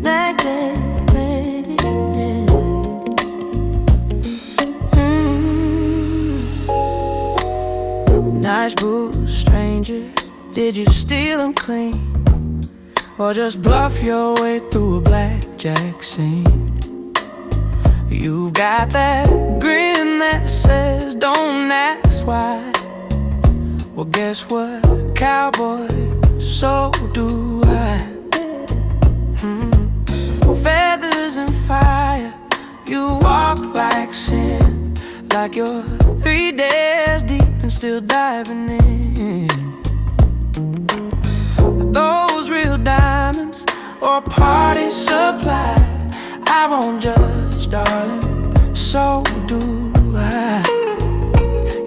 like that, baby, yeah. Nice boots, stranger. Did you steal them clean? Or just bluff your way through a blackjack scene? You got that grin that says don't ask why. Well, guess what, cowboy, so do I. Feathers and fire, you walk like sin, like you're 3 days deep and still diving in. Are those real diamonds or party supply? I won't judge, darling, so do I.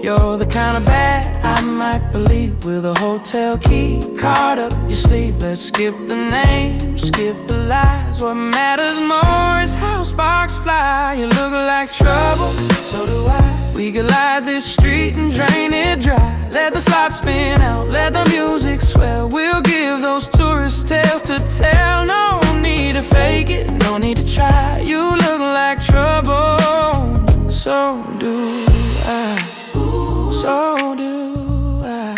You're the kind of bad I might believe, with a hotel key card up your sleeve. Let's skip the names, skip the lies. What matters more is how sparks fly. You look like trouble, so do I. We could light this street and drain it dry. Let the slots spin out, let the music swell. We'll give those tourists tales to tell. No need to fake it, no need to try. You look like trouble, so do I. So do I.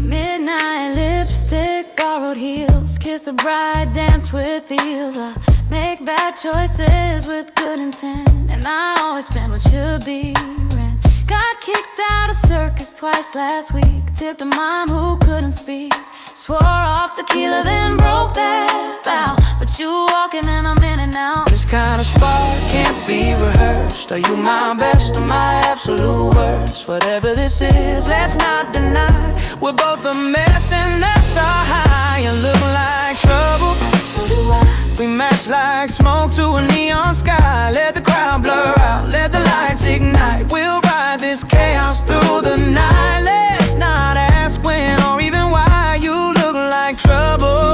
Midnight lipstick, borrowed heels, kiss a bride, dance with heels. I make bad choices with good intent, and I always spend what should be rent. Got kicked out of circus twice last week, tipped a mom who couldn't speak. Swore off tequila, then broke that vow. But you walking and I'm in and out. This kind of spark can't be rehearsed. Are you my best or my absolute worst? Whatever this is, let's not deny we're both a mess and that's our high. You look like trouble, so do I. We match like smoke to a neon sky. Let the crowd blur out, let the lights ignite. We'll ride this chaos through the night. Let's not ask when or even why. You look like trouble,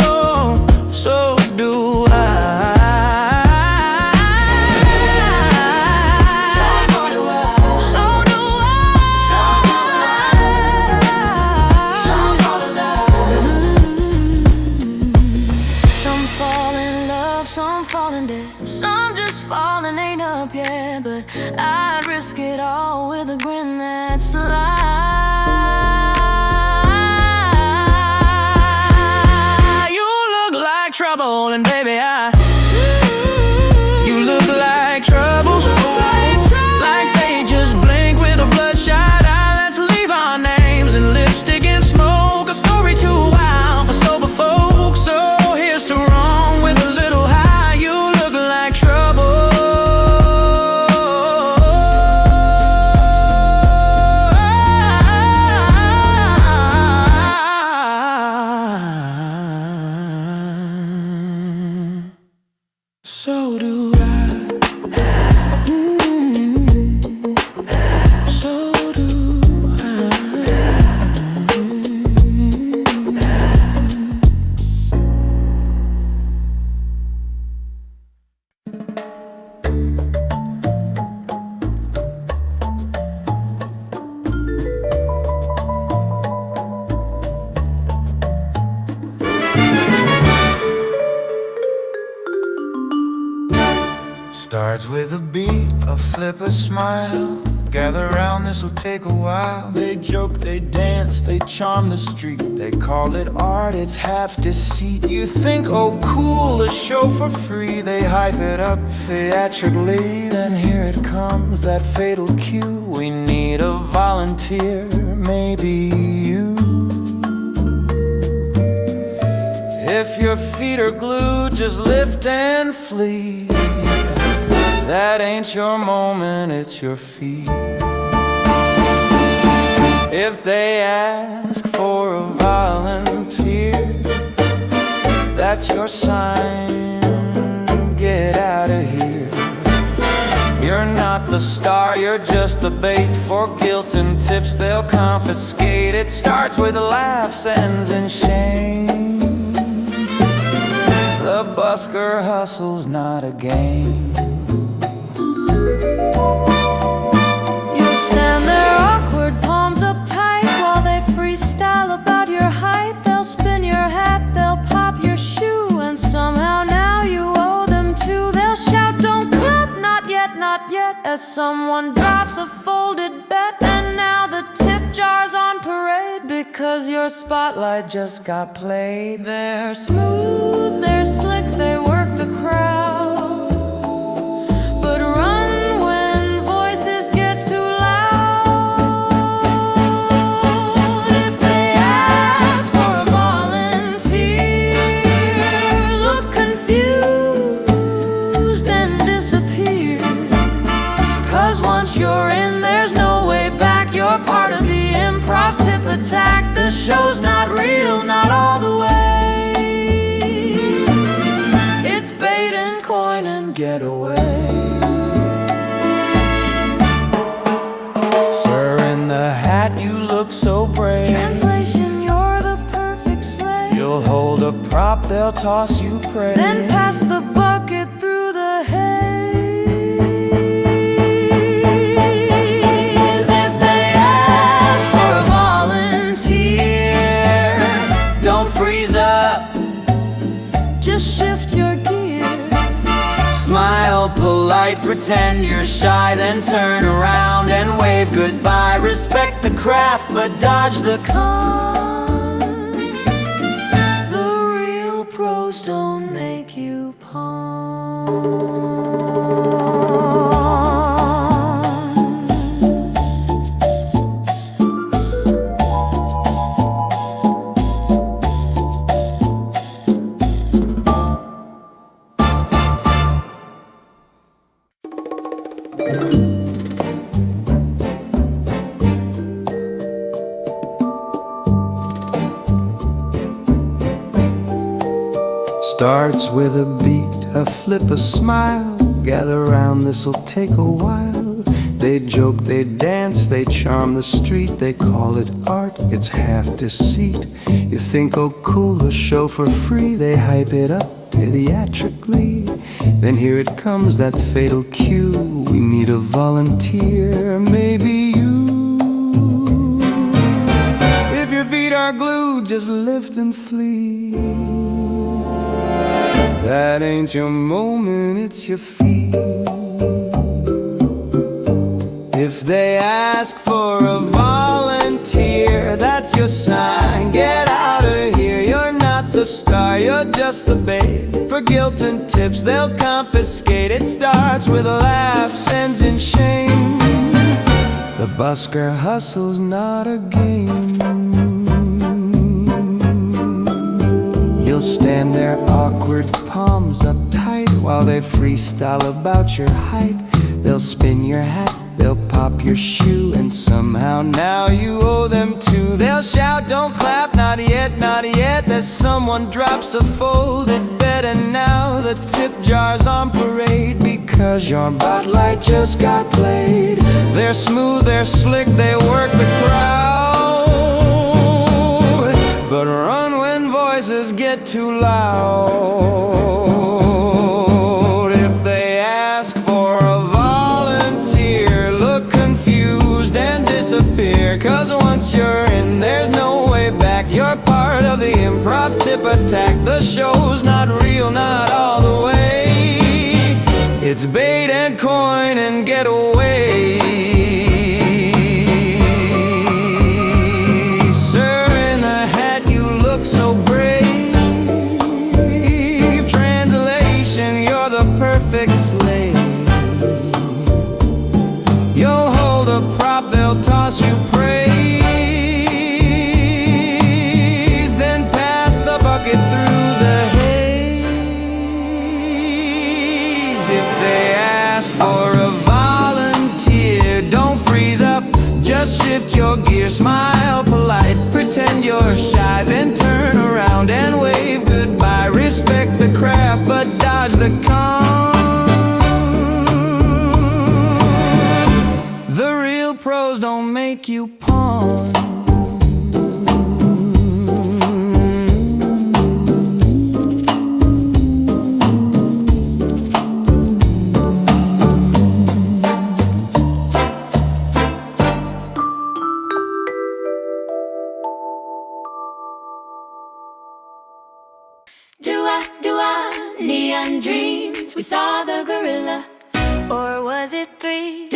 so do I. Some just falling ain't up yet, but I'd risk it all with a grin that's a lie. You look like trouble, and baby, you look like trouble, like they just blink with a bloodshot eye. Let's leave our names in lipstick and smoke. A story too wild for sober folks. So here's to wrong with a little high. So do I. So do I. Starts with a beat, a flip, a smile. Gather round, this'll take a while. They joke, they dance, they charm the street. They call it art, it's half deceit. You think, oh cool, a show for free. They hype it up theatrically. Then here it comes, that fatal cue. We need a volunteer, maybe you. If your feet are glued, just lift and flee. That ain't your moment, it's your feet. If they ask for a volunteer, that's your sign, get out of here. You're not the star, you're just the bait for guilt and tips they'll confiscate. It starts with laughs, ends in shame. The busker hustle's not a game. You'll stand there awkward, palms up tight, while they freestyle about your height. They'll spin your hat, they'll pop your shoe and as someone drops a folded bet. And now the tip jar's on parade because your spotlight just got played. They're smooth, they're slick, they work the crowd, but run when voices get too loud. If they ask for a volunteer, look confused and disappear. 'Cause once you're in, there's no way back. You're part of the improv tip attack. The show's not real, not all the way. It's bait and coin and get away. Sir in the hat, you look so brave. Translation, you're the perfect slave. You'll hold a prop, they'll toss you praise. Then pass the bucket through the haze. If they ask for a volunteer, Don't freeze up, just shift your gear. smile polite, pretend you're shy, then turn around and wave goodbye. Respect the craft, but dodge the Con. The real pros don't make you pawn. Starts with a beat, a flip, a smile. Gather round, this'll take a while. They joke, they dance, they charm the street. They call it art, it's half deceit. You think, oh cool, a show for free. They hype it up theatrically. Then here it comes, that fatal cue. We need a volunteer, maybe you. If your feet are glued, just lift and flee. That ain't your moment, it's your feet. If they ask for a volunteer, that's your sign. Get out of here, you're not the star, you're just the bait. For guilt and tips, they'll confiscate. It starts with a lapse, ends in shame. The busker hustle's not a game. You'll stand there awkward, palms up tight, while they freestyle about your height. They'll spin your hat, they'll pop your shoe, and somehow now you owe them too. They'll shout, don't clap, not yet, not yet. As someone drops a folded bet, and now the tip jar's on parade because your spotlight just got played. They're smooth, they're slick, they work the crowd, but run when voices get too loud. If they ask for a volunteer, look confused and disappear. 'Cause once you're in, there's no way back. You're part of the improv tip attack. The show's not real, not all the way. It's bait and coin and get away. Sir in the hat, you look so brave. Translation, you're the perfect slave. You'll hold a prop, they'll toss you praise. Then pass the bucket through the haze. If they ask for a volunteer, don't freeze up, just shift your gear. Smile polite, pretend you're shy, then turn around and wave goodbye. Respect the craft, but dodge the con. The real pros don't make you pawn. Do I, neon dreams, we saw the gorilla. Or was was it 3?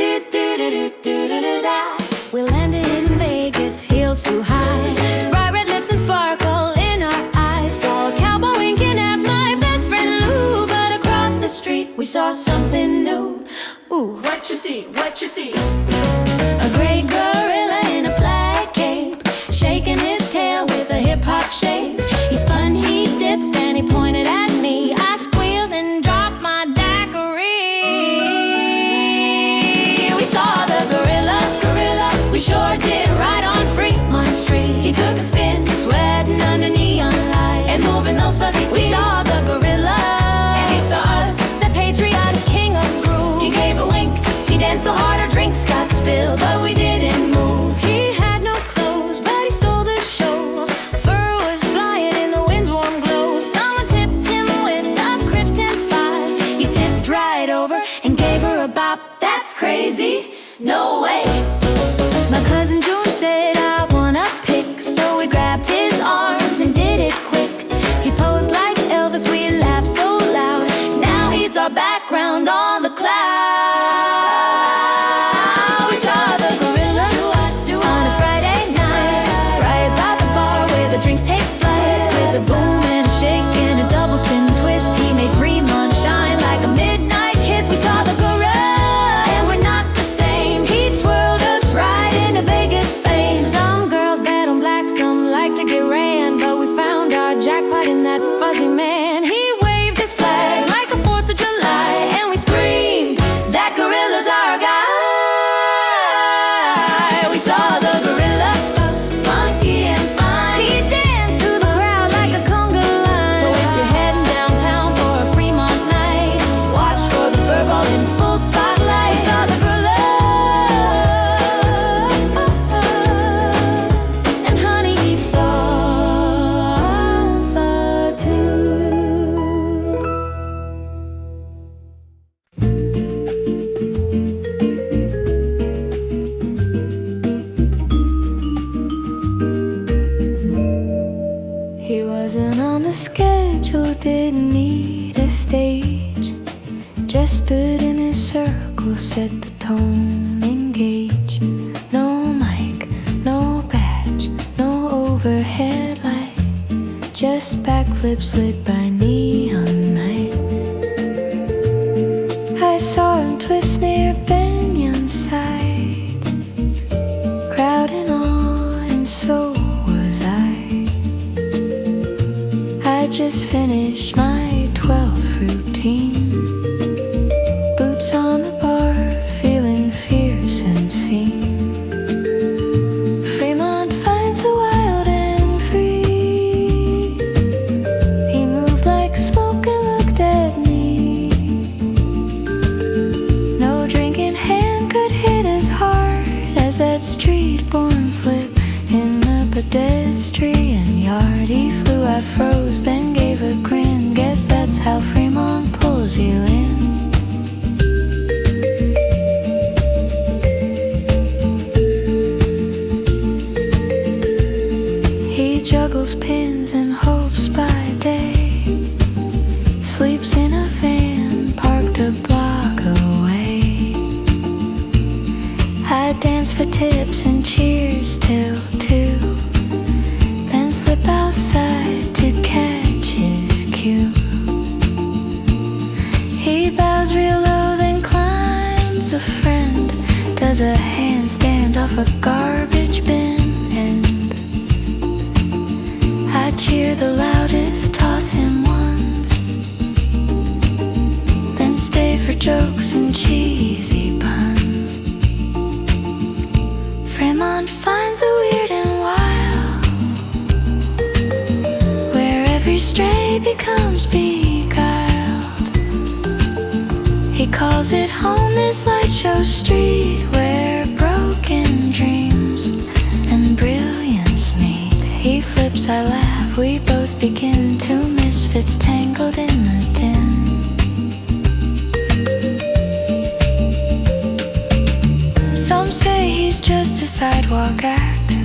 We landed in Vegas, heels too high, bright red lips and sparkle in our eyes. Saw a cowboy winking at my best friend Lou, but across the street we saw something new. Ooh, what you see, what you see? A great gorilla in a flag cape, shaking his tail with a hip-hop shake. He spun, he dipped, and he pointed at me. I squealed and dropped my daiquiri. We saw the gorilla, we sure did, right on Fremont Street. He took a spin, sweating under neon lights and moving those fuzzy feet. We saw the gorilla, and he saw us, the patriotic king of groove. He gave a wink, he danced so hard our drinks got spilled, but we didn't move. He had no clothes, but he stole the show. Fur was flying in the wind's warm glow. Someone tipped him with a Kristen spot. He tipped right over and gave her a bop. That's crazy, no way. My cousin June said I want a pic, so we grabbed his arms and did it quick. He posed like Elvis, we laughed so loud. Now he's our background on the cloud. We saw the gorilla on a Friday night, right by the bar where the drinks take flight. With a boom and a shake and a double spin twist, he made Fremont shine like a midnight kiss. We saw the gorilla, and we're not the same. He twirled us right into Vegas fame. Some girls bet on black, some like to get ran, but we found our jackpot in that fuzzy man. He waved his flag like a 4th of July, and we screamed, that gorilla's our guy. We saw the gorilla, funky and fine. He danced through the crowd like a conga line. So if you're heading downtown for a Fremont night, watch for the furball in full spotlight. We saw the gorilla, and honey, he saw us too. He wasn't on the schedule, didn't need a stage. Just stood in his circle, set the tone, engage. No mic, no badge, no overhead light, just backflips lit by neon night. I saw him twist near Banyon's side, crowd in awe, and so was I. I just finished my 12th routine, boots on the bar, feeling fierce and seen. Fremont finds the wild and free. He moved like smoke and looked at me. No drink in hand could hit as hard as that street-born flip in the pedestrian yard. He flew, I froze, then gave a grin. Guess that's how Fremont pulls you in. He juggles pins and hopes by day, sleeps in a van parked a block away. I dance for tips and cheers till 2, then slip outside to catch his cue. He bows real low, then climbs a friend, does a handstand off a garbage bin end. I cheer the loudest, toss him ones, then stay for jokes and cheesy puns. Fremont finds the weird and wild, where every stray becomes beguiled. He calls it home, this light show street, where broken dreams and brilliance meet. He flips, I laugh, we both begin, two misfits tangled in the din. Some say he's just a sidewalk act,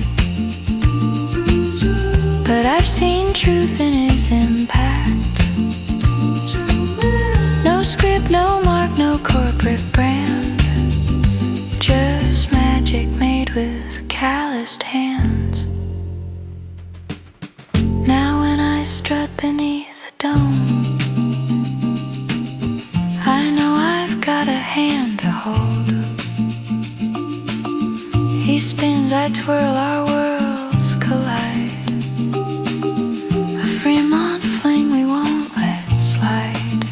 but I've seen truth in his impact. No script, no mark, no corporate brand, swirl, our worlds collide. A Fremont fling we won't let slide.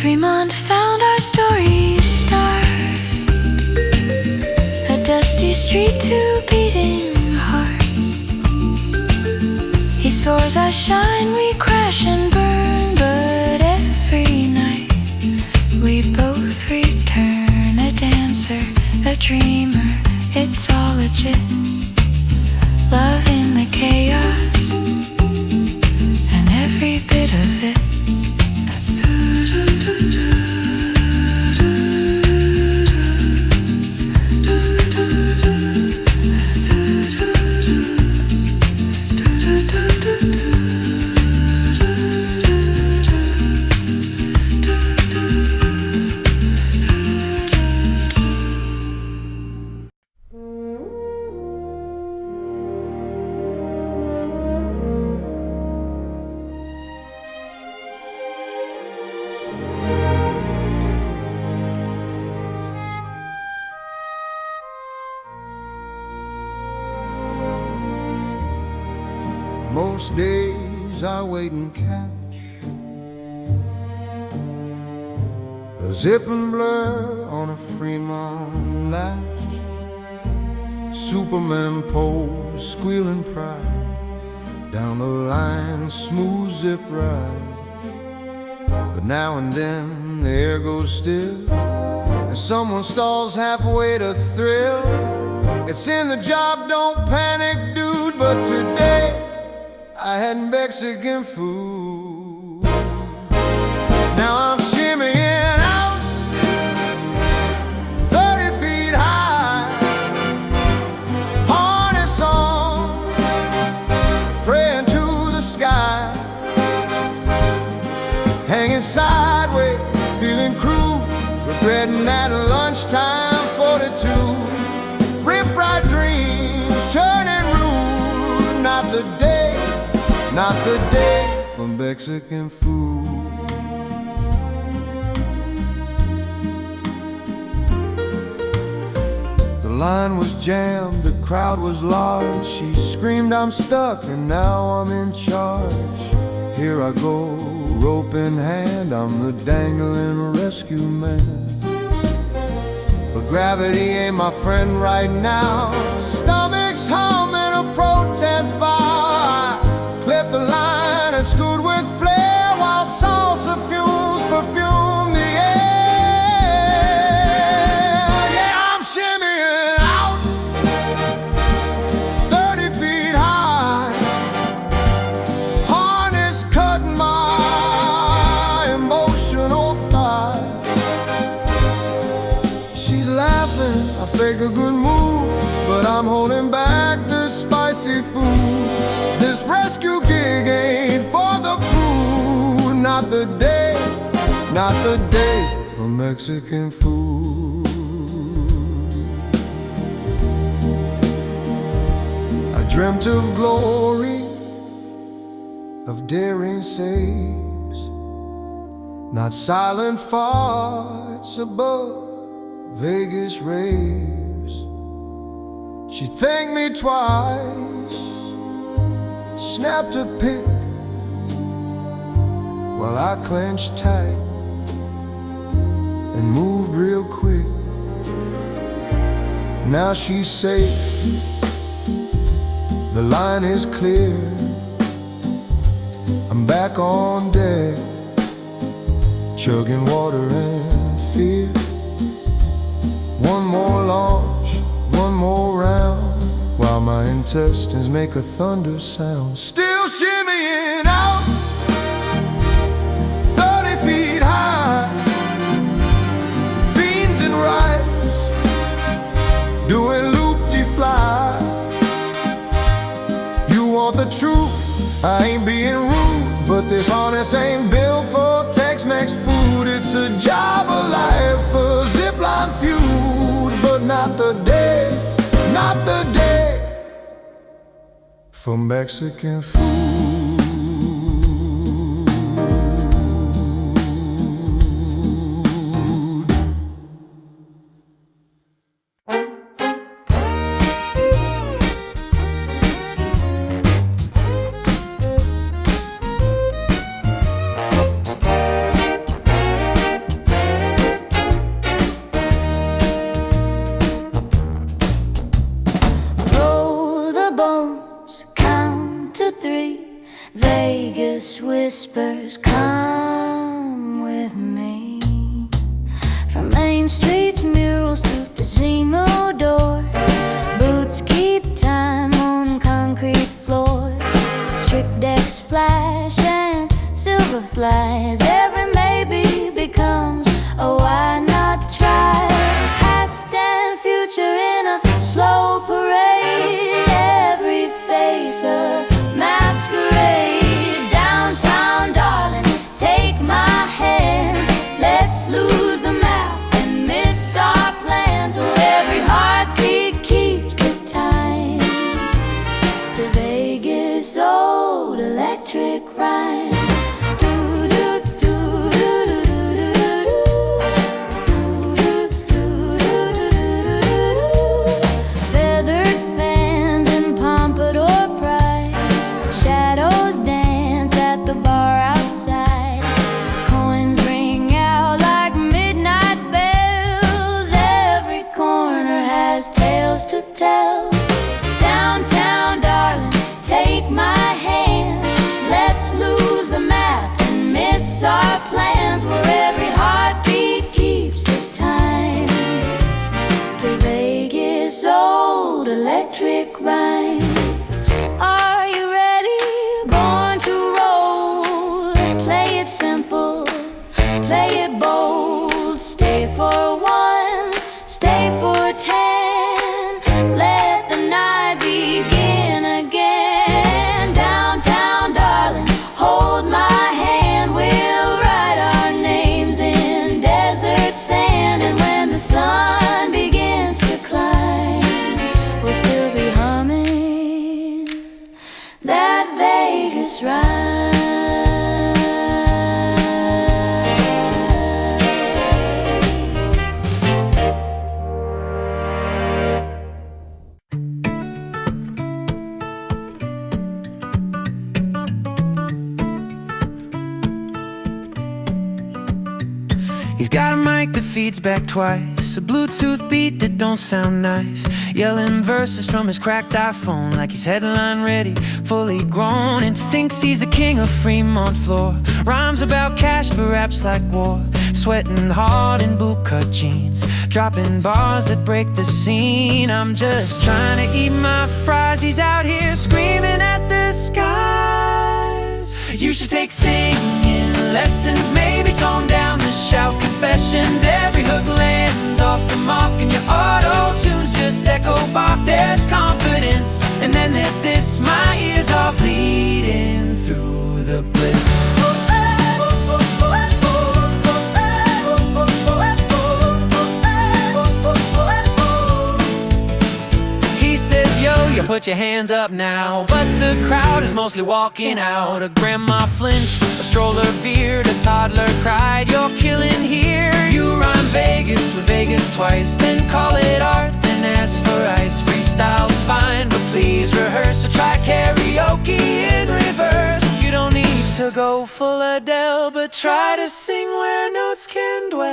Fremont found our story start. A dusty street, two beating hearts. He soars, I shine, we crash and burn. But every night we both return. A dancer, a dreamer, it's all legit. Love in the chaos and every bit of it. Most days I wait and catch a zip and blur on a Fremont latch. Superman pose, squealing pride. Down the line, smooth zip ride. But now and then the air goes still, and someone stalls halfway to thrill. It's in the job, don't panic, dude. But today I had Mexican food. Now I'm shimmying out 30 feet high, harness on, praying to the sky, hanging sideways, feeling cruel, regretting that lunchtime 42. Riff-raff dreams, churning rude, not the day, not the day for Mexican food. The line was jammed, the crowd was large. She screamed, I'm stuck, and now I'm in charge. Here I go, rope in hand, I'm the dangling rescue man. But gravity ain't my friend right now. Stomach's humming a protest vow. Clip the line and scoot with flair, while salsa fumes perfume the air. Yeah, I'm shimmying out 30 feet high, harness cutting my emotional thigh. She's laughing, I fake a good mood, but I'm holding back the spicy food. This rescue gig ain't for the crew. Not the day, not the day for Mexican food. I dreamt of glory, of daring saves, not silent farts above Vegas raves. She thanked me twice, snapped a pic while I clenched tight and moved real quick. Now she's safe, the line is clear. I'm back on deck, chugging water and fear. One more launch, one more round, while my intestines make a thunder sound. Still shimmying out 30 feet high, beans and rice, doing loop-de-fly. You want the truth, I ain't being rude, but this harness ain't built for Tex-Mex food. It's a job of life for zipline feud, but not the day, not the day for Mexican food. whispers, come with me. From Main Street's murals to casino doors, boots keep time on concrete floors. Trick decks flash and silver flies. Every maybe becomes a why not try. Past and future in a slow parade. Every face a masquerade. Downtown, darling, take my hand. Let's lose the map and miss our plans. Where every heartbeat keeps the time. To Vegas, old electric rhyme. Feathered fans and pompadour pride. Shadows dance at the bar outside. Coins ring out like midnight bells. Every corner has tales to tell. Downtown, darling, take my hand. Let's lose the map and miss our plans. Where every heartbeat keeps the time. To Vegas, old electric rhyme. Are you ready? Born to roll. Play it simple, play it bold. Stay for one, stay for 10. Let the night begin again. Downtown, darling, hold my hand. We'll write our names in desert sand. And when the sun begins to climb, we'll still be humming that Vegas rhyme. He's got a mic that feeds back twice, a Bluetooth beat that don't sound nice, yelling verses from his cracked iPhone like he's headline ready, fully grown, and thinks he's a king of Fremont floor. Rhymes about cash but raps like war, sweating hard in bootcut jeans, dropping bars that break the scene. I'm just trying to eat my fries, he's out here screaming at the skies. You should take singing lessons, maybe tone down the shout confessions. Every hook lands off the mark and your auto-tunes just echo bark. There's confidence, and then there's this, my ears are bleeding through the bliss. He says, yo, you put your hands up now, but the crowd is mostly walking out. A grandma flinched, a stroller veered, a toddler cried, you're killing here. You rhyme Vegas with Vegas twice, then call it art, then ask for ice. Freestyle's fine, but please rehearse, or try karaoke in reverse. You don't need to go full Adele, but try to sing where notes can dwell.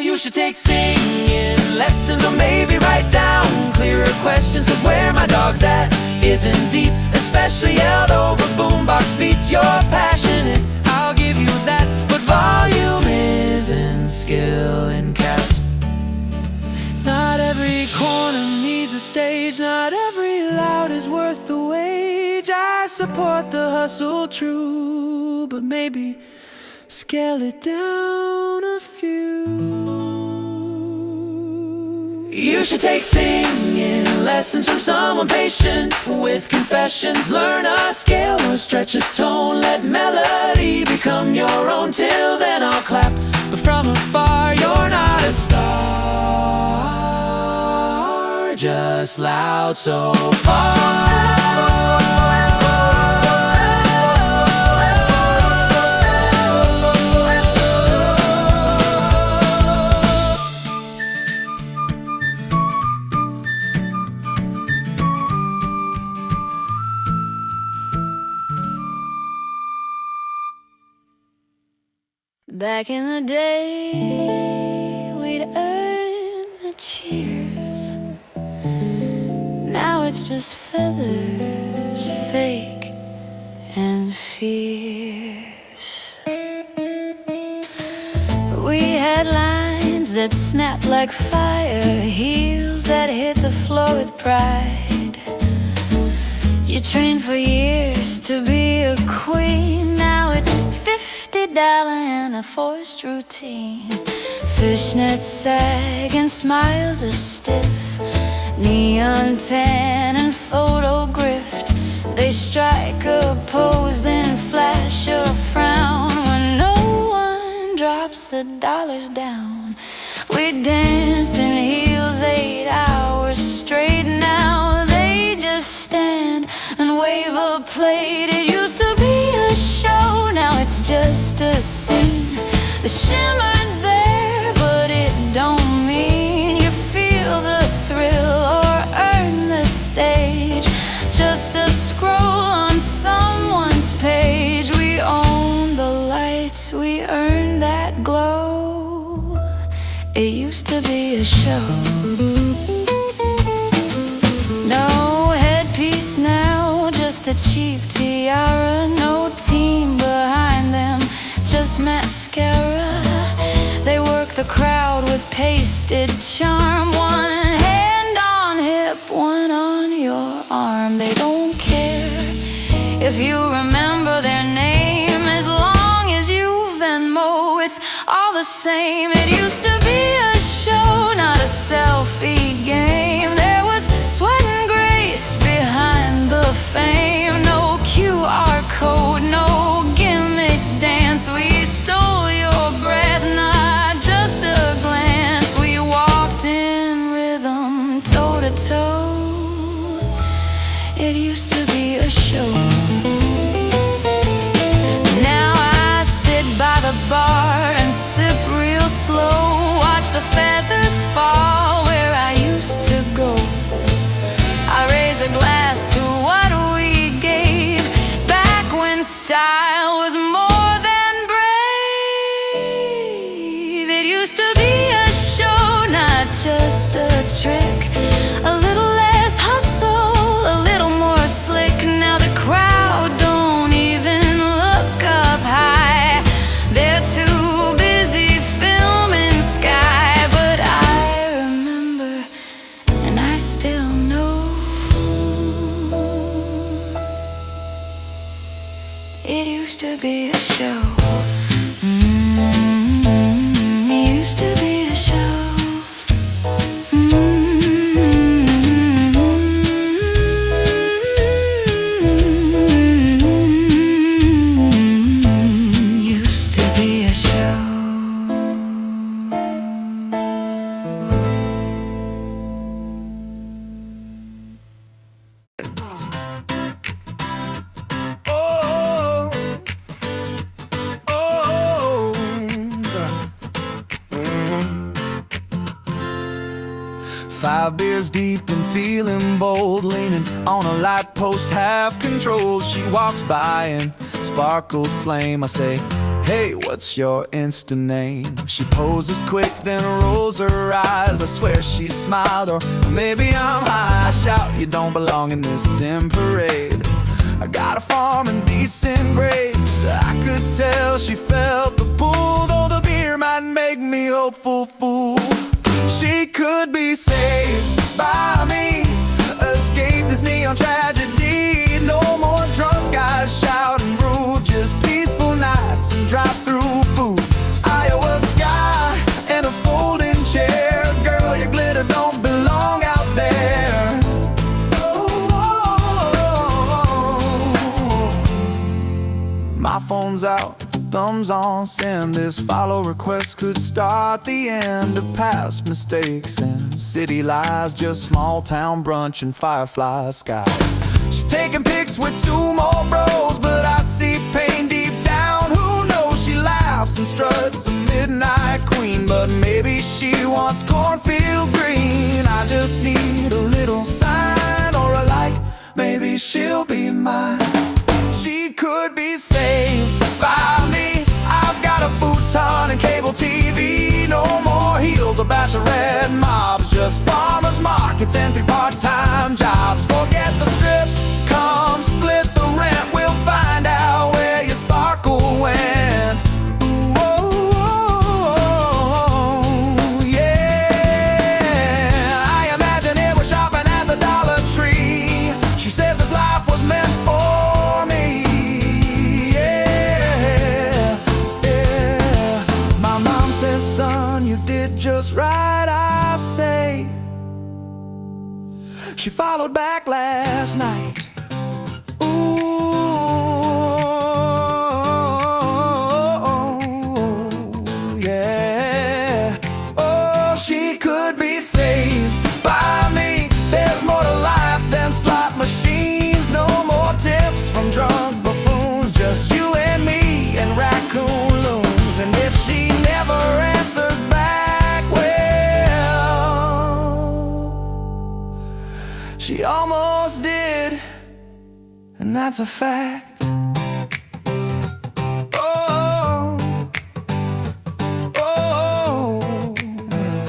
You should take singing lessons, or maybe write down clearer questions, cause where my dog's at isn't deep, especially yelled over boombox beats. You're passionate, I'll give you that, but volume isn't skill in caps. Not every corner needs a stage, not every loud is worth the wage. I support the hustle, true, but maybe scale it down a few. You should take singing lessons from someone patient with confessions. Learn a scale or stretch a tone, let melody become your own. Till then I'll clap, but from afar you're not a star, just loud so far. Back in the day, we'd earn the cheers. Now it's just feathers, fake and fierce. We had lines that snapped like fire, heels that hit the floor with pride. You trained for years to be a queen. Now it's $50 and a forced routine. Fishnets sag and smiles are stiff, neon tan and photo grift. They strike a pose, then flash a frown when no one drops the dollars down. We danced in heels 8 hours straight. Now they just stand and wave a plate. It used to be a show, now it's just a scene. The shimmer's there, but it don't mean you feel the thrill or earn the stage. Just a scroll on someone's page. We own the lights, we earn that glow. It used to be a show. No headpiece now, just a cheap tiara. No team behind them, just mascara. They work the crowd with pasted charm. One hand on hip, one on your arm. They don't care if you remember their name, as long as you Venmo, it's all the same. It used to be a show, not a selfie game. There was sweat and grace behind the fame. No QR code, no gimmick dance. We stole your breath, not just a glance. We walked in rhythm, toe to toe. It used to be a show. Now I sit by the bar and sip real slow, watch the feathers fall where I used to go. I raise a glass to what we gave back when style was more than brave. It used to be a show, not just a trick. A little less hustle, a little more slick. Now the crowd don't even look up high. They're too busy filming sky. But I remember, and I still know, it used to be a show. It used to be a show. Used to be a show. Oh, oh, 5 beers deep and feeling bold, leaning on a light post, half controlled. She walks by and sparkled flame. I say, hey, what's your Insta name? She poses quick, then rolls her eyes. I swear she smiled, or maybe I'm high. I shout, you don't belong in this sin parade. I got a farm and decent grades. I could tell she felt the pull, though the beer might make me hopeful fool. She could be saved by me, escape this neon tragedy. No more drunk guys shouting rude, just peaceful nights and drive-through food. Iowa sky and a folding chair. Girl, your glitter don't belong out there. My phone's out, thumbs on send. This follow request could start the end of past mistakes and city lies. Just small town brunch and firefly skies. She's taking pics with 2 more bros, but I see pain deep down. Who knows? She laughs and struts, a midnight queen. But maybe she wants cornfield green. I just need a little sign or a like. Maybe she'll be mine. She could be saved by me. I've got a futon and cable TV. No more heels or bachelorette mobs, just farmers markets and 3 part-time jobs. Forget the strip, come split the rent. We'll find She followed back last night. She almost did, and that's a fact. Oh, oh, yeah.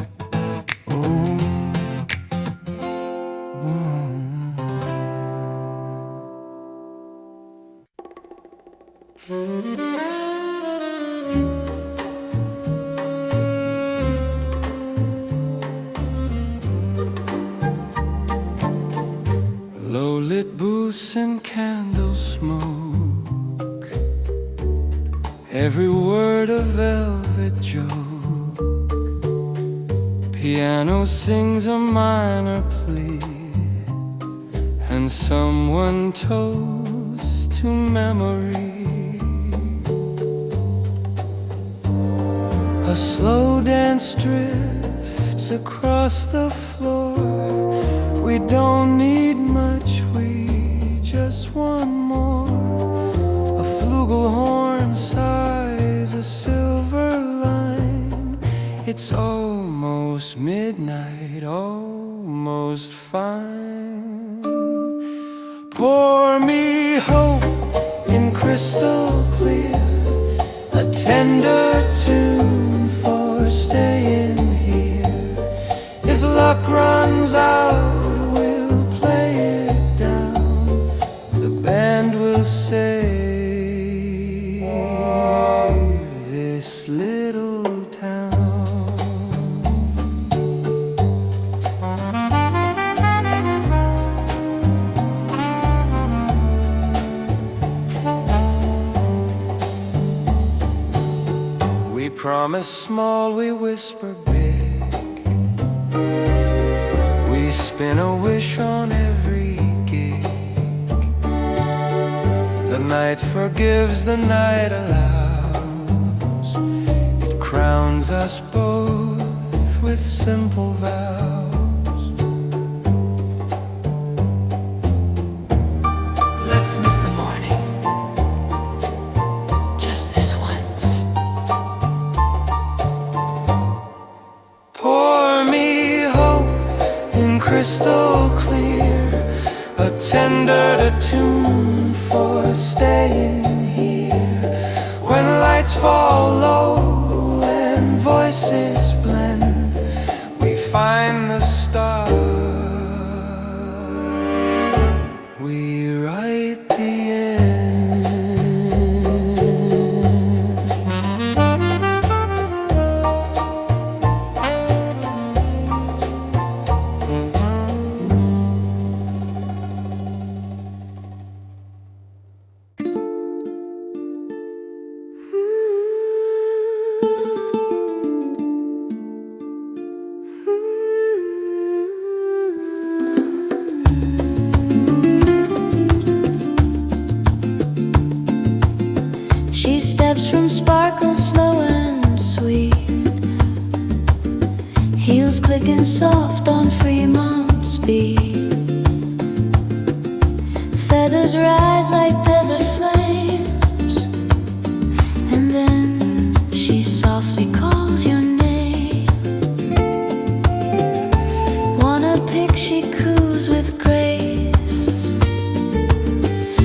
Low-lit booths and candle smoke, every word a velvet joke. Piano sings a minor plea, and someone toasts to memory. A slow dance drifts across the floor. We don't need much, we just want more. A flugelhorn sighs a silver line. It's almost midnight, almost fine. Pour me hope in crystal clear, a tender tune for staying here. If luck runs out, this little town. We promise small, we whisper big. We spin a wish on every gig. The night forgives, the night allows. It crowns us both with simple vows. Let's miss the morning, just this once. Pour me hope in crystal clear, a tender tune for staying here. When lights fall low and voices blend, we find the star. We write the end. She steps from sparkle slow and sweet, heels clicking soft on Fremont Street. Feathers rise like desert flames, and then she softly calls your name. Wanna pick, she coos with grace,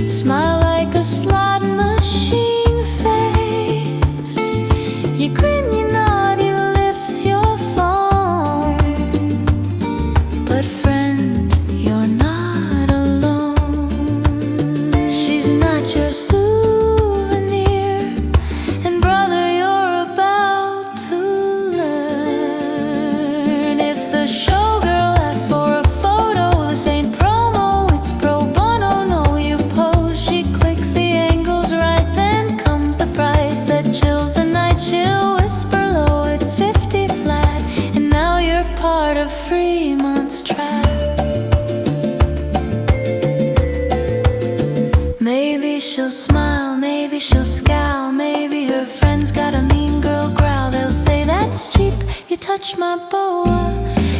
smile like a slot machine. You grin, you nod, you lift your phone, but friend, she'll smile, maybe she'll scowl, maybe her friend's got a mean girl growl. They'll say that's cheap, you touch my boa,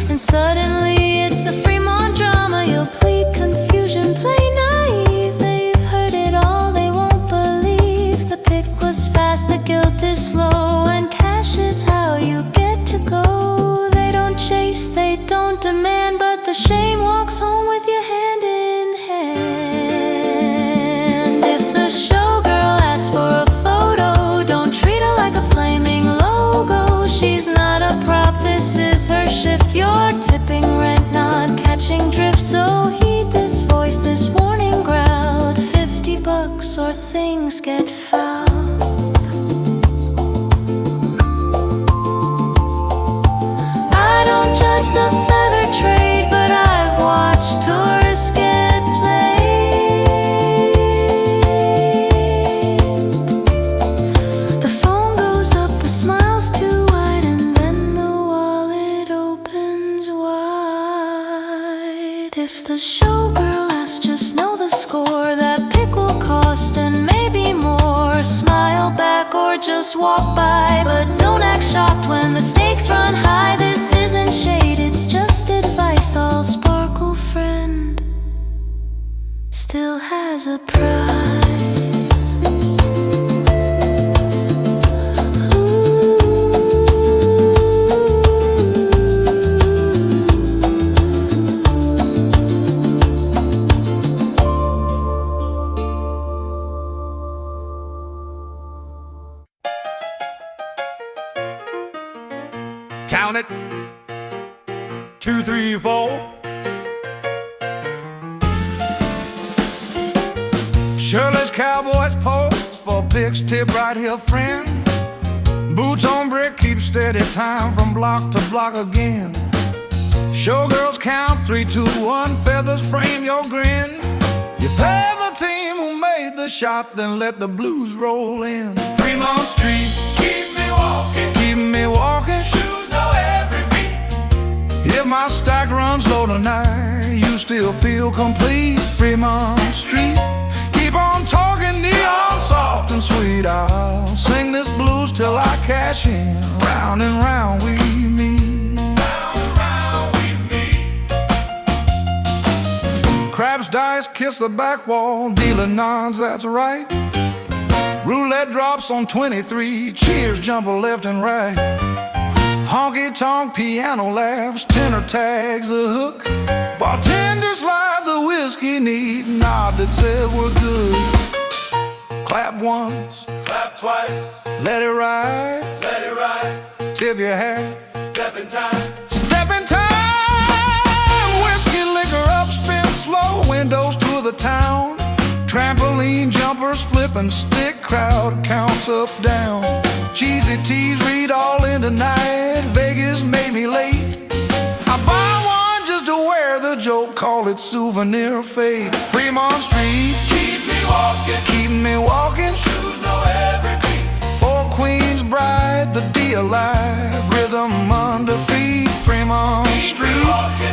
and suddenly it's a Fremont drama. You'll plead confusion, play naive. They've heard it all, they won't believe. The pick was fast, the guilt is slow, and cash is how you get to go. They don't chase, they don't demand, but the shame walks home with you hand in hand. If the showgirl asks for a photo, don't treat her like a flaming logo. She's not a prop, this is her shift. You're tipping rent, not catching drift. So heed this voice, this warning growl. $50 or things get foul. I don't judge the feather trade, but I've watched tourists get played. The phone goes up, the smile's too wide, and then the wallet opens wide. If the showgirl asks, just know the score. That pick will cost and maybe more. Smile back or just walk by, but don't act shocked when the stakes run high. This isn't shade, it's just advice. All sparkle friend still has a price. Count it, 2, 3, 4. Shirtless cowboys pose for pics, tip right here, friend. Boots on brick, keep steady time from block to block again. Showgirls count 3, 2, 1, feathers frame your grin. You pay the team who made the shot, then let the blues roll in. Fremont Street, keep me walking, keep me walking. If my stack runs low tonight, you still feel complete. Fremont Street, keep on talking neon, soft and sweet. I'll sing this blues till I cash in. Round and round we meet. Round and round we meet. Craps dice, kiss the back wall. Dealer nods, that's right. Roulette drops on 23. Cheers, jumper left and right. Honky-tonk piano laughs, tenor tags the hook. Bartender slides a whiskey neat, nod that said we're good. Clap once, Clap twice, let it ride, let it ride. tip your hat, Step in time, step in time. Whiskey, liquor up, spin slow, windows to the town. Trampoline jumpers, flipping stick, crowd counts up, down. Cheesy teas read all in tonight. Vegas made me late. I buy one just to wear the joke, call it souvenir fate. Fremont Street, keep me walking, keep me walking. shoes know every beat. For Queen's Bride, the D alive, rhythm under feet. Fremont Street,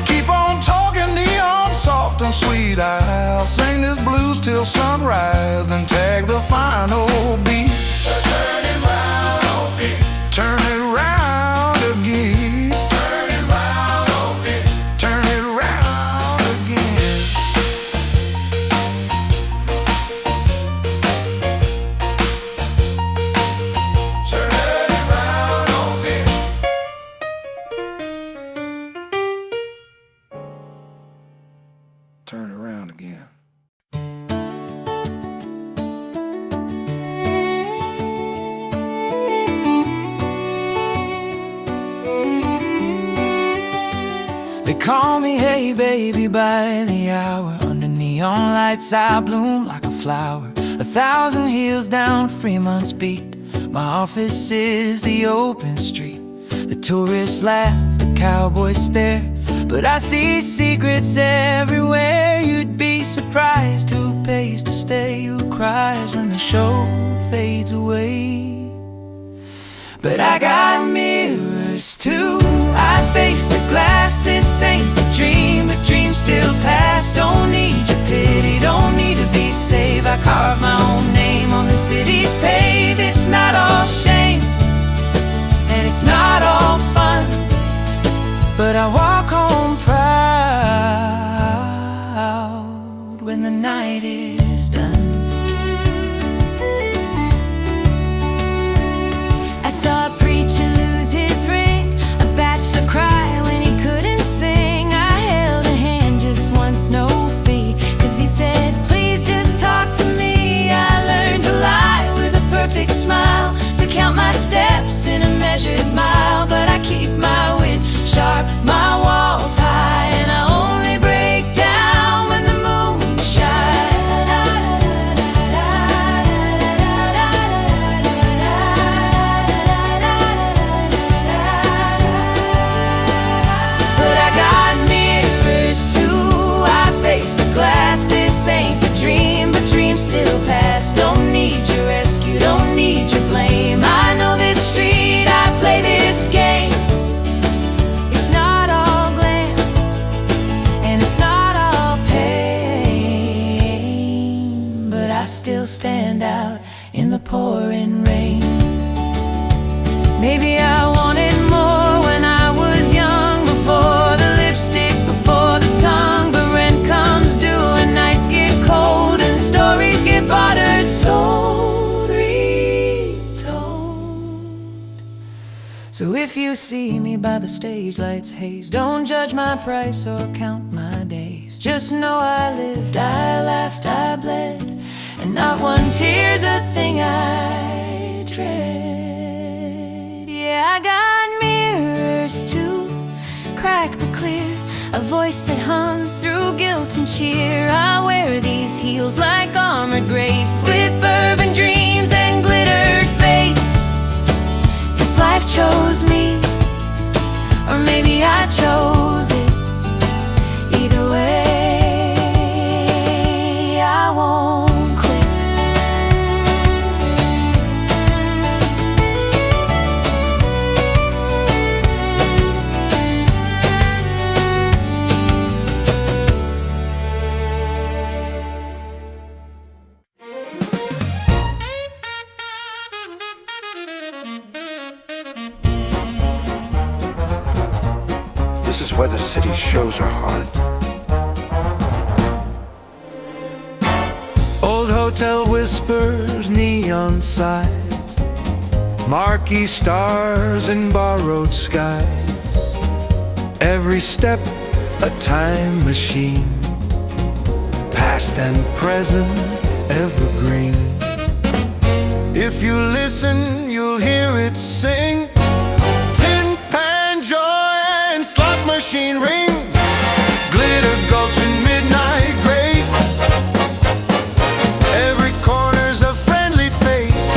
keep on talking neon, soft and sweet. I'll sing this blues till sunrise, then tag the final beat. Turn it round, okay. Turn it round again. Turn it round, okay. Turn it round again. Turn it round, okay. Turn it around again. They call me, hey baby, by the hour. Under neon lights I bloom like a flower. 1,000 hills down Fremont's beat. My office is the open street. The tourists laugh, the cowboys stare, but I see secrets everywhere. You'd be surprised who pays to stay, who cries when the show fades away. But I got mirrors too. I face the glass. This ain't a dream, but dreams still pass. Don't need your pity, don't need to be save. I carve my own name on the city's pave. It's not all shame, and it's not all fun, but I walk home proud when the night is done. I saw a preacher lose his ring, a bachelor cry when he couldn't sing. I held a hand just once, no fee, 'cause he said, please just talk to me. I learned to lie with a perfect smile, to count my steps in a measured mile. But I keep my wit sharp, my walls high, and I only break down when the moon shines. But I got mirrors too, I face the glass. This ain't the dream, but dreams still pass. Don't need your rescue, don't need your blame. I know this street, I play this game. It's not all glam, and it's not all pain, but I still stand out in the pouring rain. Maybe I wanted more when I was young, before the lipstick, before the tongue. But rent comes due and nights get cold and stories get bartered, sold, retold. So if you see me by the stage lights haze, don't judge my price or count my days. Just know I lived, I laughed, I bled, and not one tear's a thing I dread. Yeah, I got mirrors too, cracked but clear, a voice that hums through guilt and cheer. I wear these heels like armored grace, with bourbon dreams and glittered face. This life chose me, or maybe I chose it. Either way, I won't quit. This is where the city shows her heart. Old hotel whispers, neon signs, marquee stars and borrowed skies. Every step a time machine, past and present evergreen. If you listen, you'll hear it sing. Tin pan joy and slot machine rings, glitter gulch and midnight grace. Every corner's a friendly face.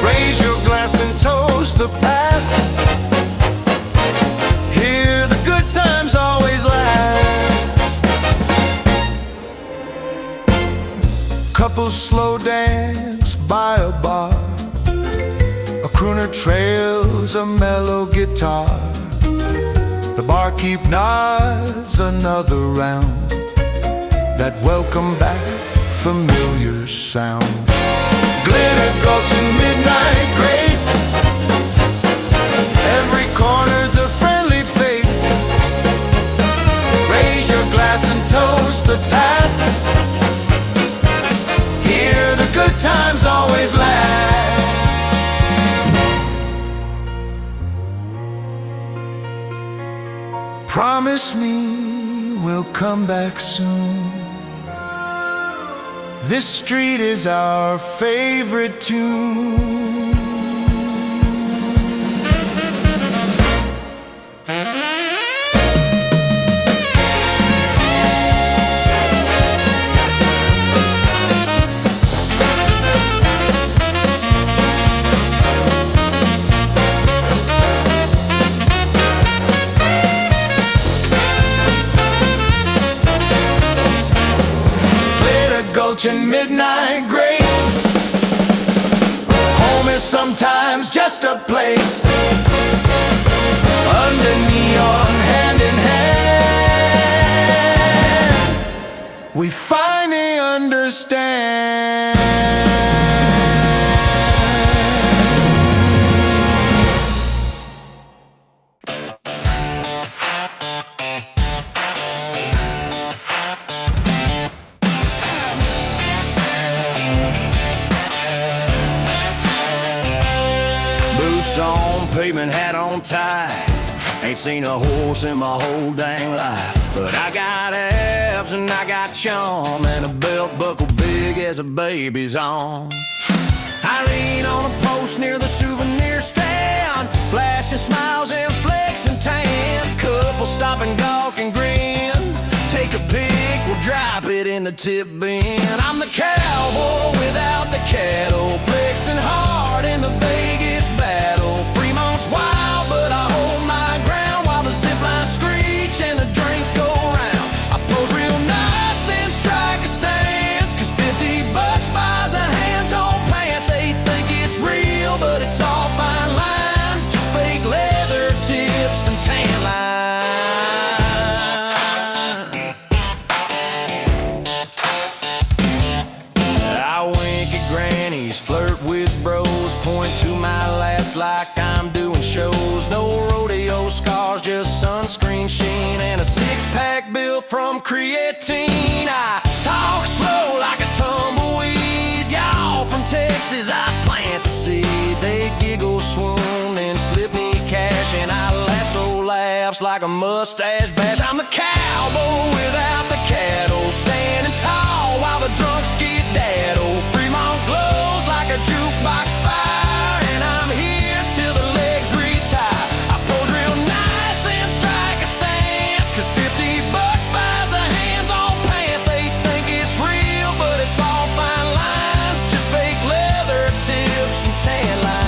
Raise your glass and toast the past. Here the good times always last. Couples slow dance by a bar, a crooner trails a mellow guitar. The barkeep nods another round, that welcome back familiar sound. Glitter gulch and midnight grace, every corner's a friendly face. Raise your glass and toast the past. Here the good times always last. Promise me we'll come back soon. This street is our favorite tune. Gulch and midnight grace. Home is sometimes just a place, under neon, hand in hand. we finally understand. Boots on, pavement hat on tight. Ain't seen a horse in my whole dang life. But I got abs and I got charm, and a belt buckle big as a baby's arm. I lean on a post near the souvenir stand, flashing smiles and flexing tan. Couple stop and gawk and grin. Take a pic, we'll drop it in the tip bin. I'm the cowboy without the cattle, flexing hard in the Vegas battle. Fremont's wild, but I hold my ground while the zipline screech and the drinks go round. I pose real nice, then strike a stance, 'cause $50 buys a hands-on pants. They think it's real, but it's all fine lines, just fake leather tips and tan lines. I wink at grannies, flirt with bros, point to my lats like I'm doing shows. No rodeo scars, just sunscreen sheen and a six-pack built from creatine. I talk slow like a tumbleweed. Y'all from Texas, I plant the seed. They giggle, swoon, and slip me cash, and I lasso laughs like a mustache bash. I'm the cowboy without the cattle, standing tall while the drunks skedaddle. Fremont glows like a jukebox fire, and I'm here till the legs retire. I pose real nice, then strike a stance, 'cause $50 buys a hands-on pants. They think it's real, but it's all fine lines, just fake leather tips and tan lines.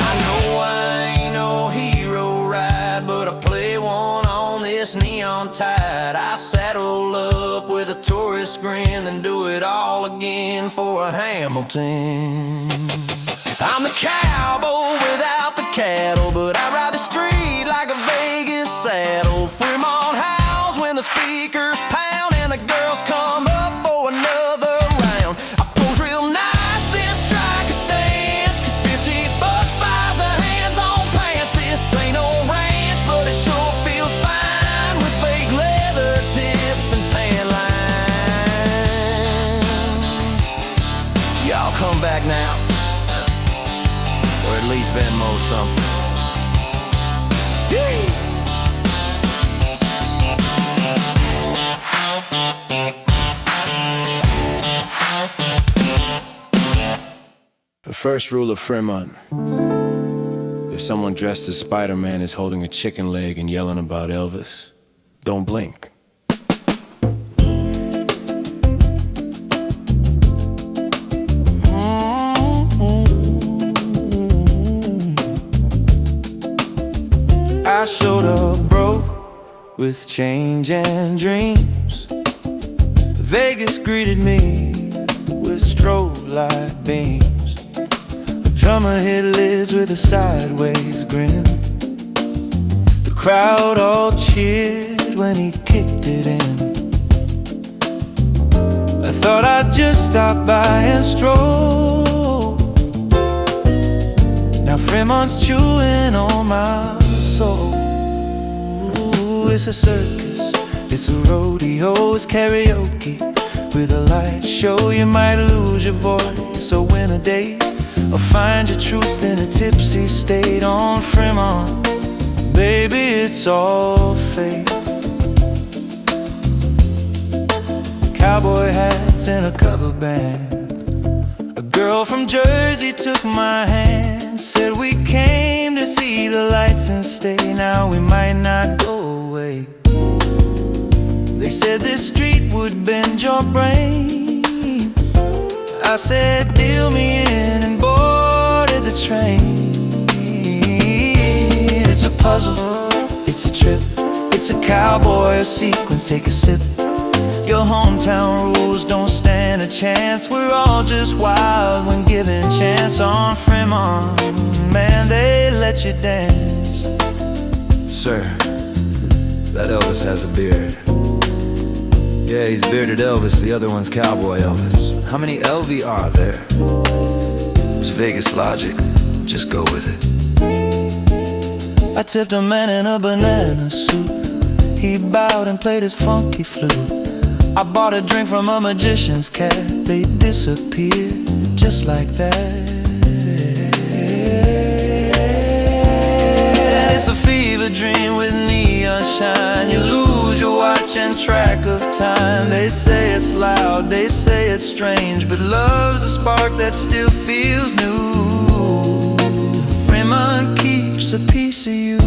I know I ain't no hero ride, but I play one on this neon tide. I saddle up with a tourist grin, then do it all again for a Hamilton. I'm the cowboy without the cattle, but I ride the street like a Vegas saddle. Fremont howls when the speakers pound and the girls come up for another round. I pose real nice, then strike a stance, 'cause $50 buys a hands-on pants. This ain't no ranch, but it sure feels fine with fake leather tips and tan lines. Y'all come back now, or at least Venmo something. Yay! The first rule of Fremont: if someone dressed as Spider-Man is holding a chicken leg and yelling about Elvis, don't blink. I showed up broke with change and dreams. Vegas greeted me with strobe light beams. The drummer hit lids with a sideways grin. The crowd all cheered when he kicked it in. I thought I'd just stop by and stroll. Now Fremont's chewing on my soul. It's a circus, it's a rodeo, it's karaoke with a light show. You might lose your voice or win a date, or find your truth in a tipsy state on Fremont. Baby, it's all fate. Cowboy hats and a cover band. A girl from Jersey took my hand, said we came to see the lights and stay. Now we might not go away. They said this street would bend your brain. I said deal me in and boarded the train. It's a puzzle, it's a trip, it's a cowboy sequence. Take a sip, Your hometown rules don't stand a chance. We're all just wild when given chance. On Fremont, man, they let you dance. Sir, that Elvis has a beard. Yeah, he's bearded Elvis, the other one's cowboy Elvis. How many LV are there? It's Vegas logic, just go with it. I tipped a man in a banana suit. He bowed and played his funky flute. I bought a drink from a magician's cat. They disappeared just like that. It's a fever dream with neon shine. You lose your watch and track of time. They say it's loud, they say it's strange, but love's a spark that still feels new. Fremont keeps a piece of you.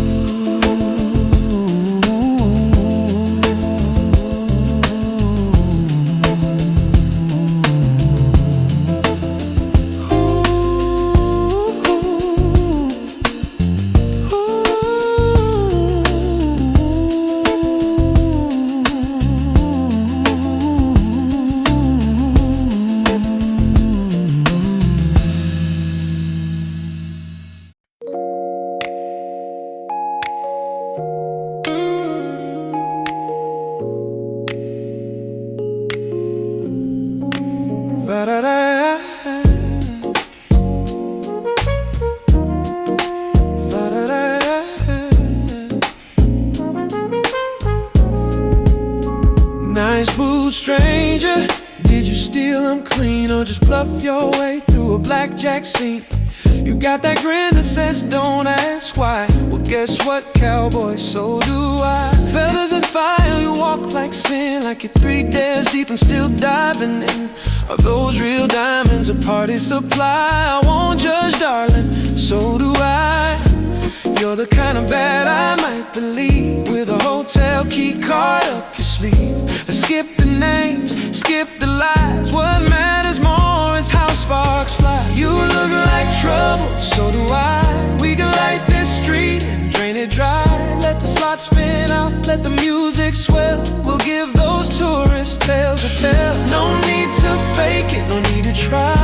Nice boots, stranger. Did you steal them clean or just bluff your way through a blackjack scene? You got that grin that says don't ask why. Well, guess what, cowboy, so do I. Feathers and fire, you walk like sin, like you're 3 days deep and still diving in. Are those real diamonds, a party supply? I won't judge, darling, so do I. You're the kind of bad I might believe, with a hotel key card up your sleeve. Let's skip the names, skip the lies. What matters more is how sparks fly. You look like trouble, so do I. We can light this street and drain it dry. Let the slots spin out, let the music swell. We'll give those tourist tales a tale. No need to fake it, no need to try.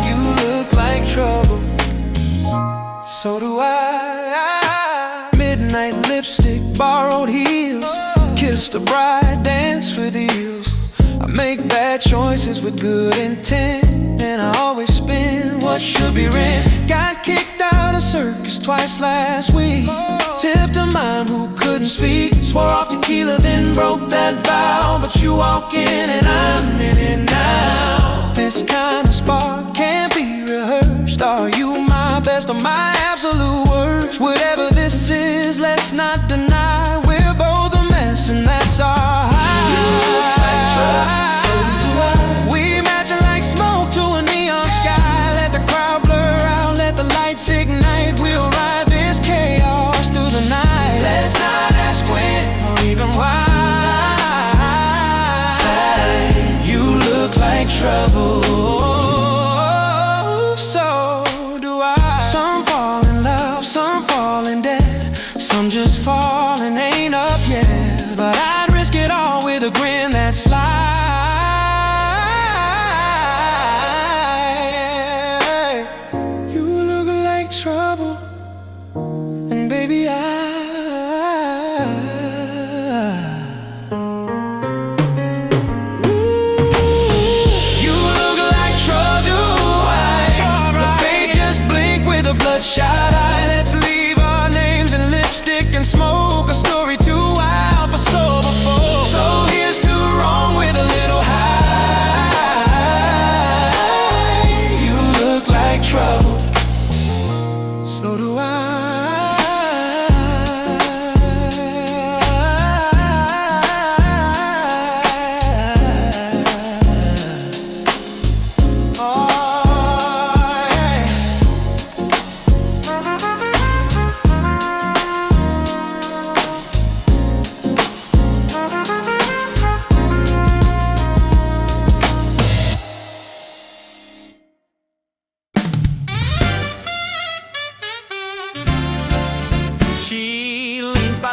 You look like trouble, so do I. Midnight lipstick, borrowed heels, kissed a bride, danced with heels. I make bad choices with good intent, and I always spend what should be rent. Got kicked out of circus twice last week. Tipped a mime who couldn't speak. Swore off tequila, then broke that vow. But you walk in and I'm in it now. This kind of spark can't be rehearsed. Are you my best or my absolute worst? Whatever this is, let's not deny we're both a mess, and that's our high. You look like trouble, so do I. We matching like smoke to a neon sky. Let the crowd blur out, let the lights ignite. We'll ride this chaos through the night. Let's not ask when or even why. You look like trouble, so do I. Some fall in love, some fall in debt, some just fall and ain't up yet. But I'd risk it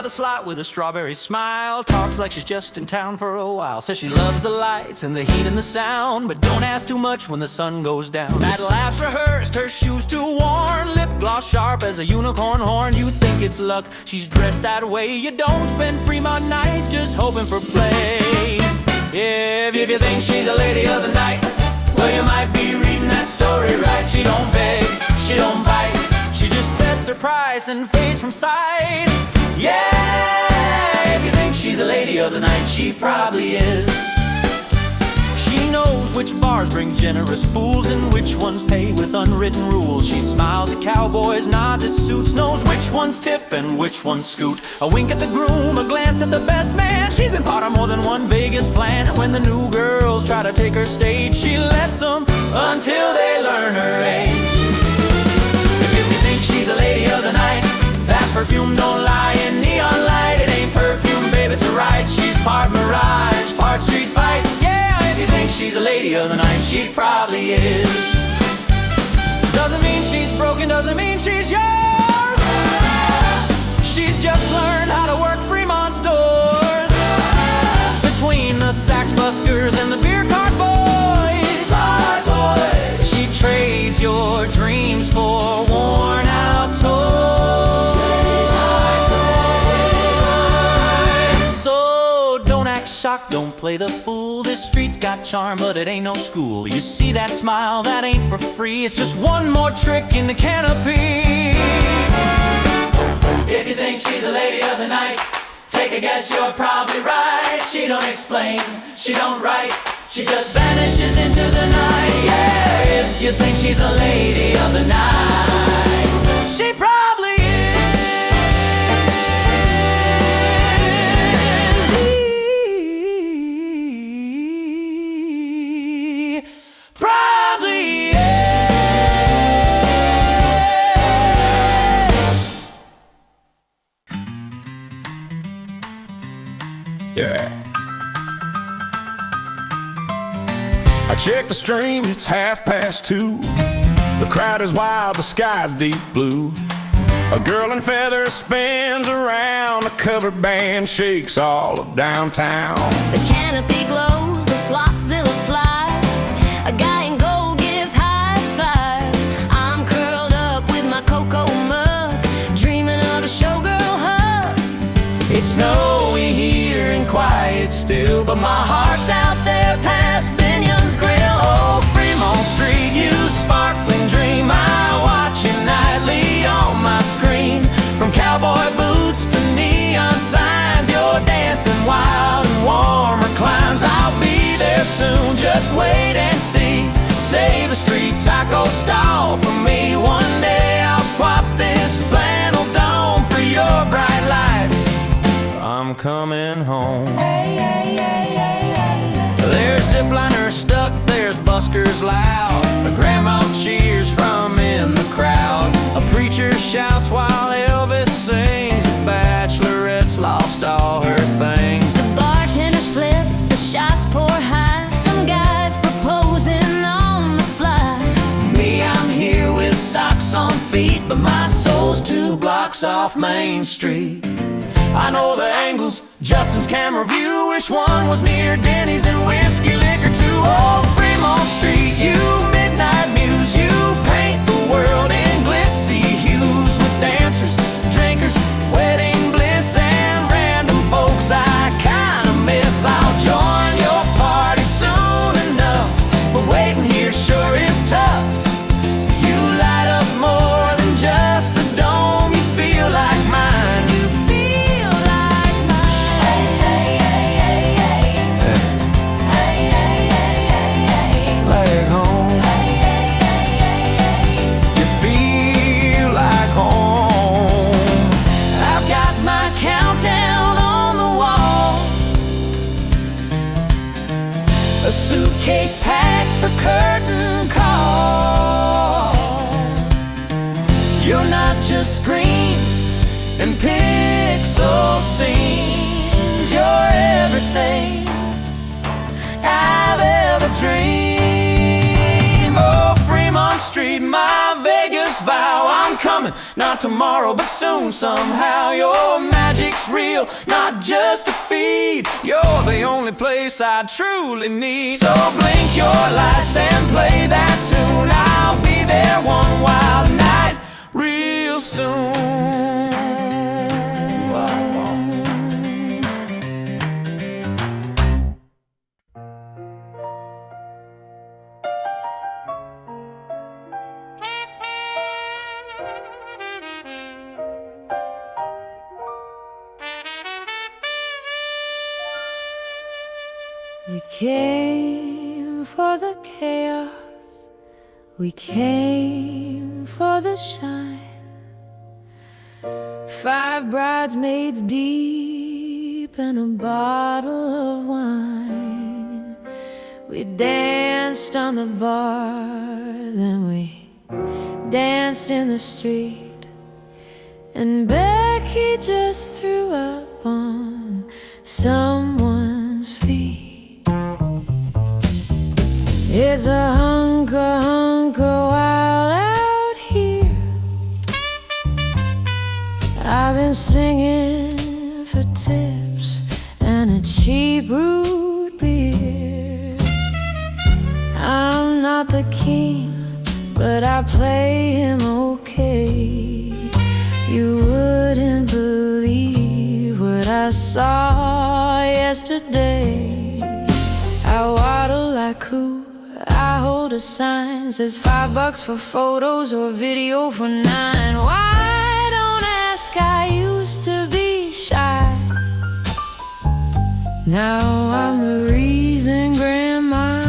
by the slot with a strawberry smile. Talks like she's just in town for a while. Says she loves the lights and the heat and the sound, but don't ask too much when the sun goes down. At Lapse rehearsed, her shoes too worn, lip gloss sharp as a unicorn horn. You think it's luck, she's dressed that way. You don't spend Fremont nights just hoping for play. If you think she's a lady of the night, well, you might be reading that story right. She don't beg, she don't bite, she just sets her price and fades from sight. Yeah, if you think she's a lady of the night, she probably is. She knows which bars bring generous fools and which ones pay with unwritten rules. She smiles at cowboys, nods at suits, knows which ones tip and which ones scoot. A wink at the groom, a glance at the best man. She's been part of more than one Vegas plan. And when the new girls try to take her stage, she lets them until they learn her age. If you think she's a lady of the night, that perfume don't lie in neon light. It ain't perfume, babe, it's a ride. She's part mirage, part street fight. Yeah, if you think she's a lady of the night, she probably is. Doesn't mean she's broken, doesn't mean she's yours. She's just learned how to work Fremont stores. Between the sax buskers and the beer cart boys, she trades your dreams for worn out toys. So don't act shocked, don't play the fool. This street's got charm, but it ain't no school. You see that smile, that ain't for free. It's just one more trick in the canopy. If you think she's a lady of the night, take a guess, you're probably right. She don't explain, she don't write, she just vanishes into the night. Yeah, if you think she's a lady of the night, she probably is. Probably is. Yeah. I check the stream, it's 2:30. The crowd is wild, the sky's deep blue. A girl in feathers spins around, a covered band shakes all of downtown. The canopy glows, the Slotzilla flies. A guy in gold gives high fives. I'm curled up with my cocoa mug, dreaming of a showgirl hug. It's snowy here and quiet still, but my heart's out there past Binion's Grill. Oh, Fremont Street, you sparkling dream, I watch you nightly on my screen. From cowboy boots to neon signs, you're dancing wild in warmer climes. I'll be there soon, just wait and see. Save a street taco stall for me. One day I'll swap this flannel dome for your bright lights. I'm coming home. There's zipliners stuck, there's buskers loud. A grandma cheers from in the crowd. A preacher shouts while Elvis sings. A bachelorette's lost all her things. The bartenders flip, the shots pour high. Some guys proposing on the fly. Me, I'm here with socks on feet, but my soul's 2 blocks off Main Street. I know the angles, Justin's camera view. Which one was near Denny's and Whiskey Liquor too? Oh, Fremont Street, you midnight muse. You paint the world in glitzy hues. With dancers, drinkers, wedding bliss, and random folks I kinda miss. I'll join your party soon enough, but waiting here sure is tough. You light up more than just the dome. You feel like mine. You feel like mine. Hey, hey, hey, hey, hey. Hey, hey, hey, hey, hey. Like home. Hey, hey, hey, hey, hey. You feel like home. I've got my countdown on the wall. A suitcase packed for curtain call. You're not just screens and pixel scenes. You're everything I've ever dreamed. Oh, Fremont Street, my Vegas vow, I'm coming, not tomorrow, but soon somehow. Your magic's real, not just a feed. You're the only place I truly need. So blink your lights and play that tune. I'll be there one wild night real soon. We came for the chaos, we came for the shine. 5 bridesmaids deep and a bottle of wine. We danced on the bar, then we danced in the street, and Becky just threw up on someone's feet. It's a hunker wild out here. I've been singing for tips and a cheap root beer. I'm not the king, but I play him okay. You wouldn't believe what I saw yesterday. I waddle like who? I hold a sign, says $5 for photos or video for 9. Why don't ask? I used to be shy. Now I'm the reason Grandma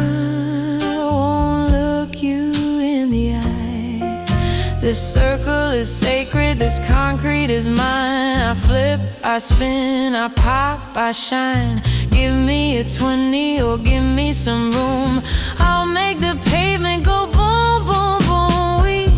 won't look you in the eye. This circle is sacred, this concrete is mine. I flip, I spin, I pop, I shine. Give me a 20 or give me some room. I'll make the pavement go boom, boom, boom. We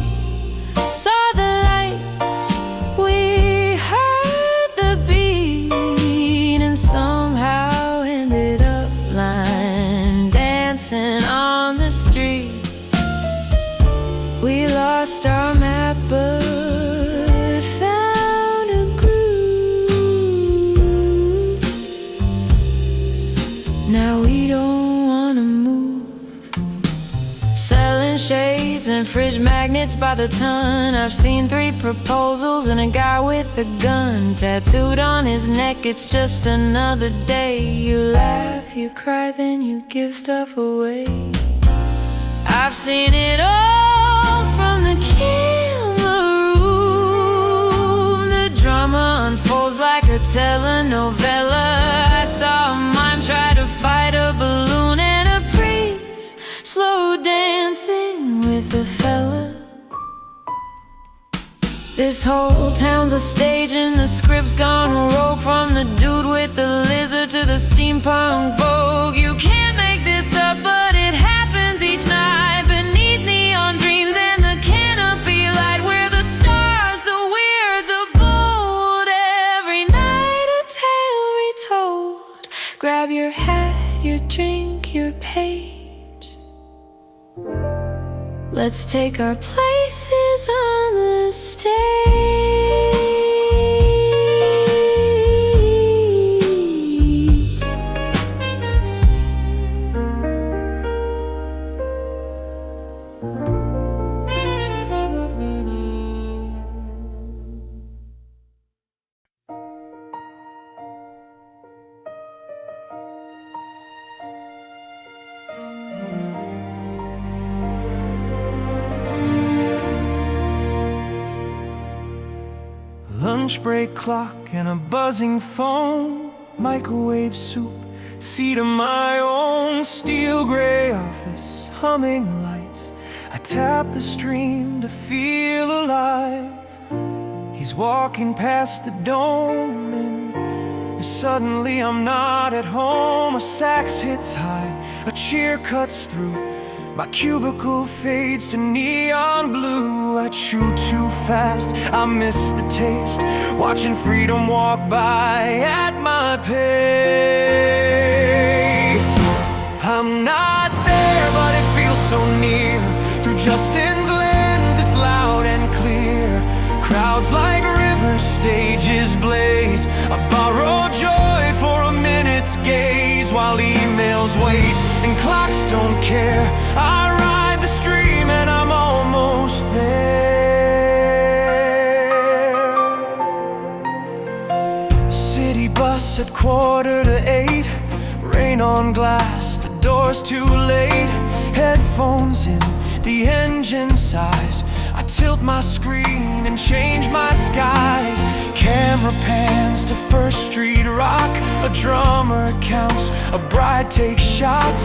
saw the lights, we heard the beat, and somehow ended up line dancing on the street. We lost our map, but found a groove. Now we don't wanna move. Selling shades and fridge magnets by the ton. I've seen 3 proposals and a guy with a gun tattooed on his neck. It's just another day. You laugh, you cry, then you give stuff away. I've seen it all from the camera room. The drama unfolds like a telenovela. I saw a mime try to fight a balloon and a priest slow dancing with a fella. This whole town's a stage and the script's gone rogue. From the dude with the lizard to the steampunk vogue. You can't make this up, but it happens each night. Beneath neon dreams and the canopy light. We're the stars, the weird, the bold. Every night a tale retold. Grab your hat, your drink, your page. Let's take our places on the stage. Lunch break clock and a buzzing phone. Microwave soup, seat of my own. Steel gray office, humming lights. I tap the stream to feel alive. He's walking past the dome and suddenly I'm not at home. A sax hits high, a cheer cuts through. My cubicle fades to neon blue. I chew too fast, I miss the taste. Watching freedom walk by at my pace. I'm not there, but it feels so near. Through Justin's lens, it's loud and clear. don't care. I ride the stream and I'm almost there. City bus at 7:45. Rain on glass, the door's too late. Headphones in, the engine sighs. I tilt my screen and change my skies. Camera pans to First Street Rock. A drummer counts, a bride takes shots.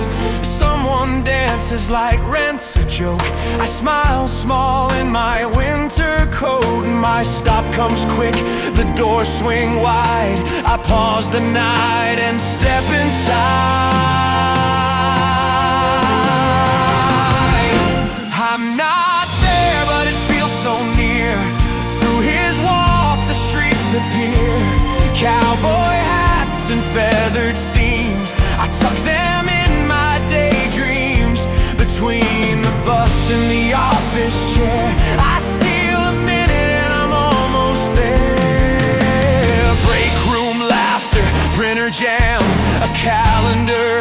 Someone dances like rent's a joke. I smile small in my winter coat. My stop comes quick, the doors swing wide. I pause the night and step inside. I'm not there, but it feels so near. Through his walk, the streets appear. Cowboy hats and feathered seams, I tuck them in my daydreams. Between the bus and the office chair, I steal a minute and I'm almost there. Break room laughter, printer jam, a calendar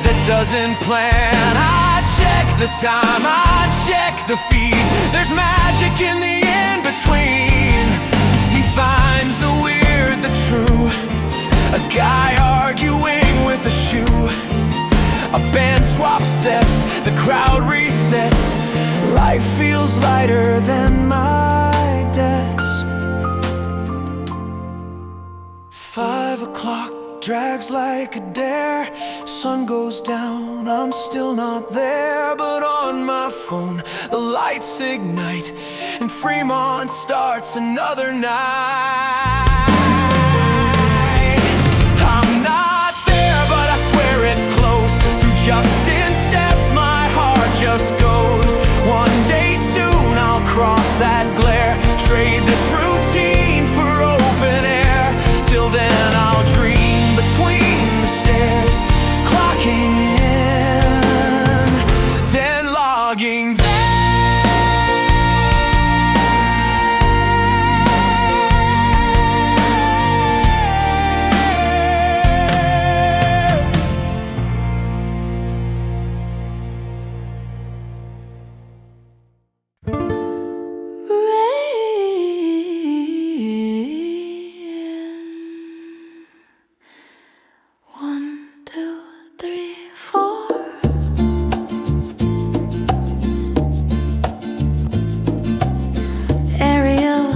that doesn't plan. I check the time, I check the feed. There's magic in the in-between. He finds the weird, the true. A guy arguing with a shoe. A band swap sets, the crowd resets. Life feels lighter than my desk. 5 o'clock drags like a dare. Sun goes down, I'm still not there. But on my phone, the lights ignite, and Fremont starts another night. I'm not there, but I swear it's close. Through Justin steps, my heart just goes. One day soon I'll cross that glare. Trade this routine for open air. Till then I'll dream between the stairs, clocking in, then logging there.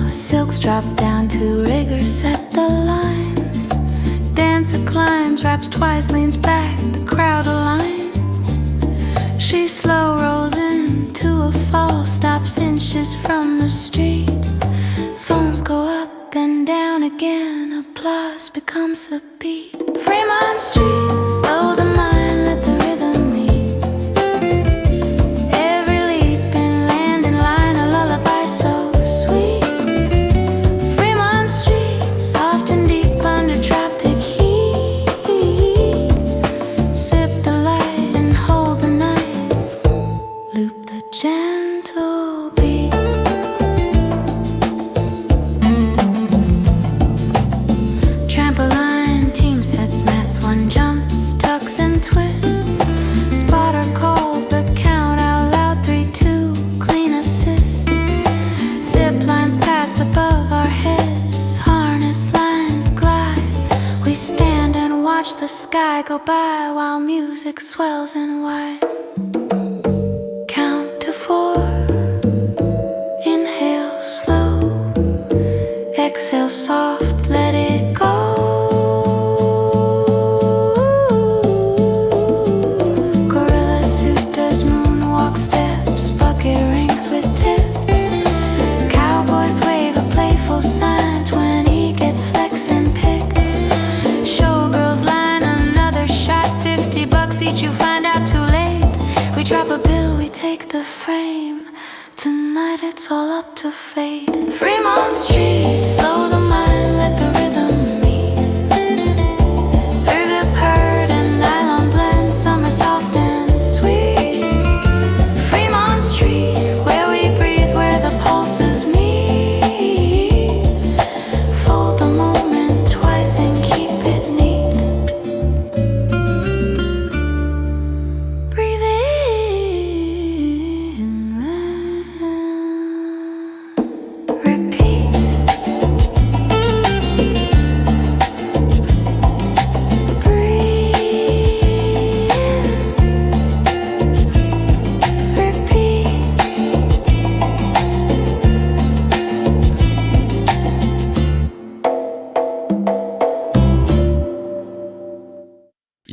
Silks drop down to riggers, set the lines. Dancer climbs, raps twice, leans back, the crowd aligns. She slow rolls into a fall, stops inches from the street. Phones go up and down again, applause becomes a beat. Fremont Street, slow the mind, let the rhythm meet. Every leap and landing line, a lullaby so sweet. Fremont Street, soft and deep under tropic heat. Sip the light and hold the night, loop the gentle beat. Trampoline, team sets, mats, one jumps, tucks and twists. Spotter calls the count out loud, 3, 2, clean assist. Zip lines pass above our heads, harness lines glide. We stand and watch the sky go by while music swells and wide. Count to 4, inhale slow, exhale soft, let it go. Gorilla suit does moonwalk steps, bucket rings with tips. Cowboys wave a playful sign, 20 gets flex and pics. Showgirls line another shot, $50 each, you find out too late. We drop a bill, we take the frame. Tonight it's all up to fate. Fremont Street, slow the mind, let the rhythm meet. Through the purred and nylon blend, summer soft and sweet. Fremont Street, where we breathe, where the pulses meet. Fold the moment twice and keep it neat. Breathe in.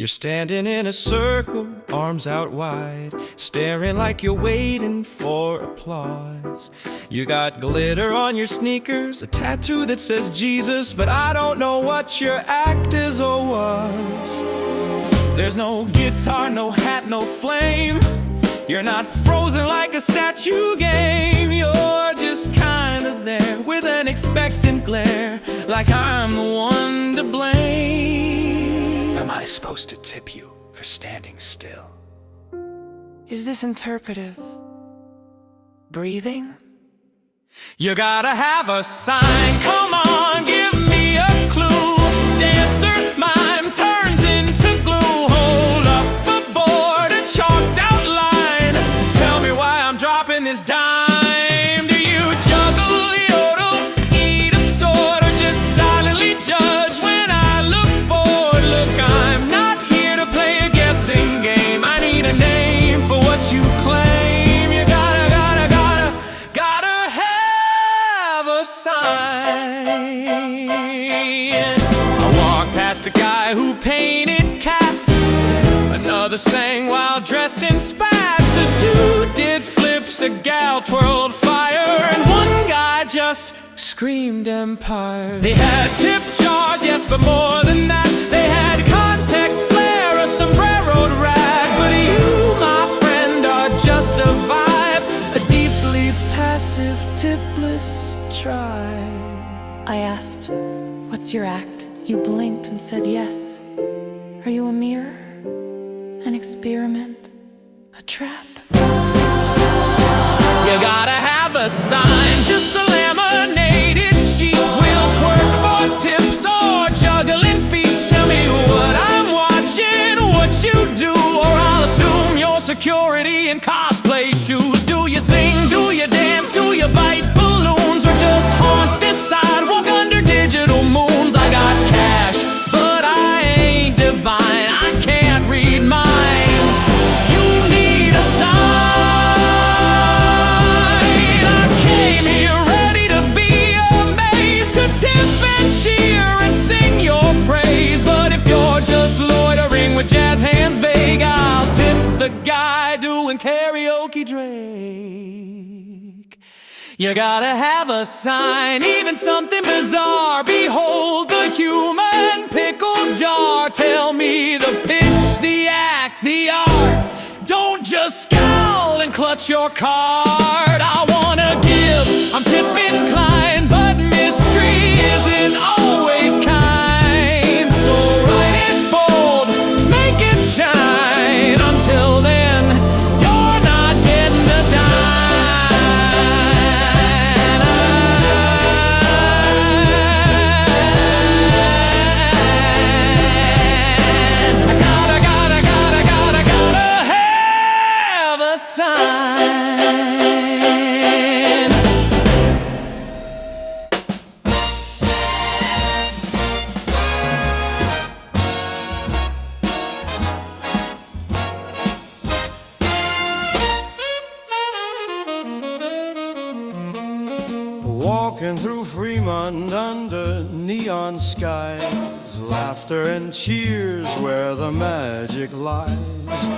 You're standing in a circle, arms out wide, staring like you're waiting for applause. You got glitter on your sneakers, a tattoo that says Jesus, but I don't know what your act is or was. There's no guitar, no hat, no flame. You're not frozen like a statue game. You're just kinda there with an expectant glare, like I'm the one to blame. Am I supposed to tip you for standing still? Is this interpretive? Breathing? You gotta have a sign, come on, give me a clue. Dancer, mime, turns into glue. Hold up a board, a chalked out line. Tell me why I'm dropping this dime. Do you juggle, yodel, eat a sword, or just silently judge when I look bored? Look, I'm not here to play a guessing game. I need a name for what you claim. You gotta have a sign. I walked past a guy who painted cats. Another sang while dressed in spats. A dude did flips, a gal twirled fire, and one guy just screamed empire. They had tip jars, yes, but more than that, they had context, flair, a sombreroed rag. But you, my friend, are just a vibe, a deeply passive, tipless tribe. I asked, "What's your act?" You blinked and said yes. Are you a mirror? An experiment? A trap? You gotta have a sign, just a laminated sheet. We'll twerk for tips or juggling feet. Tell me what I'm watching, what you do, or I'll assume your security in cosplay shoes. Do you sing, do you dance, do you bite balloons, or just haunt this sidewalk under digital moons? I got cash, but I ain't divine. I can't read minds. You need a sign. I came here ready to be amazed, to tip and cheer and sing your praise. But if you're just loitering with jazz hands vague, I'll tip the guy doing karaoke Drake. You gotta have a sign, even something bizarre. Behold the human pickle jar. Tell me the pitch, the act, the art. Don't just scowl and clutch your card. I wanna give, I'm tip inclined, but mystery isn't always kind. So write it bold, make it shine. Until then, you're not getting a dime. I gotta have a sign. Walking through Fremont under neon skies, laughter and cheers where the magic lies.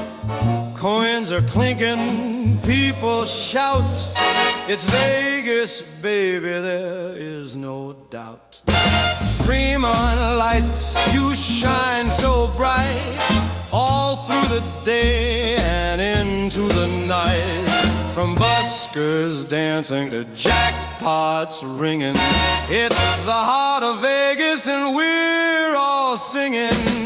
Coins are clinking, people shout. It's Vegas, baby, there is no doubt. Fremont lights, you shine so bright, all through the day and into the night. From buskers dancing to jackpots ringing, it's the heart of Vegas and we're all singing.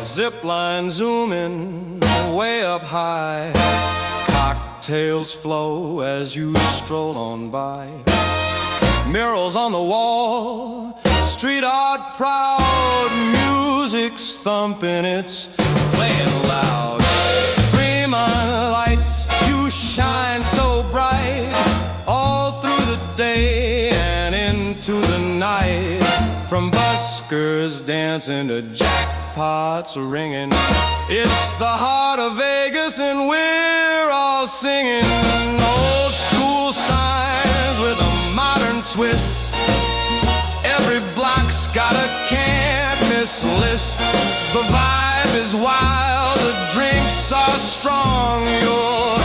Zipline zooming way up high, cocktails flow as you stroll on by. Murals on the wall, street art proud, music's thumping, it's playing loud. Fremont lights, you shine so bright, all through the day and into the night. From buskers dancing to jackpots ringing, it's the heart of Vegas and we're all singing. Old school twist. Every block's got a can't miss list. The vibe is wild, the drinks are strong. You'll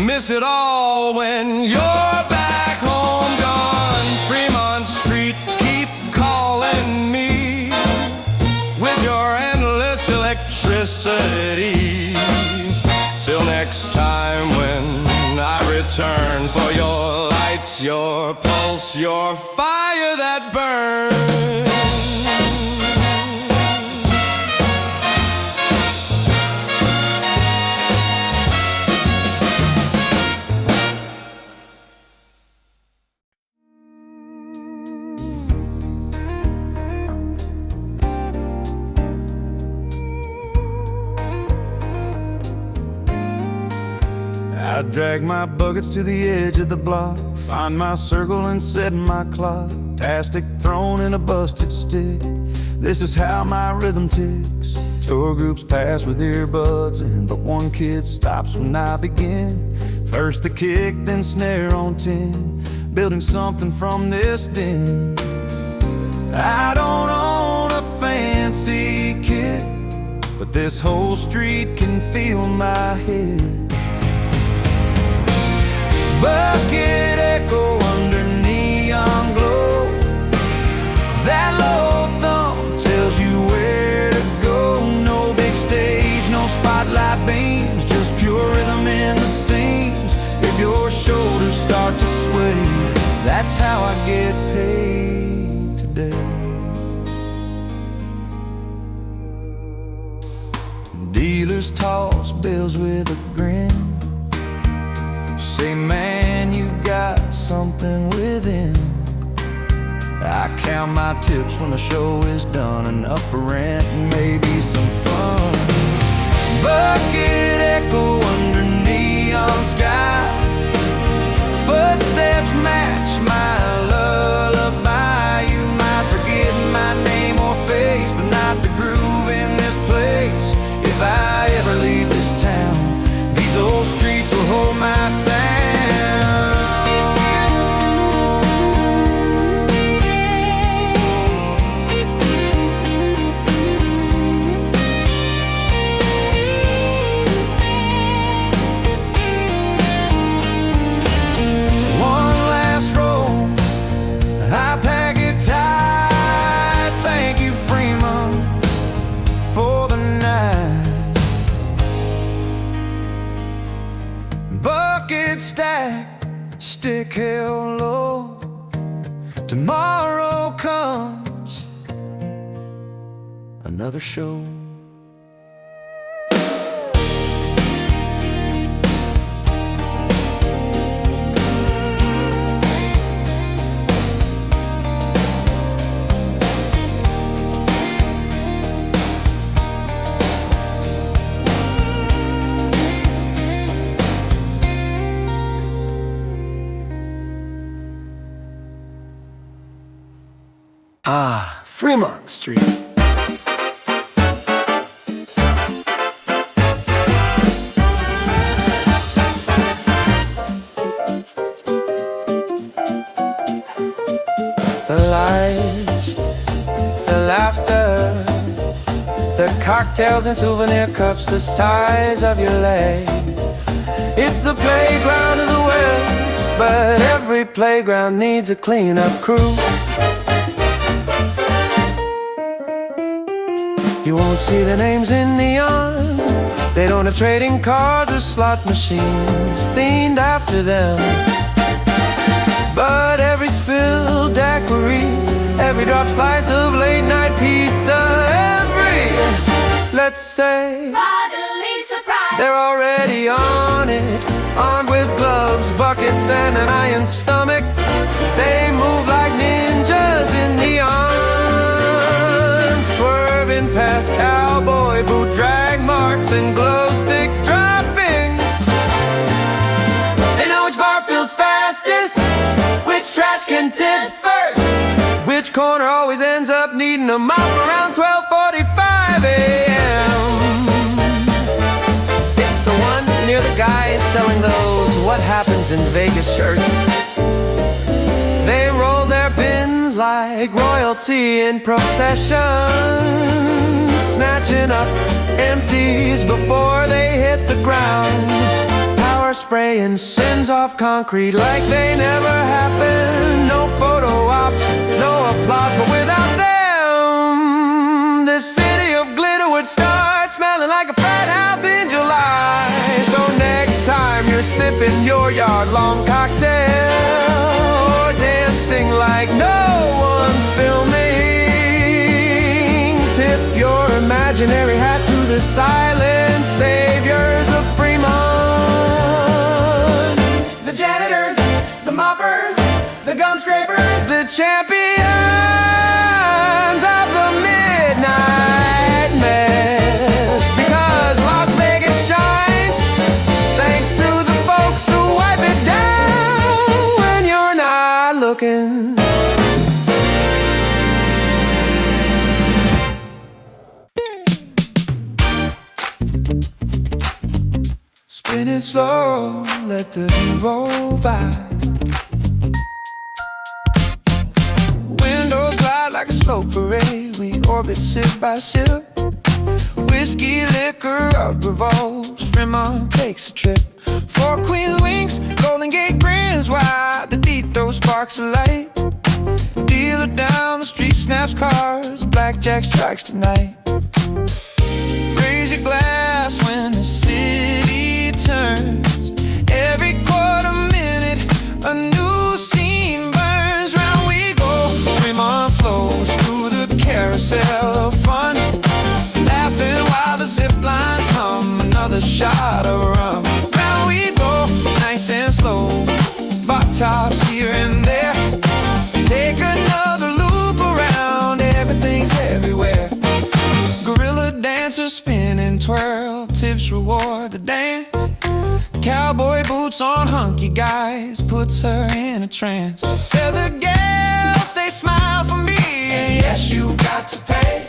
miss it all when you're back home gone. Fremont Street, keep calling me with your endless electricity. Till next time when I return for your lights, your pulse, your fire that burns. I drag my buckets to the edge of the block, find my circle and set my clock. Tastic thrown in a busted stick, this is how my rhythm ticks. Tour groups pass with earbuds in, but one kid stops when I begin. First the kick, then snare on 10, building something from this den. I don't own a fancy kit, but this whole street can feel my head. Bucket echo under neon glow. That low thumb tells you where to go. No big stage, no spotlight beams, just pure rhythm in the seams. If your shoulders start to sway, that's how I get paid today. Dealers toss bills with a grin, say, man, you've got something within. I count my tips when the show is done, enough for rent and maybe some fun. Bucket echo under neon sky, footsteps match my lullaby. You might forget my name or face, but not the groove in this place. If I ever leave this town, these old streets will hold my sound. One last roll, I pack it tight. Thank you, Fremont, for the night. Bucket stack, stick held low. Tomorrow comes another show. Ah, Fremont Street. The lights, the laughter, the cocktails and souvenir cups the size of your leg. It's the playground of the West, but every playground needs a cleanup crew. You won't see the names in neon. They don't have trading cards or slot machines themed after them. But every spilled daiquiri, every drop slice of late night pizza, every, let's say, Bodily surprise. they're already on it, armed with gloves, buckets, and an iron stomach. They move like ninjas in neon, swerving past cowboy boot drag marks and glow stick droppings. They know which bar feels fastest, which trash can tips first, which corner always ends up needing a mop around 12:45 a.m. It's the one near the guy selling those What Happens in Vegas shirts. They roll their like royalty in procession, snatching up empties before they hit the ground. Power spraying sins off concrete like they never happened. No photo ops, no applause, but without them, this city of glitter would start smelling like a frat house in July. So next time you're sipping your yard-long cocktail or dancing like no one's filming, tip your imaginary hat to the silent saviors of Fremont. The janitors, the moppers, the gum scrapers, the champions of the midnight mess. Because Las Vegas shines thanks to the folks who wipe it down when you're not looking. Spin it slow, let the heat roll by. Windows glide like a slow parade. We orbit sip by sip. Whiskey, liquor, up revolves. Fremont takes a trip. Four Queens winks, Golden Gate grins wide. The beat throws sparks of light. Dealer down the street snaps cars. Blackjack strikes tonight. Raise your glass when the city turns. Every quarter minute a new scene burns. Round we go, Fremont flows through the carousel of fun, laughing while the zip lines hum. Another shot of rum. Round we go, nice and slow, bar tops here and there. Take another loop around, everything's everywhere. Gorilla dancers spin and twirl, tips reward the dance. Cowboy boots on hunky guys, puts her in a trance. Feather gals say smile for me, and yes, you got to pay.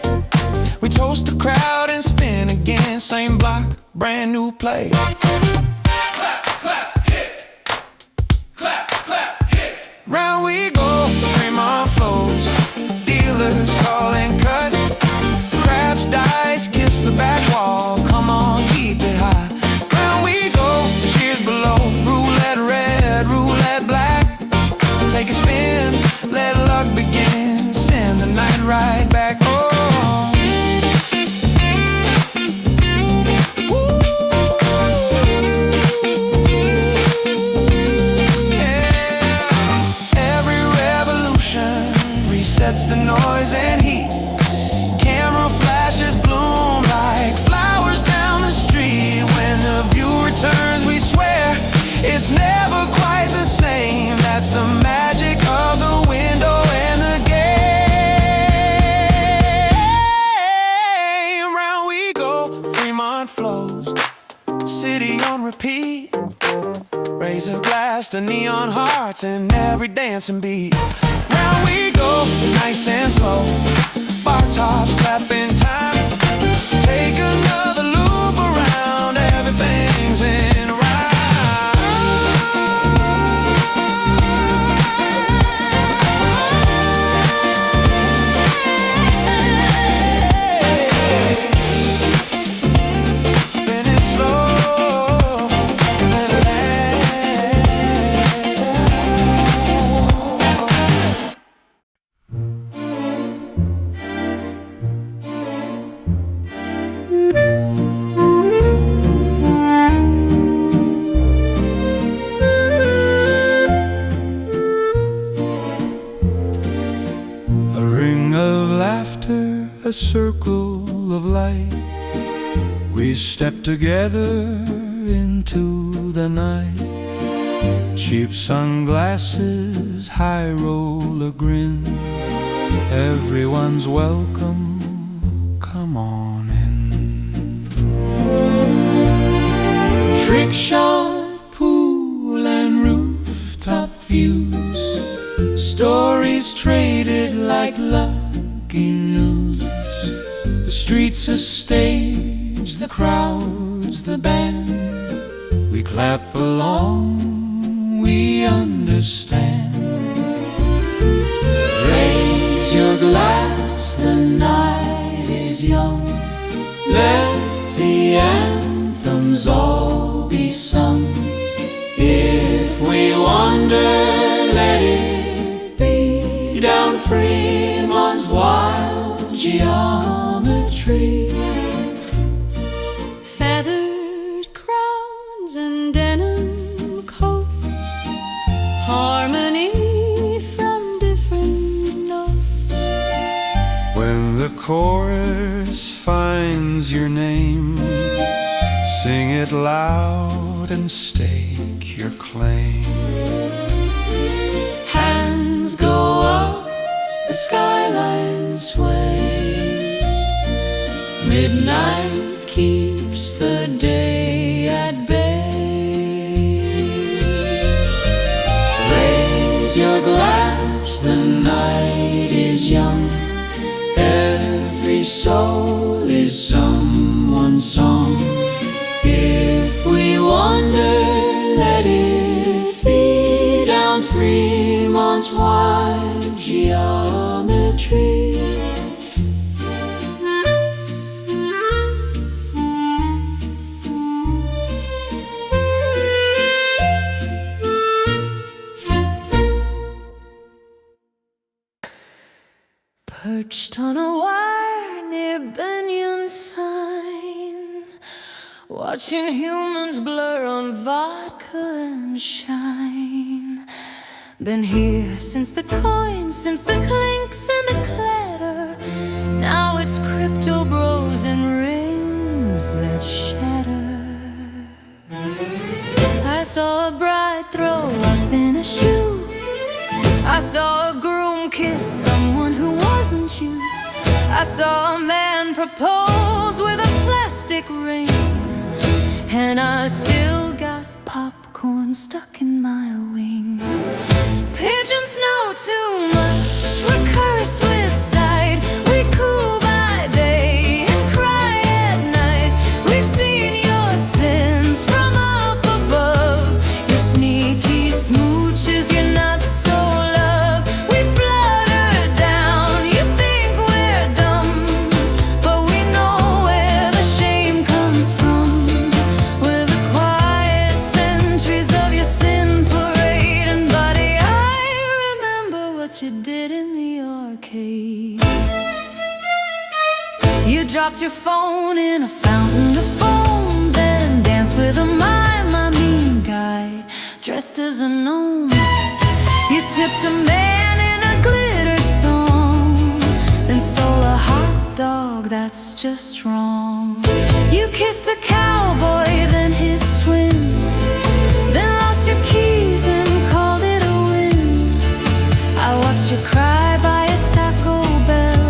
We toast the crowd and spin again, same block, brand new play. Clap, clap, hit. Clap, clap, hit. Round we go, Fremont flows. Dealers call and cut. Craps, dice, kiss the back wall. Come on, keep it high. Round we go, cheers below. Roulette red, roulette black. Take a spin, let luck begin. Send the night right back home. Sets the noise and heat. Camera flashes bloom like flowers down the street. When the view returns, we swear it's never quite the same. That's the magic of the window and the game. Round we go, Fremont flows, city on repeat. Raise a glass to neon hearts and every dancing beat. Round we go, nice and slow, bar tops clapping time. Take another loop around, everything's in right. Spin it slow, and then a circle of light. We step together into the night. Cheap sunglasses, high roller grin. Everyone's welcome, come on in. Trick shot, pool and rooftop views. Stories traded like lucky news. The streets a stage, the crowd's the band. We clap along, we understand. Raise Raise your glass, the night is young. Let the anthems all be sung. If we wander, let it be down Fremont's wild geometry. Feathered crowns and denim coats, harmony from different notes. When the chorus finds your name, sing it loud and stake your claim. Hands go up, the skyline sway. Midnight keeps the day at bay. Raise your glass, the night is young. Every soul is someone's song. If we wander, let it be down Fremont's wide geometry. Perched on a wire near Bunyan sign, watching humans blur on vodka and shine. Been here since the coins, since the clinks and the clatter. Now it's crypto bros and rings that shatter. I saw a bride throw up in a shoe. I saw a groom kiss someone who wasn't you. I saw a man propose with a plastic ring, and I still got popcorn stuck in my wing. Pigeons know too much, we're cursed with sight. We cool by day and cry at night. We've seen your sins from up above, your sneaky smooches, your not so love. We flutter down, you think we're dumb, but we know where the shame comes from. We're the quiet sentries of your sin parade. And buddy, I remember what you did in the arcade. You dropped your phone in a fountain of foam, then danced with a mime, I mean guy, dressed as a gnome. You tipped a man in a glittered thong, then stole a hot dog, that's just wrong. You kissed a cowboy, then his twin, then lost your keys and called it a win. I watched you cry by a Taco Bell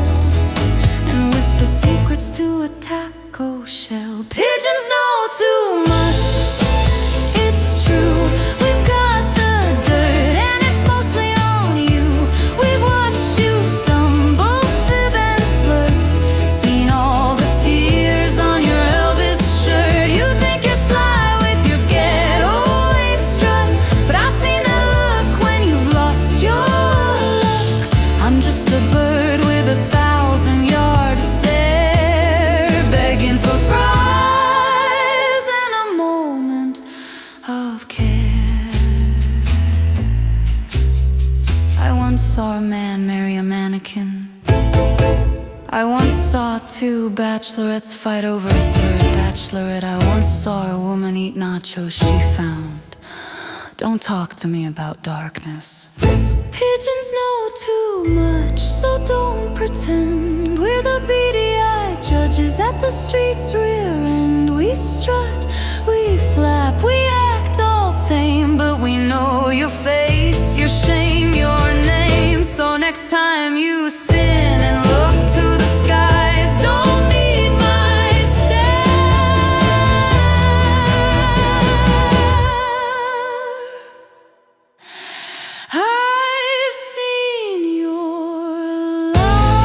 and whisper secrets to a taco shell. Pigeons know too much, it's true. We've got the dirt and it's mostly on you. We've watched you stumble, fib and flirt, seen all the tears on your Elvis shirt. You think you're sly with your getaway strut, but I've seen that look when you've lost your luck. I'm just a bird with 1,000-yard stare, begging for fries and a moment of care. I once saw a man marry a mannequin. I once saw 2 bachelorettes fight over a 3rd bachelorette. I once saw a woman eat nachos she found. Don't talk to me about darkness. Pigeons know too much, so don't pretend. We're the beady-eyed judges at the street's rear end. We strut, we flap, we act all tame, but we know your face, your shame, your name. So next time you sin and look to the skies, don't meet my stare. I've seen your lies.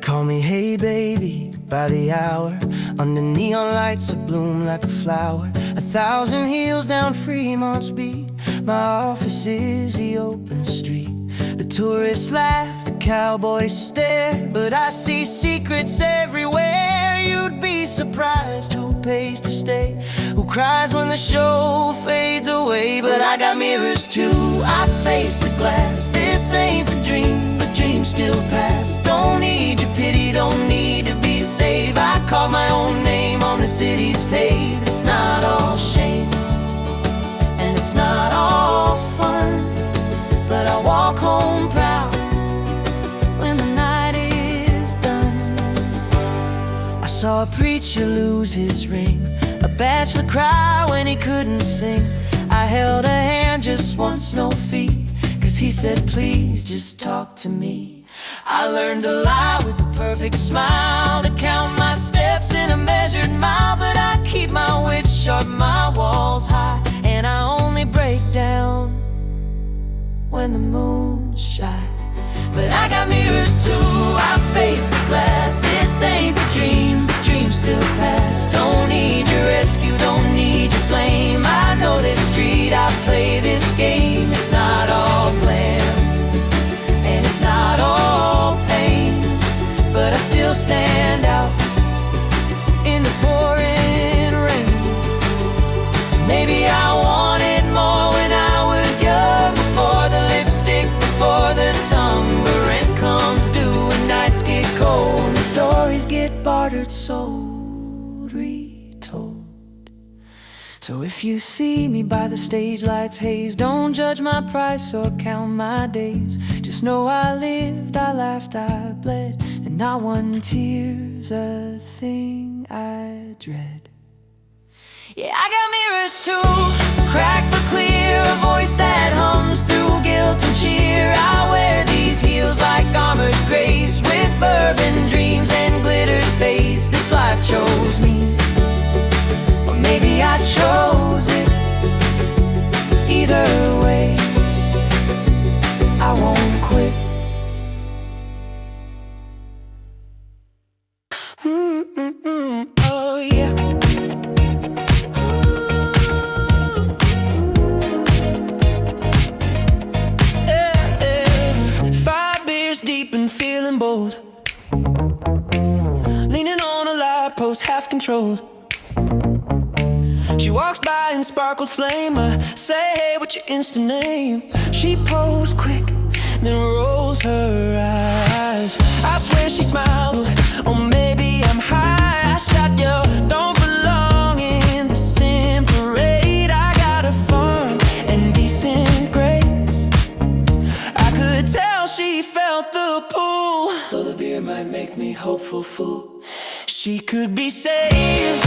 call me hey baby by the hour, under neon lights that bloom like a flower. 1,000 hills down Fremont Street, my office is the open street. The tourists laugh, the cowboys stare, but I see secrets everywhere. You'd be surprised who pays to stay, who cries when the show fades away. But I got mirrors too, I face the glass. This ain't the dream, but dreams still pass. Don't need your pity, don't need to be saved. I call my own name on the city's pave. It's not all shame, and it's not all fun, but I walk home proud when the night is done. I saw a preacher lose his ring, a bachelor cry when he couldn't sing. I held a hand just once, no fee, 'cause he said please just talk to me. I learned to lie with a perfect smile, to count my steps in a measured mile. But I keep my wits sharp, my walls high, and I only break down when the moon's shy. But I got mirrors too, I face the glass. This ain't the dream, the dream still pass. Don't need your rescue, don't need your blame. I know this street, I play this game. It's not all glam, and it's not all pain, but I still stand out in the pouring rain. Maybe I wanted more when I was young, before the lipstick, before the tongue. But rent comes due and nights get cold, and the stories get bartered, sold, retold. So if you see me by the stage lights haze, don't judge my price or count my days. Just know I lived, I laughed, I bled, and not one tear's a thing I dread. Yeah, I got mirrors too, cracked but clear, a voice that hums through guilt and cheer. I wear these heels like armored grace, with bourbon dreams and glittered face. This life chose me, or maybe I chose it. Either way, I won't quit. Oh yeah. Deep and feeling bold, leaning on a light post, half controlled. She walks by in sparkled flame. I say, hey, what's your Insta name? She posed quick, then rolls her eyes. I swear she smiled, or maybe I'm high. I shot you, don't belong in the same parade. I got a farm and decent grades. I could tell she felt the pull, though the beer might make me hopeful fool. She could be saved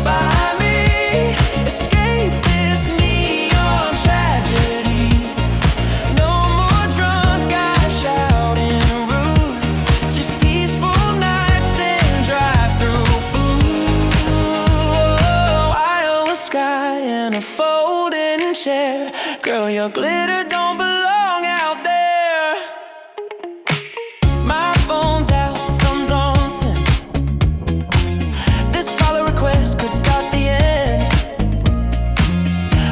by me, escape this neon tragedy. No more drunk guys shouting rude, just peaceful nights and drive-through food. Oh, Iowa sky and a folding chair. Girl, your glitter don't belong out there. My phone's out, thumbs on send. This follow request could start the end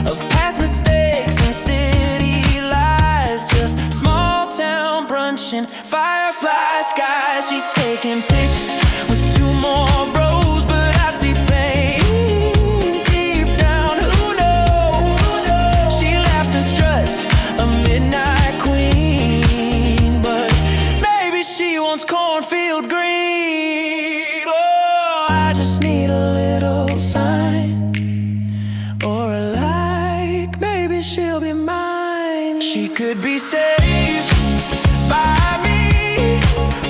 of past mistakes and city lies. Just small town brunching, firefly skies. She's taking pics with two more bros, but I see pain deep down. Who knows? She laughs and struts, a midnight queen, but maybe she wants cornfield green. Oh, I just need a little sign or a like. Maybe she'll be mine. She could be saved by me.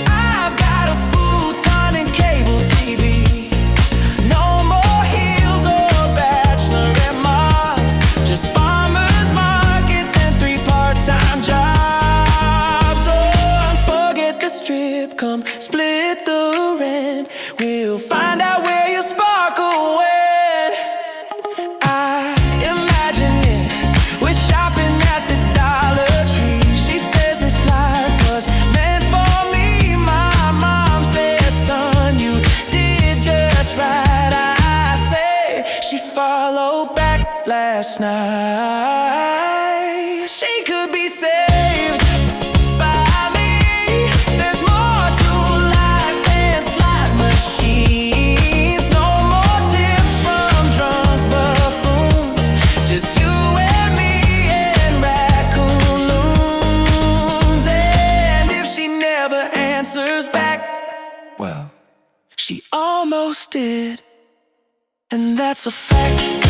I've got a futon and cable TV. No more heels or bachelorette moms, just farmers markets and 3 part-time jobs. Oh, forget the strip, come split the rent. We'll find out where your sparkle went. I imagine it, we're shopping at the Dollar Tree. She says this life was meant for me. My mom almost did, and that's a fact.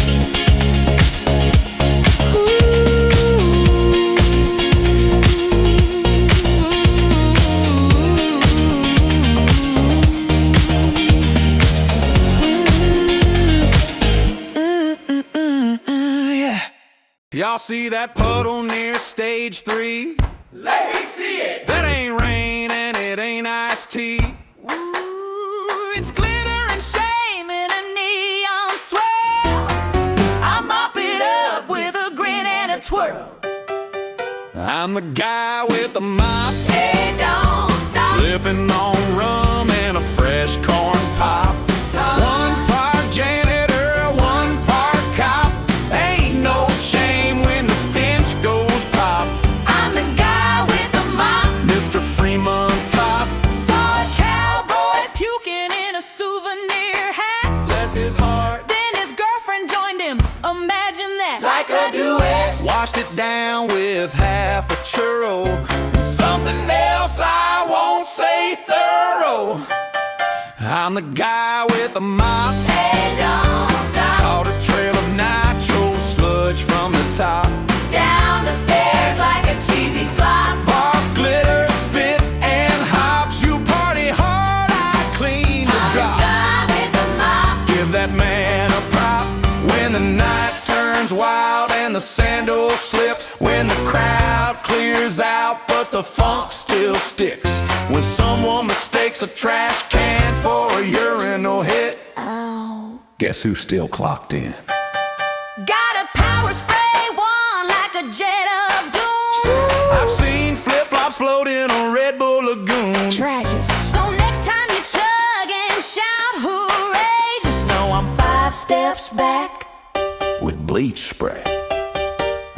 Y'all see that puddle near stage 3? Let me see it! That ain't rain and it ain't iced tea. Ooh, it's glitter and shame in a neon swirl. I mop it up with a grin and a twirl. I'm the guy with the mop, Hey, don't stop. slipping on rum and a fresh corn pop. One part janitor, one part cop. Ain't no shame when the stench goes pop. I'm the guy with the mop. Mr. Fremont top, Saw a cowboy puking in a souvenir hat. bless his heart. Then his girlfriend joined him. Imagine that. Like a duet. Washed it down with half a churro and something else I won't say thorough. I'm the guy with the mop, Hey, don't stop. caught a trail of nitro sludge from the top. Down the stairs like a cheesy slop. Barf, glitter, spit, and hops. You party hard, I clean the I'm the drops. guy with the mop. Give that man a prop when the night turns wild and the sandals slip. When the crowd clears out but the funk still sticks. When someone mistakes a trash can for a urinal hit. Ow. Guess who's still clocked in? Got a power spray one like a jet of doom. I've seen flip-flops floating on Red Bull Lagoon. Tragic. So next time you chug and shout hooray, just know I'm 5 steps back. With bleach spray.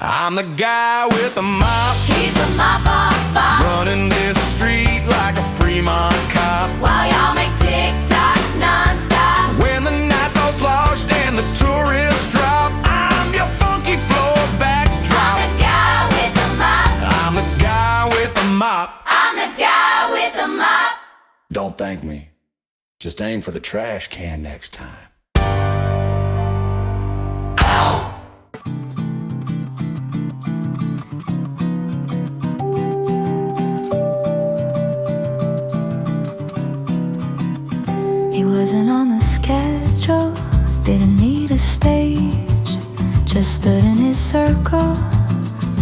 I'm the guy with the mop, He's the mop boss boss. running this street like a Fremont cop. While y'all make TikToks non-stop. When the night's all sloshed and the tourists drop, I'm your funky floor I'm backdrop. the guy with the mop. I'm the guy with the mop. I'm the guy with the mop. Don't thank me. Just aim for the trash can next time. He wasn't on the schedule, didn't need a stage. Just stood in his circle,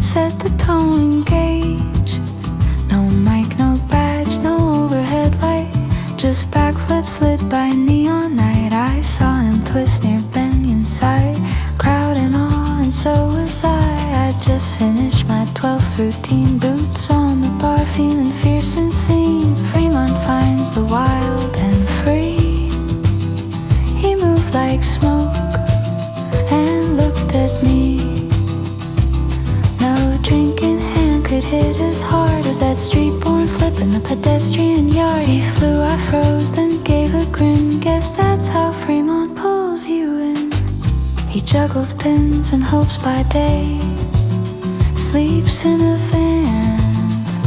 set the tone, engage. No mic, no badge, no overhead light. Just backflips lit by neon night. I saw him twist near Benion's side. Crowd in awe, and so was I. I just finished my 12th routine. Boots on the bar, feeling fierce and seen. Fremont finds the wild and free. He moved like smoke and looked at me. No drink in hand could hit as hard as that street-born flip in the pedestrian yard. He flew, I froze, then gave a grin. Guess that's how Fremont pulls you in. He juggles pins and hopes by day, sleeps in a van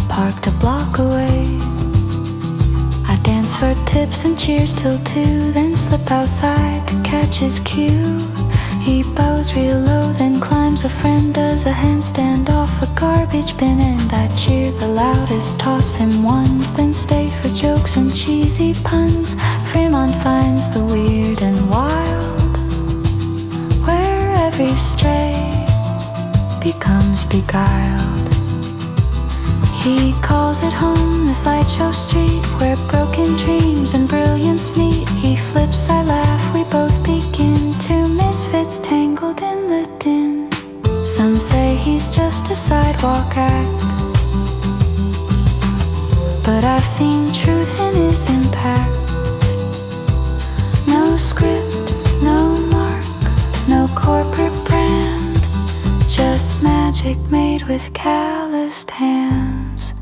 parked a block away. I dance for tips and cheers till 2, then slip outside to catch his cue. He bows real low, then climbs. A friend does a handstand off a garbage bin, and I cheer the loudest, toss him ones, then stay for jokes and cheesy puns. Fremont finds the weird and wild, where every stray becomes beguiled. He calls it home, this light show street, where broken dreams and brilliance meet. He flips, I laugh, we both begin. Two misfits tangled in the din. Some say he's just a sidewalk act, but I've seen truth in his impact. No script, no mark, no corporate brand, just magic made with calloused hands.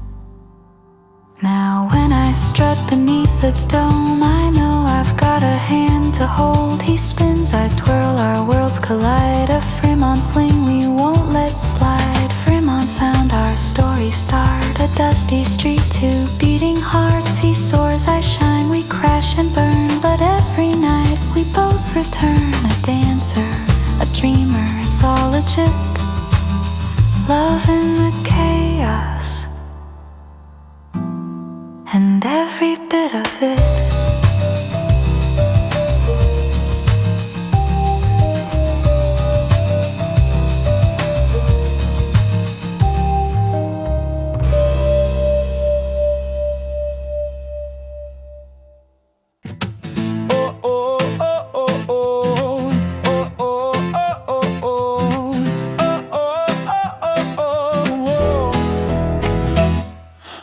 Now when I strut beneath the dome, I know I've got a hand to hold. He spins, I twirl, our worlds collide. A Fremont fling we won't let slide. Fremont found our story starred. a dusty street, two beating hearts. He soars, I shine, we crash and burn. But every night we both return. A dancer, a dreamer, it's all legit. Love in the chaos, and every bit of it.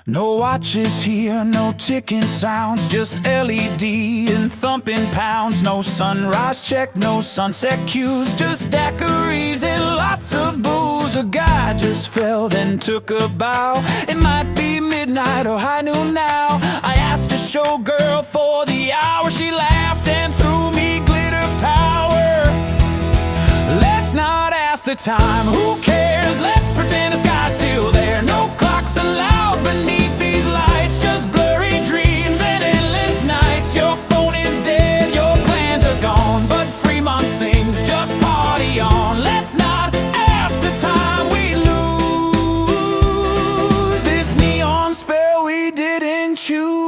No watches here, no ticking sounds, just LED and thumping pounds. No sunrise check, no sunset cues, just daiquiris and lots of booze. A guy just fell, then took a bow. It might be midnight or high noon now. I asked a showgirl for the hour. She laughed and threw me glitter power. Let's not ask the time, who cares? Let's pretend the sky's still there. No clocks allowed beneath these lights, just blurry dreams and endless nights. Your phone is dead, your plans are gone, but Fremont sings, just party on. Let's not ask the time we lose, this neon spell we didn't choose.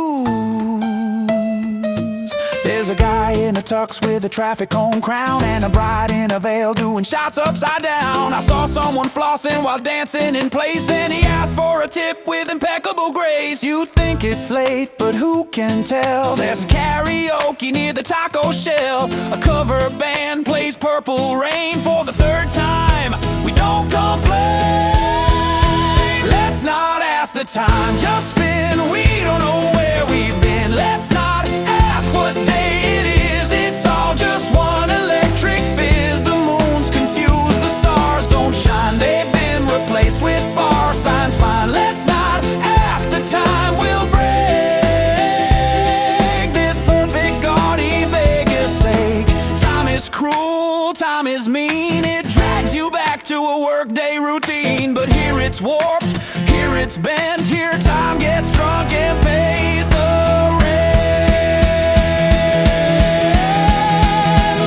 There's a guy in a tux with a traffic cone crown and a bride in a veil doing shots upside down. I saw someone flossing while dancing in place, then he asked for a tip with impeccable grace. You think it's late, but who can tell? There's karaoke near the taco shell. A cover band plays Purple Rain for the third time. We don't complain. Let's not ask the time, just spin. We don't know where we've been. Let's not ask what day it is. It's all just one electric fizz. The moon's confused, the stars don't shine. They've been replaced with bar signs. Fine, let's not ask the time. We'll break this perfect gaudy Vegas ache. Time is cruel, time is mean. It drags you back to a workday routine. But here it's warped, here it's bent. Here time gets drunk and pays the rent.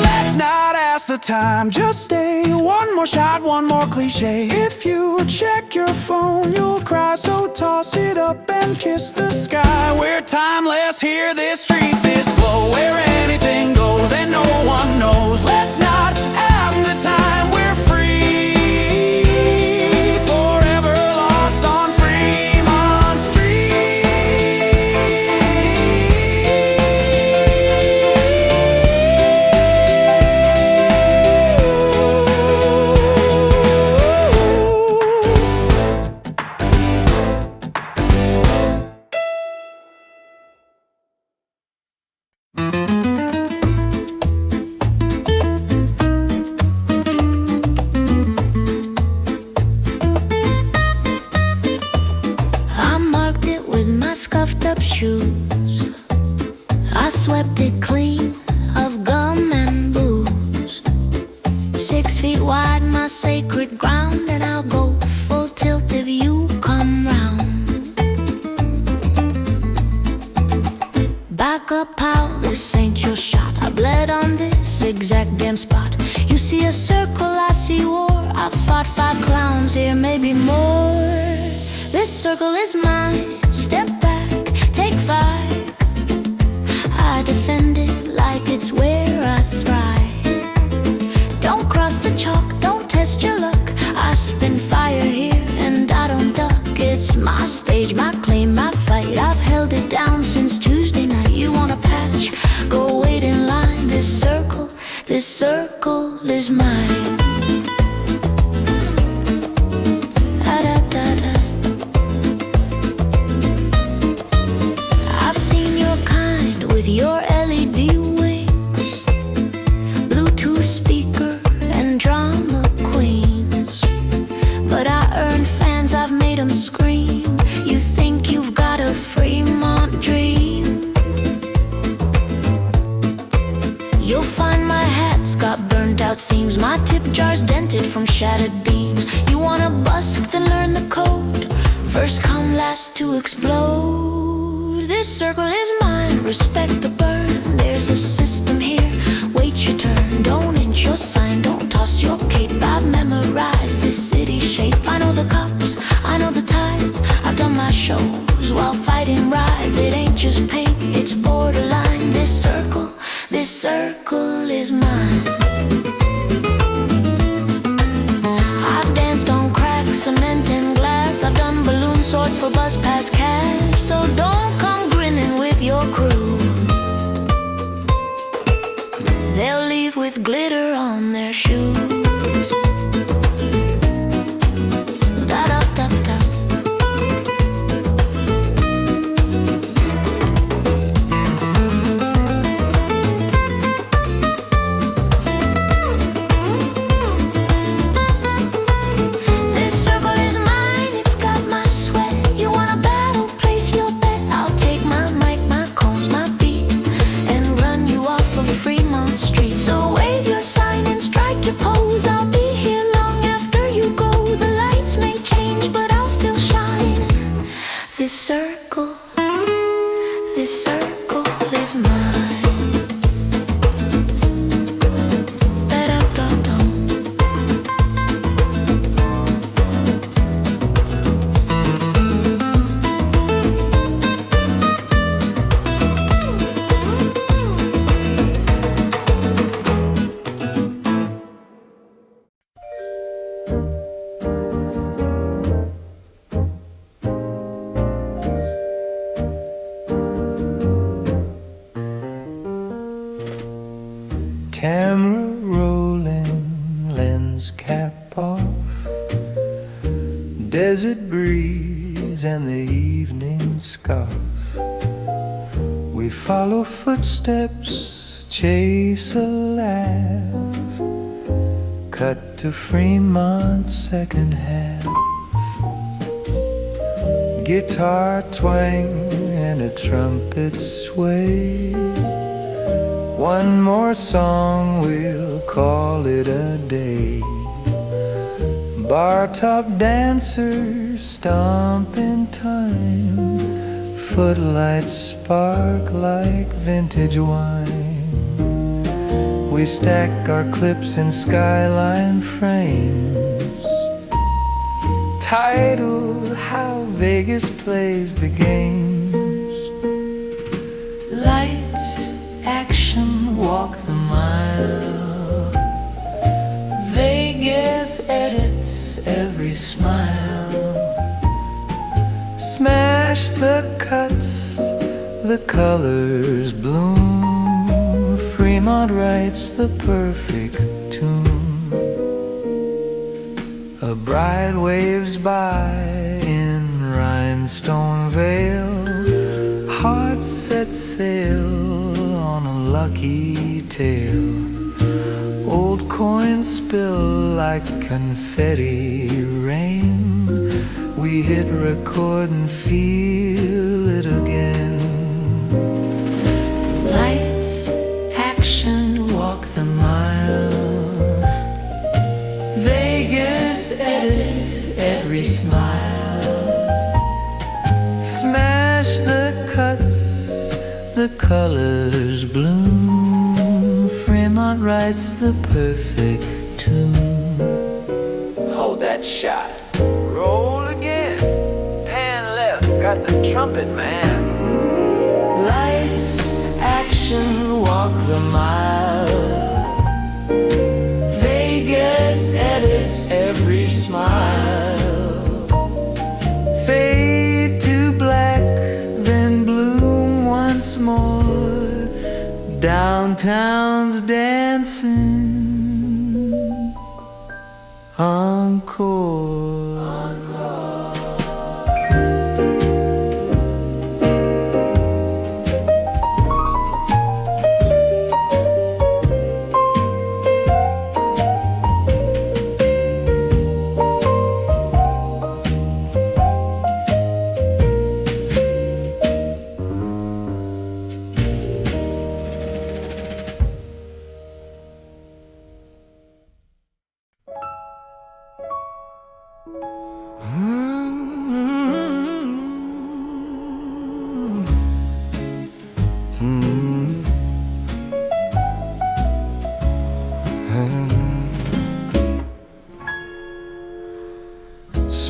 Let's not ask the time, just stay. One more shot, one more cliche. If you check your phone, you'll cry, so toss it up and kiss the sky. We're timeless, hear this street, this glow, where anything goes and no one knows. Let's not ask the time, we're free, forever lost on Fremont I marked it with my scuffed up shoes. I swept it clean of gum and booze. 6 feet wide, my sacred ground, and I'll go full tilt if you come round. Back up, pal, this ain't your shot. I bled on this exact damn spot. You see a circle, I see war. I fought 5 clowns here, maybe more. This circle is mine. Step back, take 5. I defend it like it's where I thrive. Don't cross the chalk, don't test your luck. I spin fire here and I don't duck. It's my stage, my claim, my fight. I've held it down since Tuesday night. You want a patch? Go wait in line. This circle is mine. Da-da-da-da. I've seen your kind with your LED wings, Bluetooth speaker and drama queens. But I earned fans, I've made them scream. You think you've got a Fremont dream? You'll find my hat's got burnt out seams, my tip jar's dented from shattered beams. You wanna busk, then learn the code. First come I'm last to explode. This circle is mine, respect the burn. There's a system here, wait your turn. Don't inch your sign, don't toss your cape. I've memorized this city's shape. I know the cops, I know the tides. I've done my shows while fighting rides. It ain't just paint, it's borderline. This circle is mine. I've danced on cracks, cement and glass. I've done balloon swords for bus pass cash. So don't come grinning with your crew. They'll leave with glitter on their shoes. Da-da-da-da. This circle is mine, it's got my sweat. You want a battle, place your bet. I'll take my mic, my combs, my beat, and run you off of Fremont Street. So wave your sign and strike your pose. I'll be here long after you go. The lights may change, but I'll still shine. This circle is mine. Da-da-da-da. Camera rolling, lens cap off. Desert breeze and the evening scarf. We follow footsteps, chase a laugh. Cut to Fremont second half. Guitar twang and a trumpet sway. One more song, we'll call it a day. Bar top dancers stomp in time. Footlights spark like vintage wine. We stack our clips in skyline frames. Title, how Vegas plays the games. Lights, action, walk the mile. Vegas edits every smile. Smash the cuts, the colors bloom. Fremont writes the perfect tune. A bride waves by in rhinestone veil. Hearts set sail on a lucky tale. Old coins spill like confetti rain. We hit record and feel it again. Lights, action, walk the mile. Vegas edits every smile. Smash the cuts, the colors bloom. Fremont writes the perfect tune. Hold that shot. Roll again. Pan left, got the trumpet, man. Lights, action, walk the mile. Vegas edits every smile. Fade to black, then bloom once more. Downtown's dancing. Encore.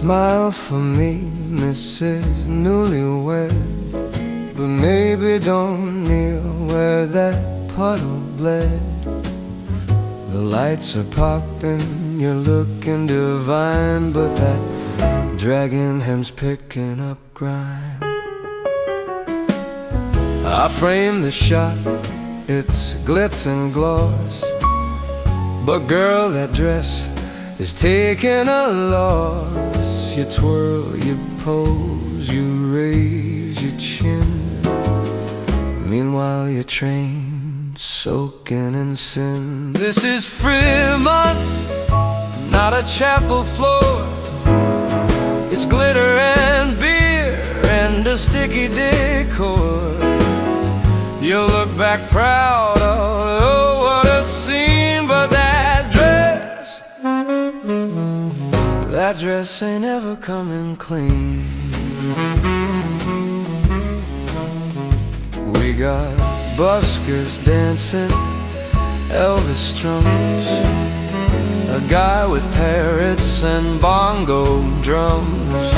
Smile for me, Mrs. Newlywed, but maybe don't kneel where that puddle bled. The lights are popping, you're looking divine, but that dragon hem's picking up grime. I frame the shot, it's glitz and gloss, but girl, that dress is taking a loss. You twirl, you pose, you raise your chin. Meanwhile your train soaking in sin. This is Fremont, not a chapel floor. It's glitter and beer and a sticky decor. You look back proud of, oh what a scene. But that dress ain't ever coming clean. We got buskers dancing, Elvis strums, a guy with parrots and bongo drums.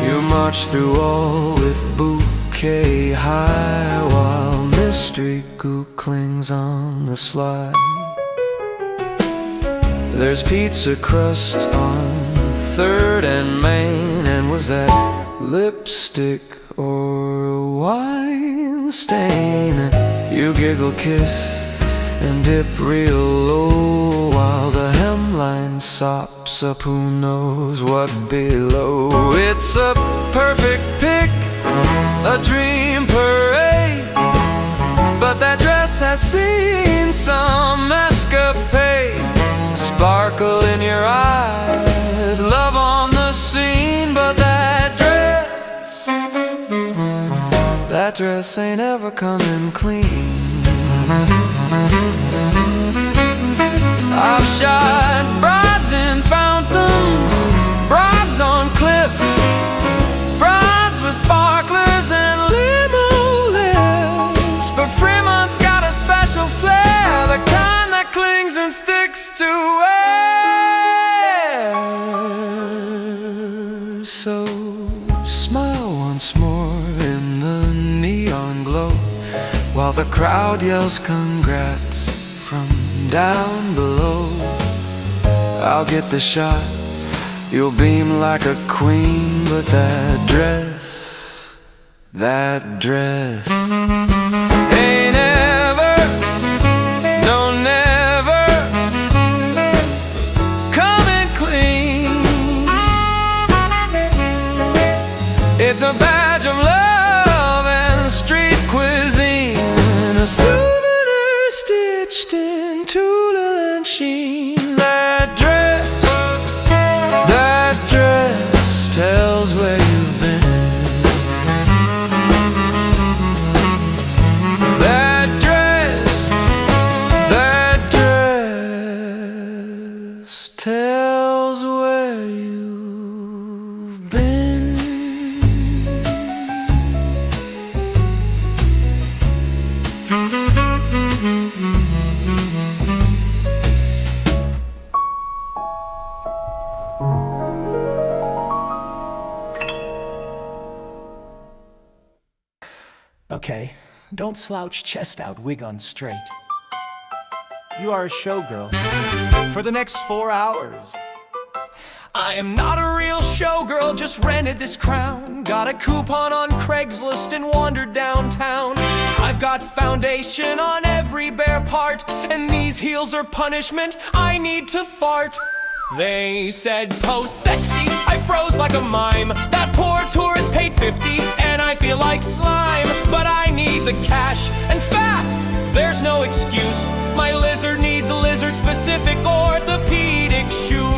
You march through all with bouquet high, while mystery goo clings on the slide. There's pizza crust on 3rd and Main, and was that lipstick or a wine stain? You giggle, kiss, and dip real low, while the hemline sops up who knows what below. It's a perfect pic, a dream parade, but that dress has seen some escapade. Sparkle in your eyes, love on the scene, but that dress ain't ever coming clean. I've shot brides in fountains, brides on cliffs, brides with sparklers and limo lips, but Fremont's got a special flair, the kind that clings and sticks to air. So smile once more in the neon glow, while the crowd yells congrats from down below. I'll get the shot, you'll beam like a queen, but that dress ain't ever, no never, coming clean. It's a badge of love and street cuisine, a souvenir stitched in tulle and sheen. That dress tells where you've been. That dress tells where you've been. Okay, don't slouch, chest out, wig on straight. You are a showgirl for the next 4 hours. I am not a real showgirl, just rented this crown. Got a coupon on Craigslist and wandered downtown. I've got foundation on every bare part, and these heels are punishment, I need to fart. They said pose sexy, I froze like a mime. That poor tourist paid 50 and I feel like slime. But I need the cash and fast, there's no excuse. My lizard needs lizard-specific orthopedic shoes.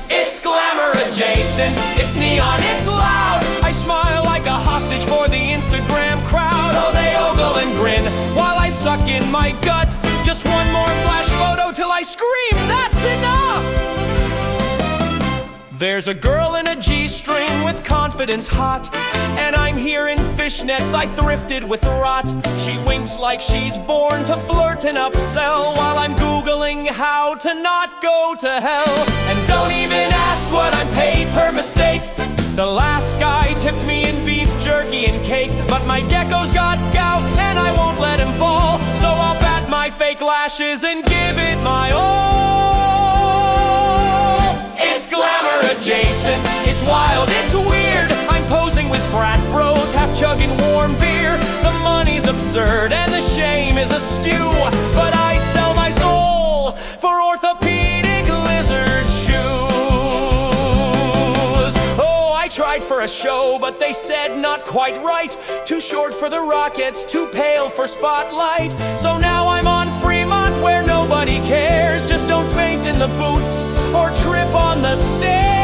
It's glamour adjacent, it's neon, it's loud. I smile like a hostage for the Instagram crowd. Oh, they ogle and grin while I suck in my gut. Just one more flash photo till I scream, that's enough! There's a girl in a G-string with confidence confidence hot, and I'm here in fishnets I thrifted with rot. She winks like she's born to flirt and upsell, while I'm Googling how to not go to hell. And don't even ask what I'm paid per mistake. The last guy tipped me in beef jerky and cake, but my gecko's got gout and I won't let him fall. So I'll bat my fake lashes and give it my all. It's glamour adjacent, it's wild, it's weird. I'm posing with frat bros, half chugging warm beer. The money's absurd and the shame is a stew, but I'd sell my soul for orthopedic lizard shoes. I tried for a show, but they said not quite right. Too short for the Rockets, too pale for spotlight. So now I'm on Fremont where nobody cares. Just don't faint in the boots or trip on the stairs.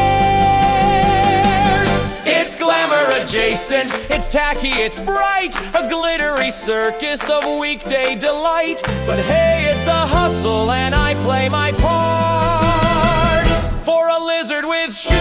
It's glamour adjacent, it's tacky, it's bright. A glittery circus of weekday delight. But hey, it's a hustle and I play my part for a lizard with shoes.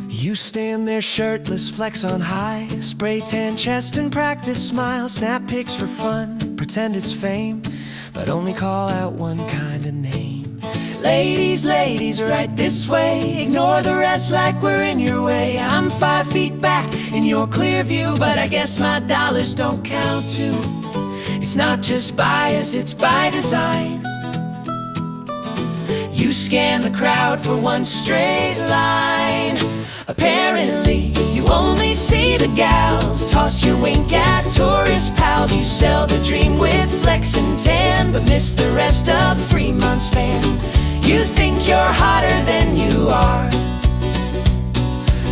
You stand there shirtless, flex on high, spray tan chest and practice smile, snap pics for fun, pretend it's fame, but only call out one kind of name. Ladies, ladies, right this way, ignore the rest like we're in your way. I'm 5 feet back in your clear view, but I guess my dollars don't count too. It's not just bias, it's by design. You scan the crowd for one straight line. Apparently, you only see the gals. Toss your wink at tourist pals. You sell the dream with flex and tan, but miss the rest of Fremont span. You think you're hotter than you are,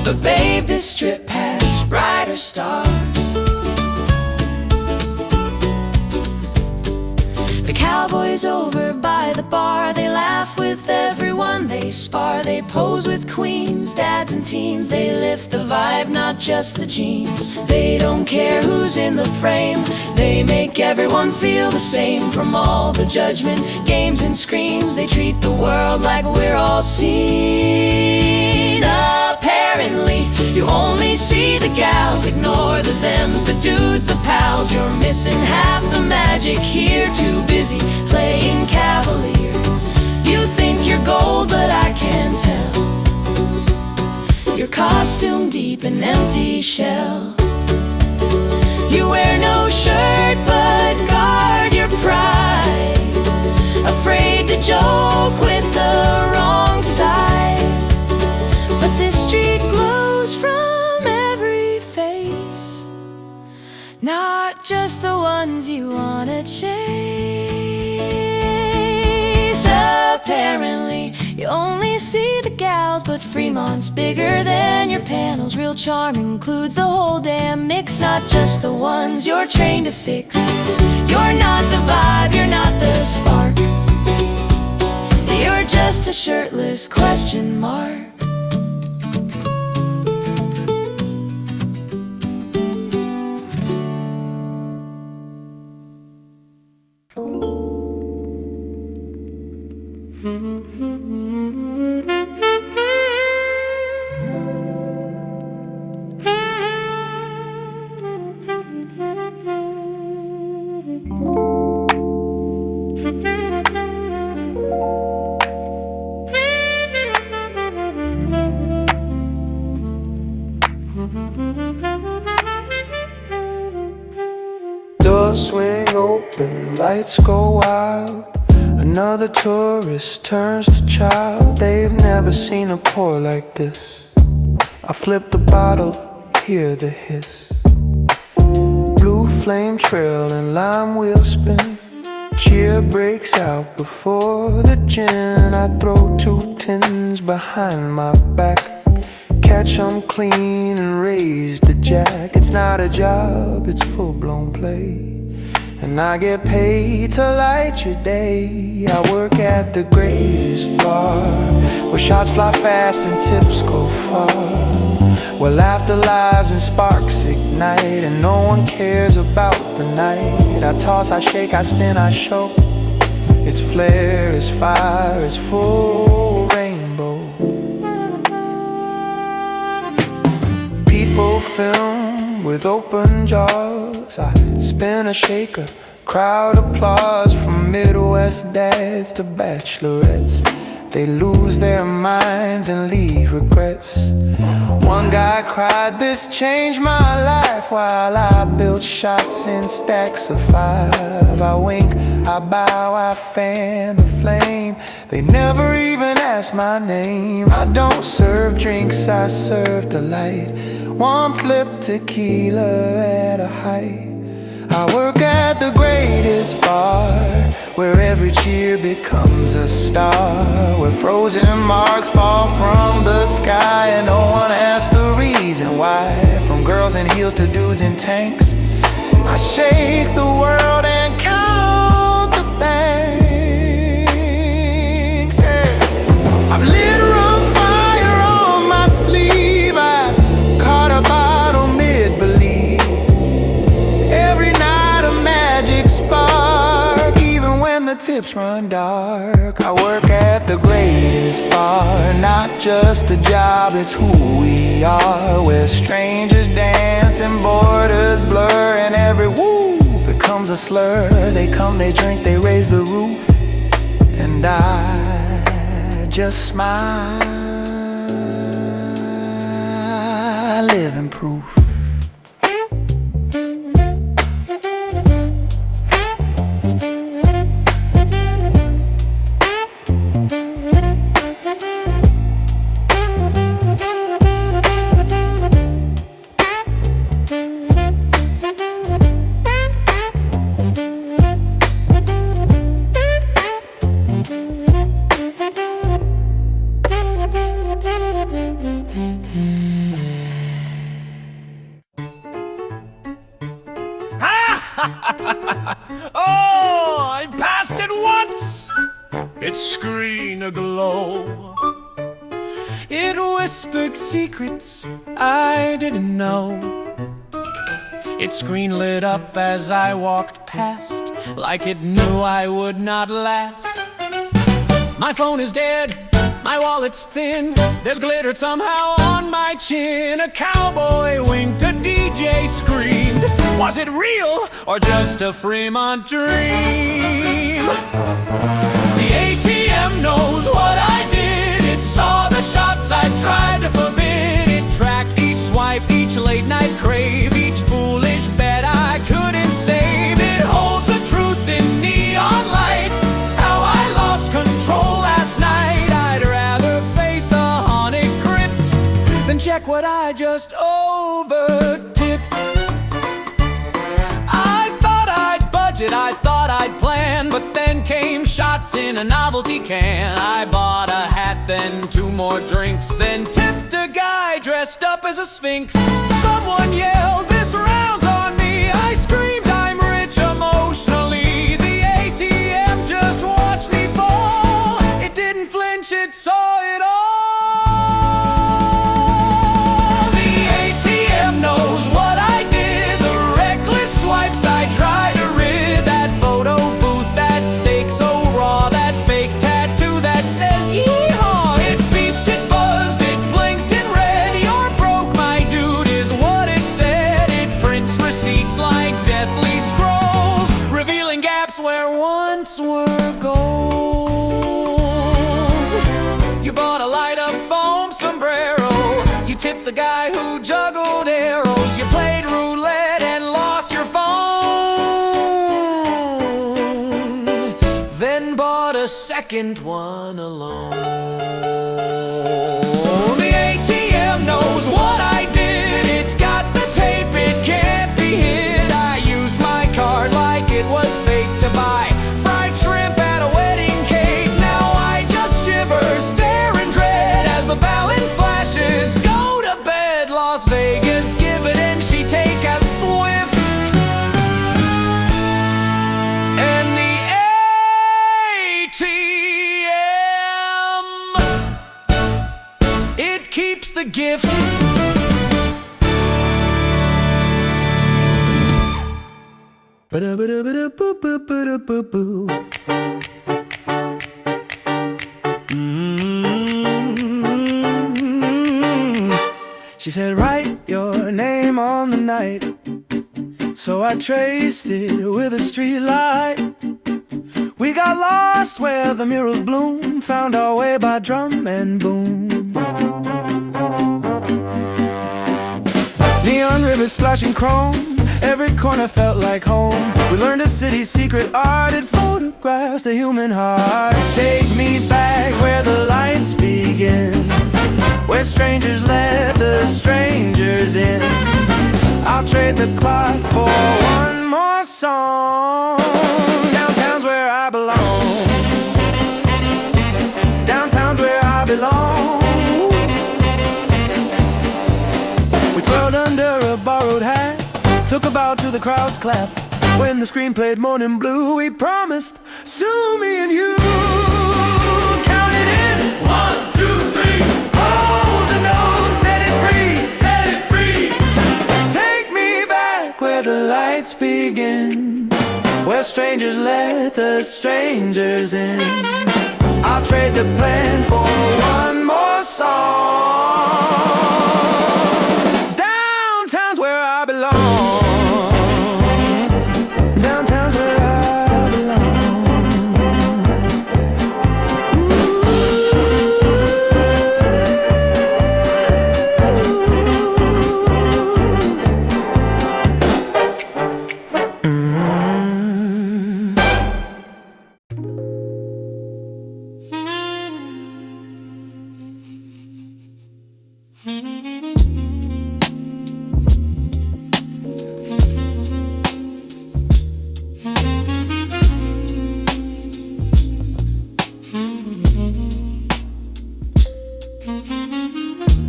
but babe, this strip has brighter stars. The cowboys over by the bar, they laugh with everyone they spar. They pose with queens, dads and teens. They lift the vibe, not just the jeans. They don't care who's in the frame. They make everyone feel the same. From all the judgment, games and screens, they treat the world like we're all seen. Apparently, you only see the gals. Ignore the thems, the dudes, the pals. You're missing half the magic here. Too busy playing cavalier. You think you're gold, but I can tell. Your costume deep in empty shell. You wear no shirt, but guard your pride. Afraid to joke with the wrong side. But this street glows from every face, not just the ones you wanna chase. Apparently, you only see the gals, but Fremont's bigger than your panels. Real charm includes the whole damn mix, not just the ones you're trained to fix. You're not the vibe, you're not the spark. You're just a shirtless question mark. Doors swing open, lights go wild. Another tourist turns to child. They've never seen a pour like this. I flip the bottle, hear the hiss. Blue flame trail and lime wheel spin. Cheer breaks out before the gin. I throw 2 tins behind my back. Catch 'em clean and raise the jack. It's not a job, it's full-blown play. and I get paid to light your day. I work at the greatest bar, where shots fly fast and tips go far, where laughter lives and sparks ignite, and no one cares about the night. I toss, I shake, I spin, I show. It's flare, it's fire, it's full rainbow. People film with open jaws. I spin a shaker, crowd applause. From Midwest dads to bachelorettes, they lose their minds and leave regrets. One guy cried, "This changed my life," while I built shots in stacks of 5. I wink, I bow, I fan the flame. They never even ask my name. I don't serve drinks, I serve the light. One flip tequila at a height. I work at the greatest bar, where every cheer becomes a star, where frozen marks fall from the sky and no one asks the reason why. From girls in heels to dudes in tanks, I shake the world and count the thanks. Yeah. I've lit on fire on my sleeve. I've caught a bottle mid-believe. Every night a magic spark, even when the tips run dark. I work at the greatest bar, not just a job, it's who we are, where strangers dance and borders blur, and every woo becomes a slur. They come, they drink, they raise the roof, and I just smile, living proof. Oh, I passed it once. Its screen aglow. It whispered secrets I didn't know. Its screen lit up as I walked past, like it knew I would not last. My phone is dead, my wallet's thin. There's glitter somehow on my chin. A cowboy winked, a DJ screamed. Was it real or just a Fremont dream? The ATM knows what I did. It saw the shots I tried to forbid. It tracked each swipe, each late night crave, each foolish bet I couldn't save. It holds the truth in neon light, how I lost control last night. I'd rather face a haunted crypt than check what I just over-tipped. I thought I'd plan, but then came shots in a novelty can. I bought a hat, then 2 more drinks, then tipped a guy dressed up as a sphinx. Someone yelled, "This round's on me!" I screamed, "I'm rich emotionally." The ATM just watched me fall. It didn't flinch, it saw it all. The ATM knows what I did. The reckless swipes I tried to rid. That photo booth, that steak so raw, that fake tattoo that says yeehaw. It beeped, it buzzed, it blinked in red. "You're broke, my dude," is what it said. It prints receipts like deathly scrolls, revealing gaps where once were goals. You bought a light-up foam sombrero. You tipped the guy who juggled arrows. You played roulette and lost your phone, then bought a second one alone. The ATM knows what I did. It's got the tape, it can't be hid. I used my card like it was fake to buy fried shrimp at a wedding cake. Now I just shiver, stare in dread as the balance flashes. Go to bed, Las Vegas, give it and she take a swift. the gift. She said, write your name on the night. So I traced it with a street light. We got lost where the murals bloom, found our way by drum and boom. Neon rivers splashing chrome, every corner felt like home. We learned a city's secret art, it photographs the human heart. Take me back where the lights begin, where strangers let the strangers in. I'll trade the clock for one more song. Downtown's where I belong. Downtown's where I belong. We twirled under a borrowed hat, took a bow to the crowd's clap. When the screen played Morning Blue, we promised, soon me and you. Count it in. 1, 2, 3. Hold the note, set it free. Set it free. Take me back where the lights begin, where strangers let the strangers in. I'll trade the plan for one more song. Downtown's where I belong. Downtown's where I belong.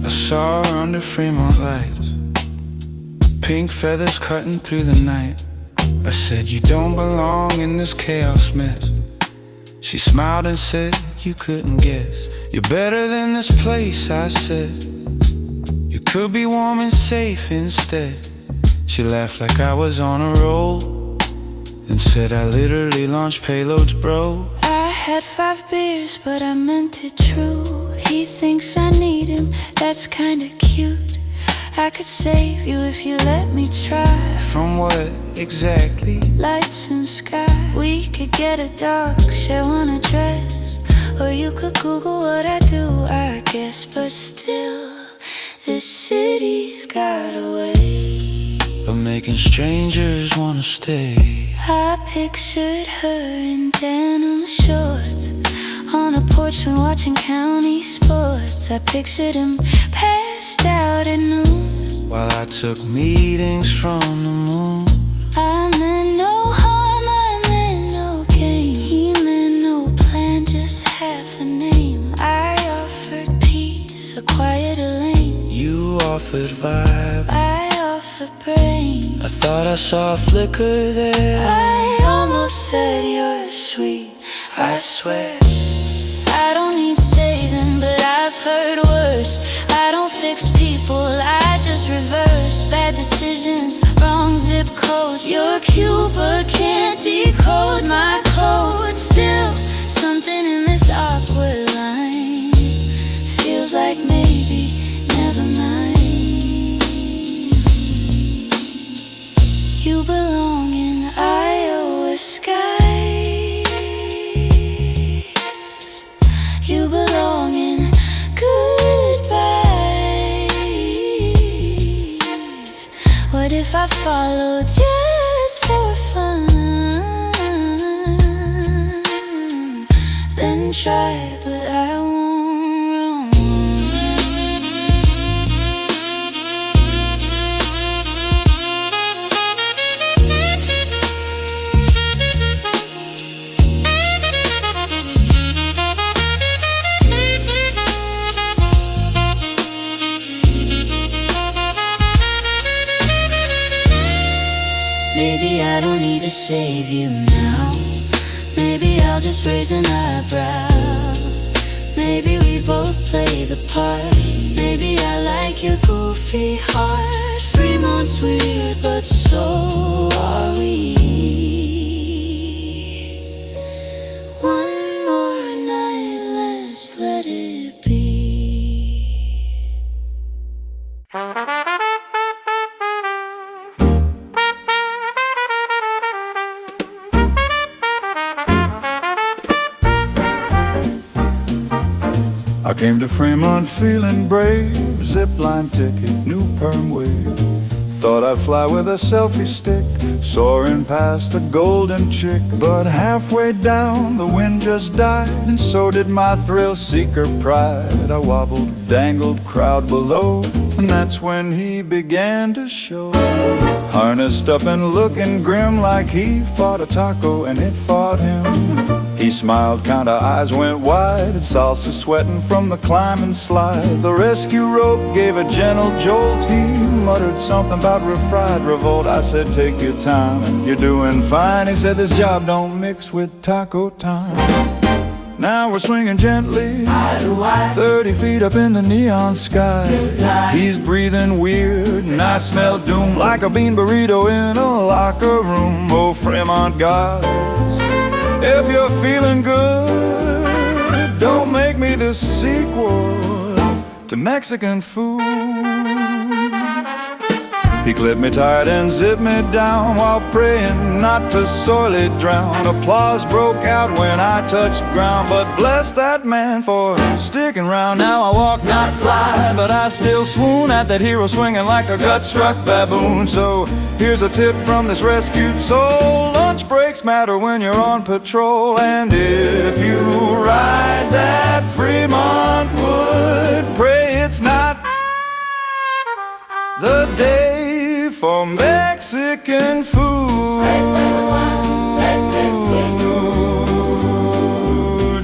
I saw her under Fremont lights, pink feathers cutting through the night. I said, you don't belong in this chaos mess. She smiled and said, you couldn't guess. You're better than this place, I said. You could be warm and safe instead. She laughed like I was on a roll, then said I literally launched payloads, bro. I had 5 beers, but I meant it true. He thinks I need him, that's kinda cute. I could save you if you let me try. From what exactly? Lights and sky. We could get a dog, share one address, or you could Google what I do, I guess. But still, this city's got a way of making strangers wanna stay. I pictured her in denim shorts on a porch when watching county sports. I pictured him passed out at noon while I took meetings from the moon. I meant no harm, I meant no gain. He meant no plan, just half a name. I offered peace, a quieter lane. You offered vibe, I offered brain. I thought I saw a flicker there. I almost said you're sweet, I swear. I don't need saving, but I've heard worse. I don't fix people, I just reverse bad decisions, wrong zip codes. You're cute but can't decode my code. Still, something in this awkward line feels like maybe, never mind. You belong in Iowa skies. You belong in goodbyes. What if I followed just for fun? Then try, but I won't run. Maybe I don't need to save you now. Maybe I'll just raise an eyebrow. Maybe we both play the part. Maybe I like your goofy heart. Fremont's weird, but so are we. One more night, let's let it be. I came to Fremont feeling brave. Zipline ticket, new perm wave. Thought I'd fly with a selfie stick, soaring past the golden chick. But halfway down the wind just died, and so did my thrill-seeker pride. I wobbled, dangled, crowd below, and that's when he began to show. Harnessed up and looking grim, like he fought a taco and it fought him. He smiled, kinda eyes went wide, and salsa sweating from the climb and slide. The rescue rope gave a gentle jolt. He muttered something about refried revolt. I said, take your time, and you're doing fine. He said, this job don't mix with taco time. Now we're swinging gently, 30 feet up in the neon sky. He's breathing weird, and I smell doom, like a bean burrito in a locker room. Oh, Fremont guys, if you're feeling good, don't make me the sequel to Mexican food. He clipped me tight and zipped me down while praying not to sorely drown. Applause broke out when I touched ground, but bless that man for sticking around. Now I walk, not fly, but I still swoon at that hero swinging like a gut-struck baboon. So here's a tip from this rescued soul: lunch breaks matter when you're on patrol. And if you ride that Fremont wood, pray it's not the day for Mexican food.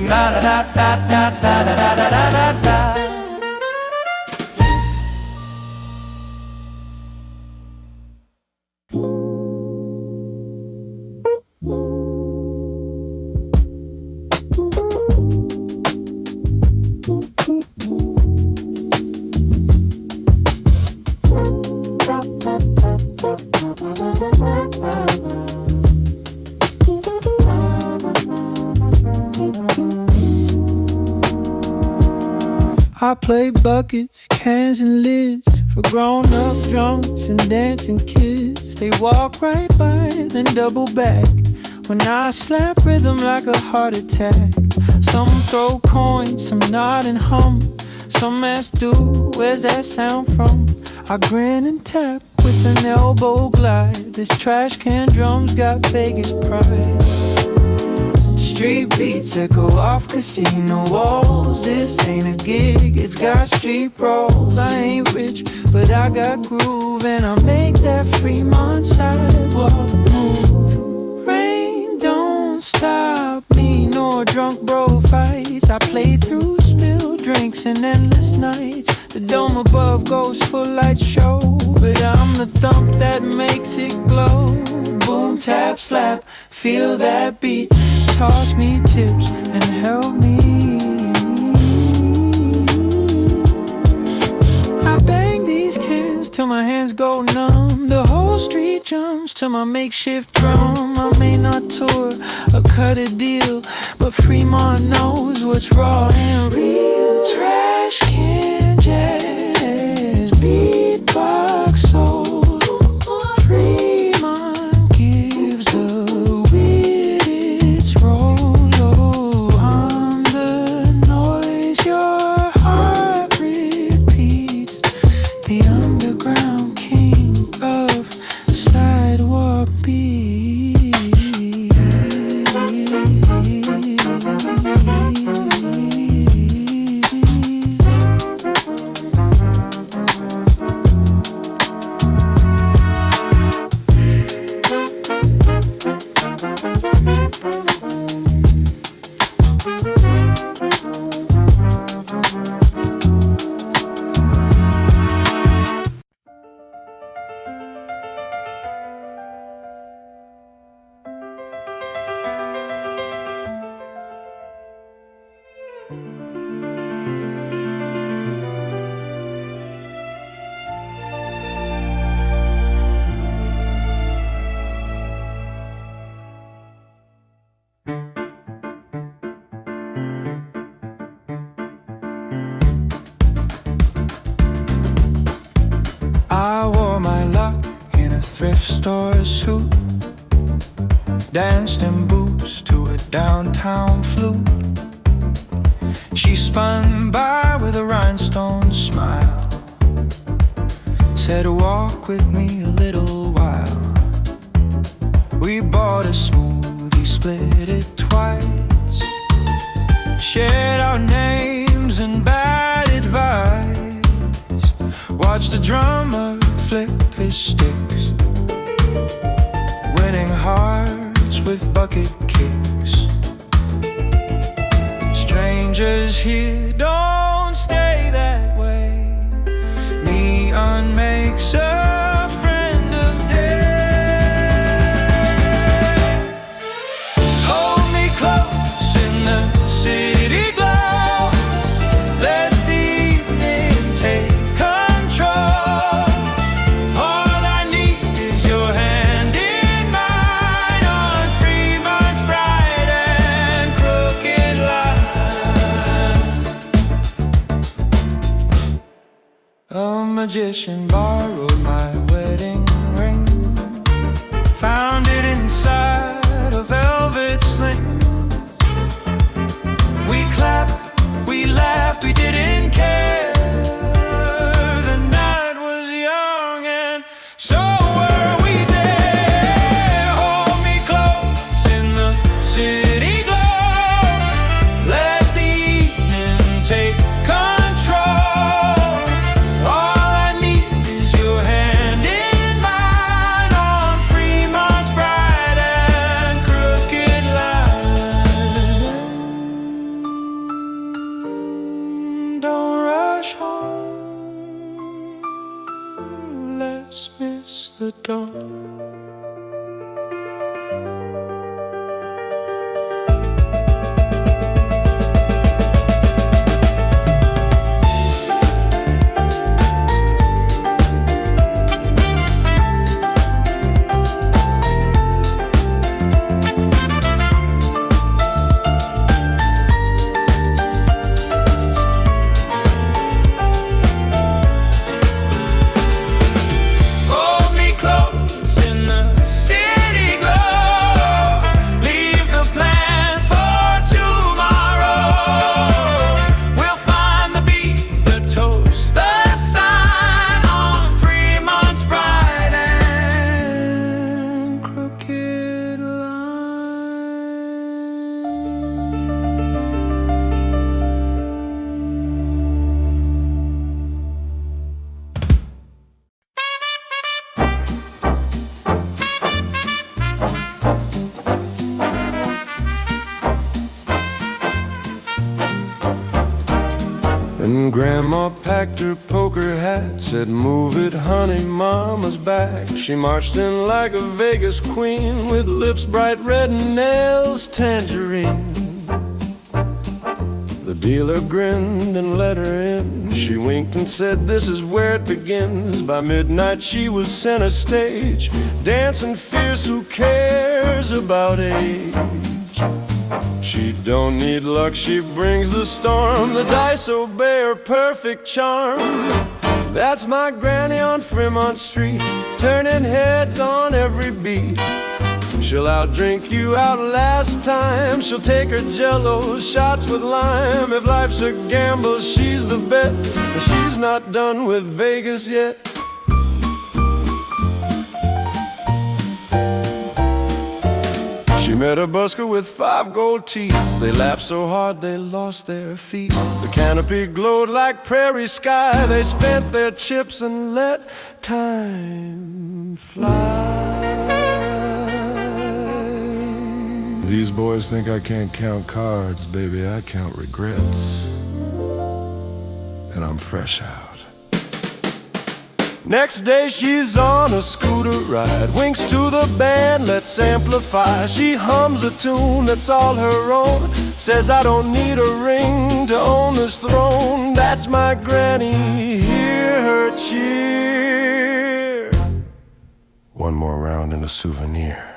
Na da da da da da da da da da. I play buckets, cans and lids for grown-up drunks and dancing kids. They walk right by, then double back when I slap rhythm like a heart attack. Some throw coins, some nod and hum. Some ask, dude, where's that sound from? I grin and tap with an elbow glide. This trash can drum's got Vegas pride. Street beats that go off casino walls. This ain't a gig, it's got street rolls. I ain't rich, but I got groove, and I make that Fremont sidewalk move. Rain don't stop me, nor drunk bro fights. I play through spilled drinks and endless nights. The dome above goes full light show, but I'm the thump that makes it glow. Boom, tap, slap, feel that beat. Toss me tips and help me. I bang these cans till my hands go numb. The whole street jumps to my makeshift drum. I may not tour or cut a deal, but Fremont knows what's raw and real. Trash can jazz, beatbox soul. Fremont gives the weird its roll. Oh, I'm the noise your heart repeats. The underground king of sidewalk beat. thrift store suit, danced in boots to a downtown flute. She spun by with a rhinestone smile, said walk with me a little while. We bought a smoothie, split it twice, shared our names and bad advice. Watched the drummer flip his sticks, winning hearts with bucket kicks. Strangers here don't stay that way. Neon makes a friend of day. Hold me close in the city glow, let the evening take control. All I need is your hand in mine on Fremont's bright and crooked line. A magician borrowed my wedding ring, found it inside a velvet sling. We clapped, we laughed, we didn't care. The night was young and so were we there. Hold me close in the city glow, let the evening take control. All I need is your hand in mine on Fremont's bright and crooked line. Don't rush home, let's miss the dawn. Hold me close in the city glow, leave the plans for tomorrow. We'll find the beat, the toast, the sign on Fremont's bright and crooked And Grandma packed her poker hat, said, move it, honey, Mama's back. She marched in like a Vegas queen, with lips bright red and nails tangerine. The dealer grinned and let her in. She winked and said, this is where it begins. By midnight she was center stage, dancing fierce, who cares about age? She don't need luck, she brings the storm. The dice obey her perfect charm. That's my granny on Fremont Street, turning heads on every beat. She'll outdrink you, outlast time. She'll take her jello shots with lime. If life's a gamble, she's the bet. But she's not done with Vegas yet. She met a busker with 5 gold teeth. They laughed so hard they lost their feet. The canopy glowed like prairie sky. They spent their chips and let time fly. These boys think I can't count cards, baby. I count regrets. And I'm fresh out. Next day she's on a scooter ride, winks to the band, let's amplify. She hums a tune that's all her own, says I don't need a ring to own this throne. That's my granny, hear her cheer. One more round and a souvenir.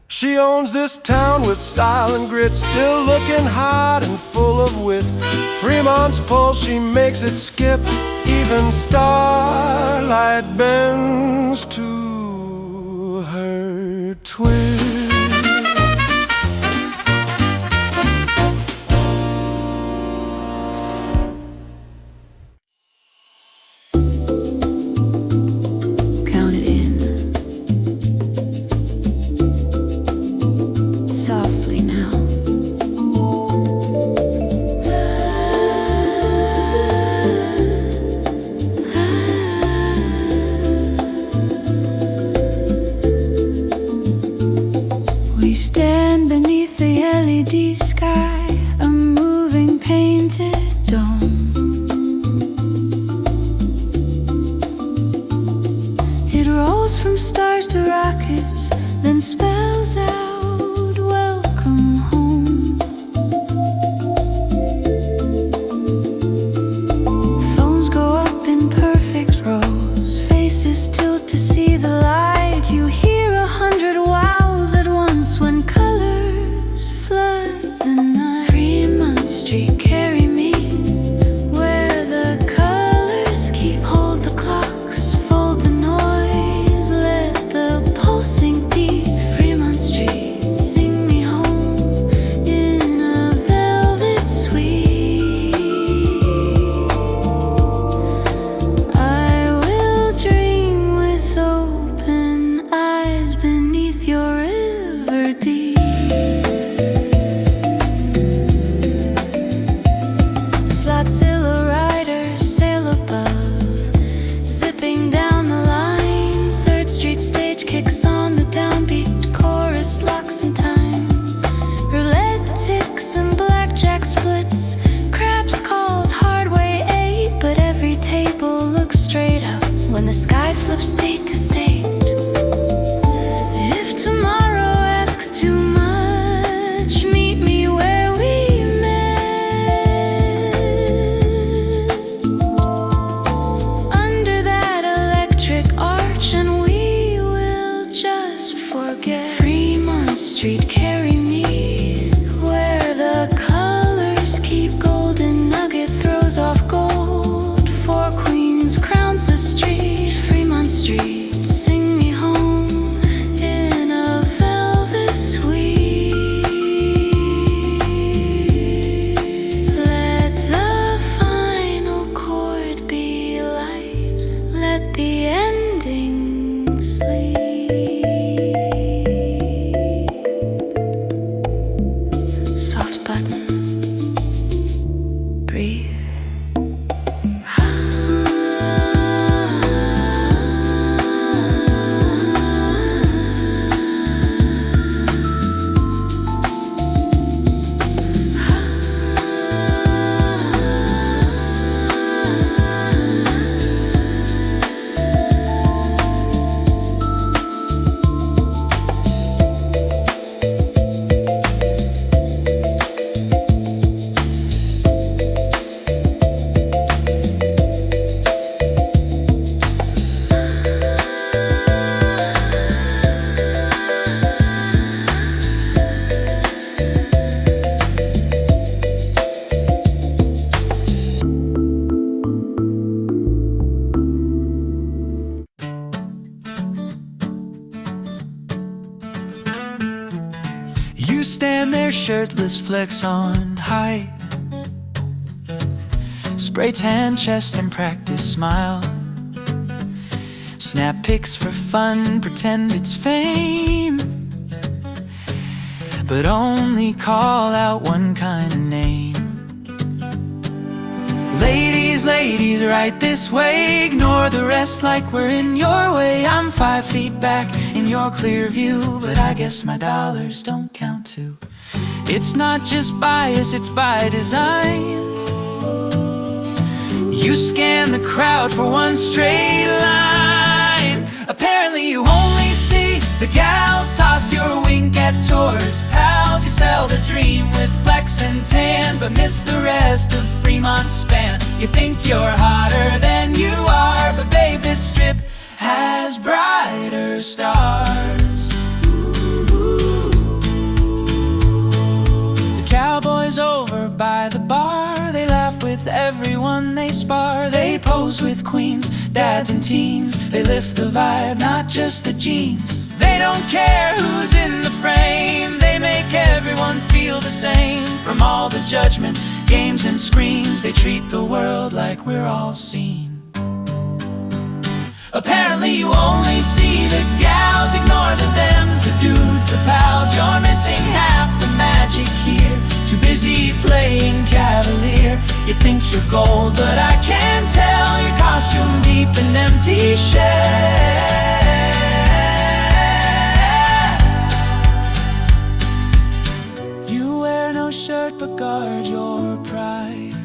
She owns this town with style and grit, still looking hot and full of wit. Fremont's pulse, she makes it skip. Even starlight bends to twist. Count it in softly now. We stand beneath the LED sky, a moving painted dome. It rolls from stars to rockets, then spells out welcome home. Phones go up in perfect rows, faces tilt to see the light. You hear 100 wows at once when colors flood the night. Fremont Street, carry me where the colors keep. Hold the clocks, fold the noise, let the pulse sink deep. Fremont Street, sing me home in a velvet suite. I will dream with open eyes beneath your river deep. Slotzilla riders sail above, zipping down the line. 3rd Street stage kicks on the downbeat, chorus locks in time. Roulette ticks and blackjack splits, craps calls hard way 8, but every table looks straight up when the sky flips state to state. If tomorrow asks too much, meet me where we met, under that electric arch, and we will just forget. Fremont Street, carry me where the colors keep. Golden nugget throws off gold, 4 queens crowns the street. Fremont Street, sing me home in a velvet suite. Let the final chord be light, let the ending sleep. Soft button, breathe. You stand there shirtless, flex on height, spray tan chest and practice smile. Snap pics for fun, pretend it's fame, but only call out one kind of name. Ladies, ladies, right this way, ignore the rest like we're in your way. I'm 5 feet back in your clear view, but I guess my dollars don't count too. It's not just bias, it's by design. You scan the crowd for one straight line. Apparently you only see the gals, toss your wink at tourist pals. You sell the dream with flex and tan, but miss the rest of Fremont's span. You think you're hotter than you are, but babe, this strip has brighter stars. The cowboys over by the bar, they laugh with everyone they spar. They pose with queens, dads and teens, they lift the vibe, not just the jeans. They they don't care who's in the frame. They make everyone feel the same. From all the judgment, games and screens, they treat the world like we're all seen. Apparently you only see the gals, ignore the thems, the dudes, the pals. You're missing half the magic here, too busy playing cavalier. You think you're gold, but I can tell your costume deep and empty shell. You wear no shirt but guard your pride,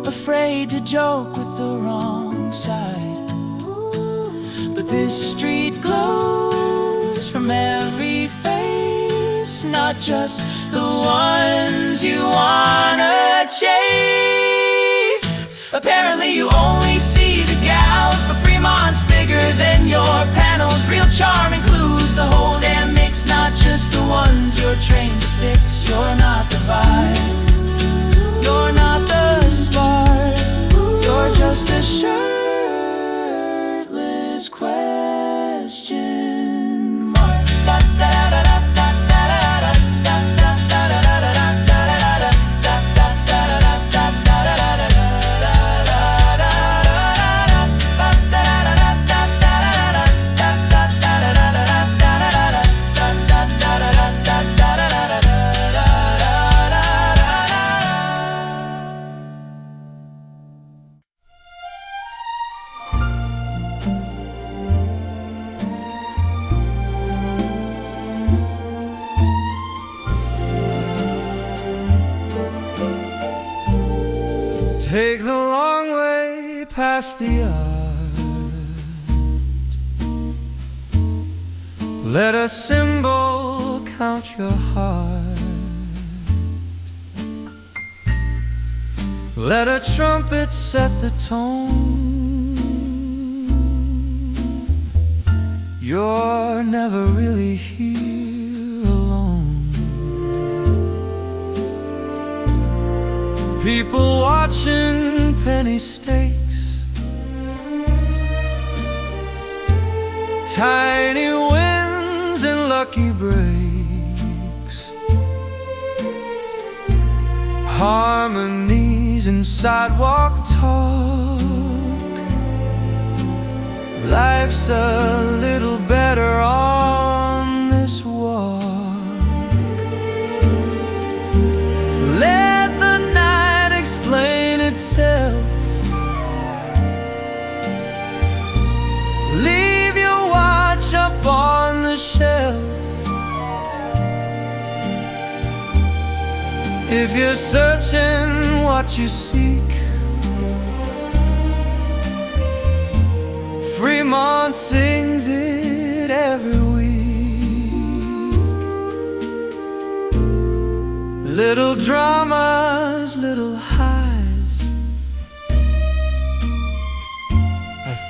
afraid to joke with the wrong side. But this street glows from every face, not just the ones you wanna chase. Apparently you only see the gals, but Fremont's bigger than your panels. Real charm includes the whole damn mix, not just the ones you're trained to fix. You're not the vibe, you're not the spark, you're just a shirtless question mark. Take the long way past the art. Let a symbol count your heart. Let a trumpet set the tone. You're never really here alone. People watching penny stakes, tiny wins and lucky breaks, harmonies and sidewalk talk. Life's a little better on this walk. Let the night explain itself. Leave your watch up on the shelf. If you're searching what you seek, Fremont sings it every week. Little dramas, little highs,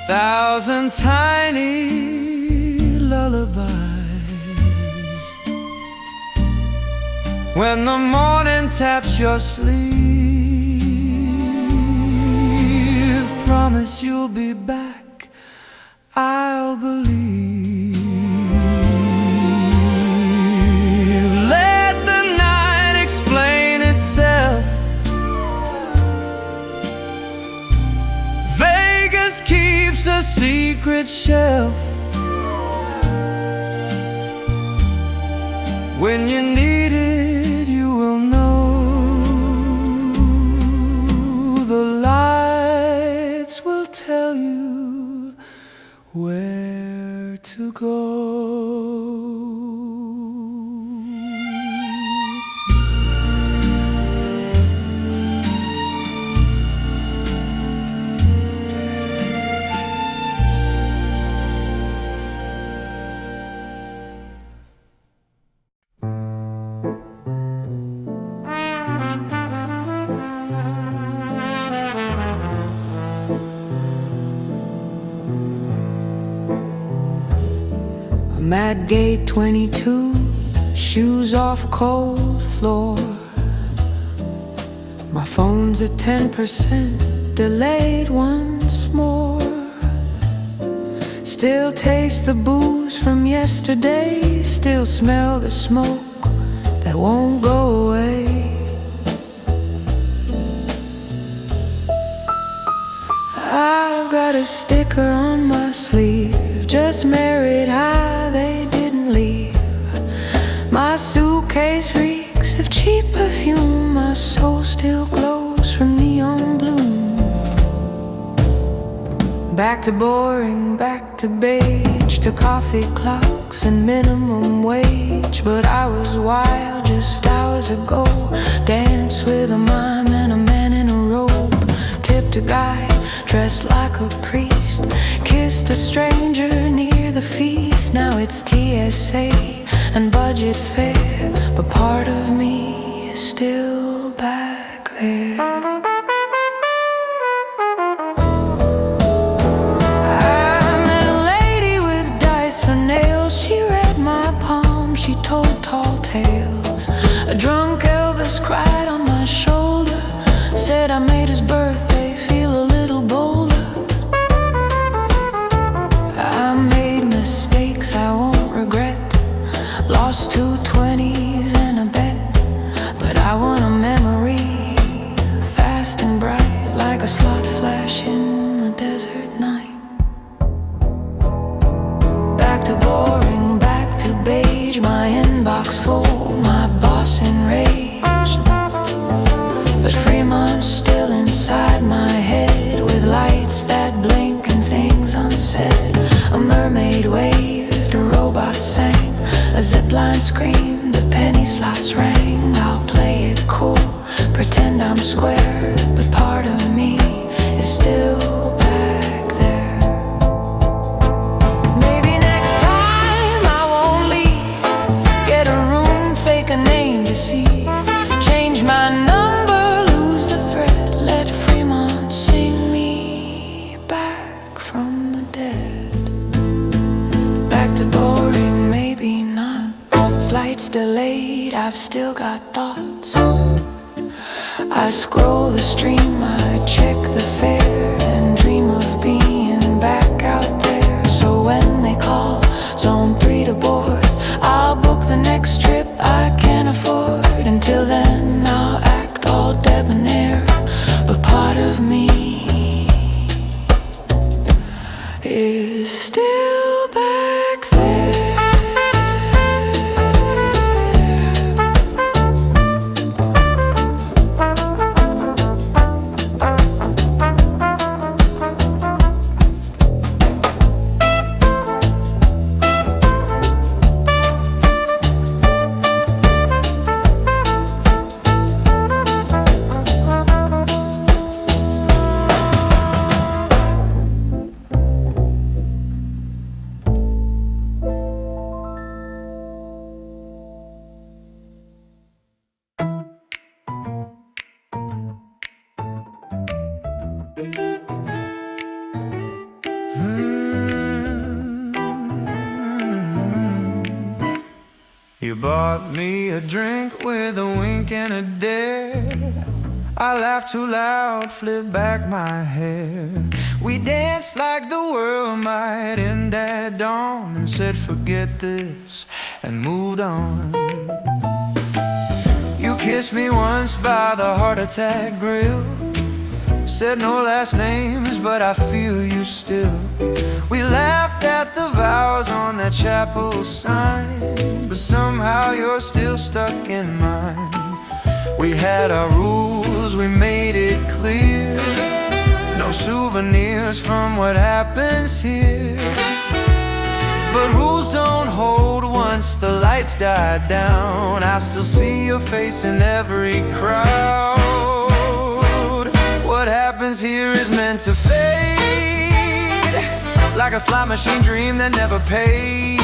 1,000 tiny lullabies. When the morning taps your sleeve, promise you'll be back, I'll believe. Let the night explain itself. Vegas keeps a secret shelf. When you need it, you will know. The lights will tell you where to go. I'm at gate 22, shoes off cold floor. My phone's at 10%, delayed once more. Still taste the booze from yesterday, still smell the smoke that won't go away. I've got a sticker on my sleeve, just married high, they didn't leave. My suitcase reeks of cheap perfume, my soul still glows from neon bloom. Back to boring, back to beige, to coffee clocks and minimum wage. But I was wild just hours ago, danced with a mime and a man in a robe. Tipped a guy dressed like a priest, kissed a stranger near the feast. Now it's TSA and budget fare, but part of me is still back there. She told tall tales. A drunk Elvis cried on my shoulder, said I made his birthday feel a little bolder. I made mistakes I won't regret, lost 2 20s and a bet, but I want a memory, fast and bright, like a slot flash in the desert night. Back to boring, back to beige, my inbox full, my boss enraged. But Fremont's still inside my head, with lights that blink and things unsaid. A mermaid waved, a robot sang, a zipline screamed, the penny slots rang. I'll play it cool, pretend I'm square, but part of me is still back there. Maybe next time I won't leave, get a room, fake a name to see, change my number, lose the thread, let Fremont sing me back from the dead. Back to boring, maybe not, flights delayed, I've still got thoughts. I scroll the stream, I check the fare, and dream of being back out there. So when they call zone 3 to board, I'll book the next trip I can afford. Until then I'll act all debonair, but part of me is still back there. You bought me a drink with a wink and a dare. I laughed too loud, flipped back my hair. We danced like the world might end at dawn, and said forget this and moved on. You kissed me once by the heart attack grill, said no last names, but I feel you still. We laughed at the vows on that chapel sign, but somehow you're still stuck in mine. We had our rules, we made it clear, no souvenirs from what happens here. But rules don't hold once the lights die down. I still see your face in every crowd. What happens here is meant to fade, like a slot machine dream that never paid.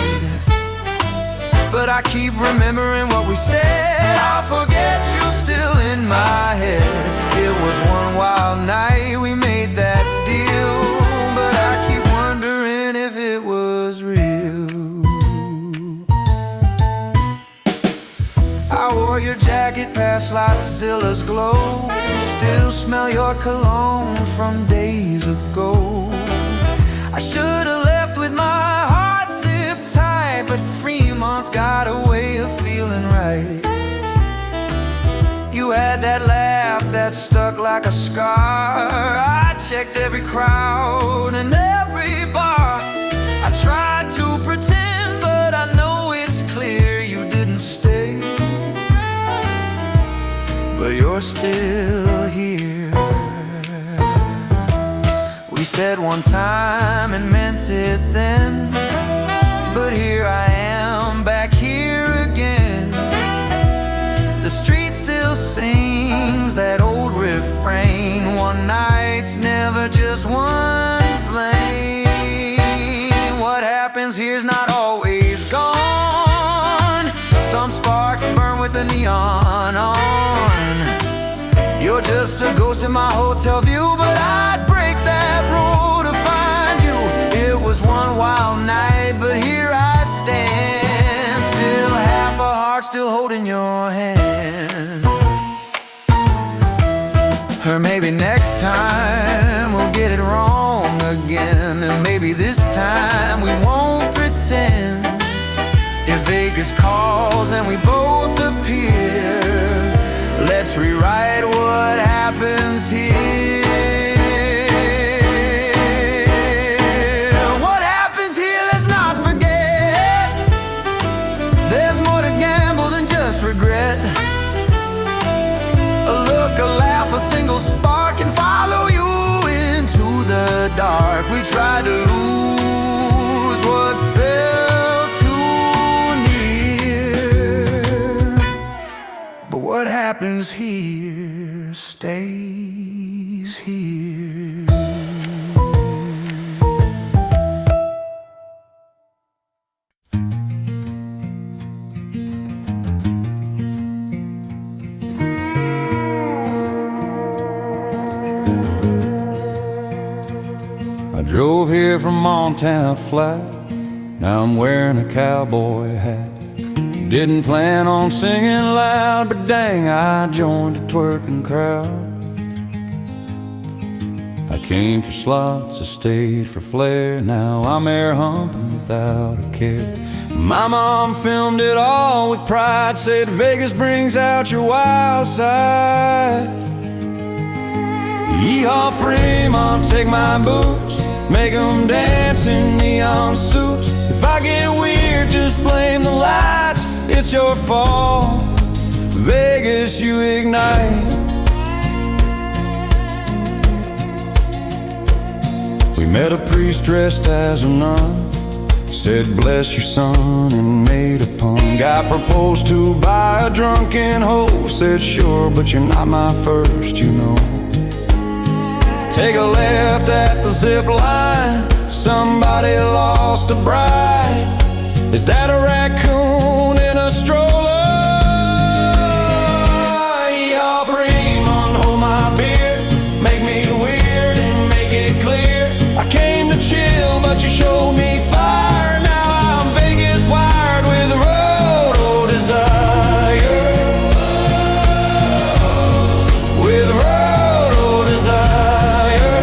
But I keep remembering what we said. I'll forget you still in my head. It was one wild night, we made that deal, but I keep wondering if it was real. I wore your jacket past Slotsilla's glow, still smell your cologne from days ago. I should've left with that stuck like a scar. I checked every crowd and every bar. I tried to pretend, but I know it's clear you didn't stay. But you're still here. We said one time and meant it then, but here I am back here again. The street still sings that old refrain. One night's never just one flame. What happens here's not always gone. Some sparks burn with the neon on. You're just a ghost in my hotel view, but I'd break that rule to find you. It was one wild night, but here I stand, still half a heart, still holding your hand. Or maybe next time we'll get it wrong again, and maybe this time we won't pretend. If Vegas calls and we both appear, let's rewrite what happens here. What happens here, let's not forget. There's more to gamble than just regret. A look, a laugh, a single spark can follow you into the dark. We tried to lose what felt too near, but what happens here stays here. I drove here from Montana flat. Now I'm wearing a cowboy hat. Didn't plan on singing loud, but dang, I joined a twerking crowd. I came for slots, I stayed for flair. Now I'm air humping without a care. My mom filmed it all with pride, said Vegas brings out your wild side. Yeehaw Fremont, take my boots, make 'em dance in neon suits. If I get weird, just blame the lights. It's your fault, Vegas, you ignite. We met a priest dressed as a nun. He said, bless your son, and made a pun. Got proposed to by a drunken hoe. Said, sure, but you're not my first, you know. Take a left at the zip line. Somebody lost a bride. Is that a raccoon in a stroller? Yeehaw Fremont, hold my beer. Make me weird and make it clear. I came to chill, but you showed me fire. Now I'm Vegas wired with road desire. With road desire.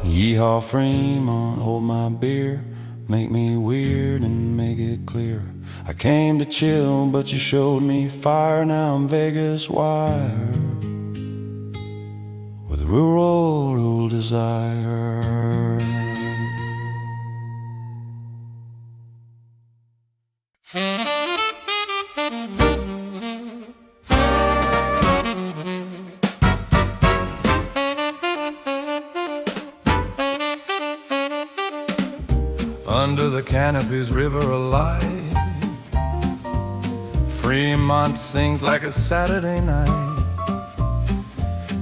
Yeehaw Fremont, hold my beer. Make me weird and make it clear. I came to chill, but you showed me fire. Now I'm Vegas wired with rural desire. Under the canopy's river alive, Fremont sings like a Saturday night.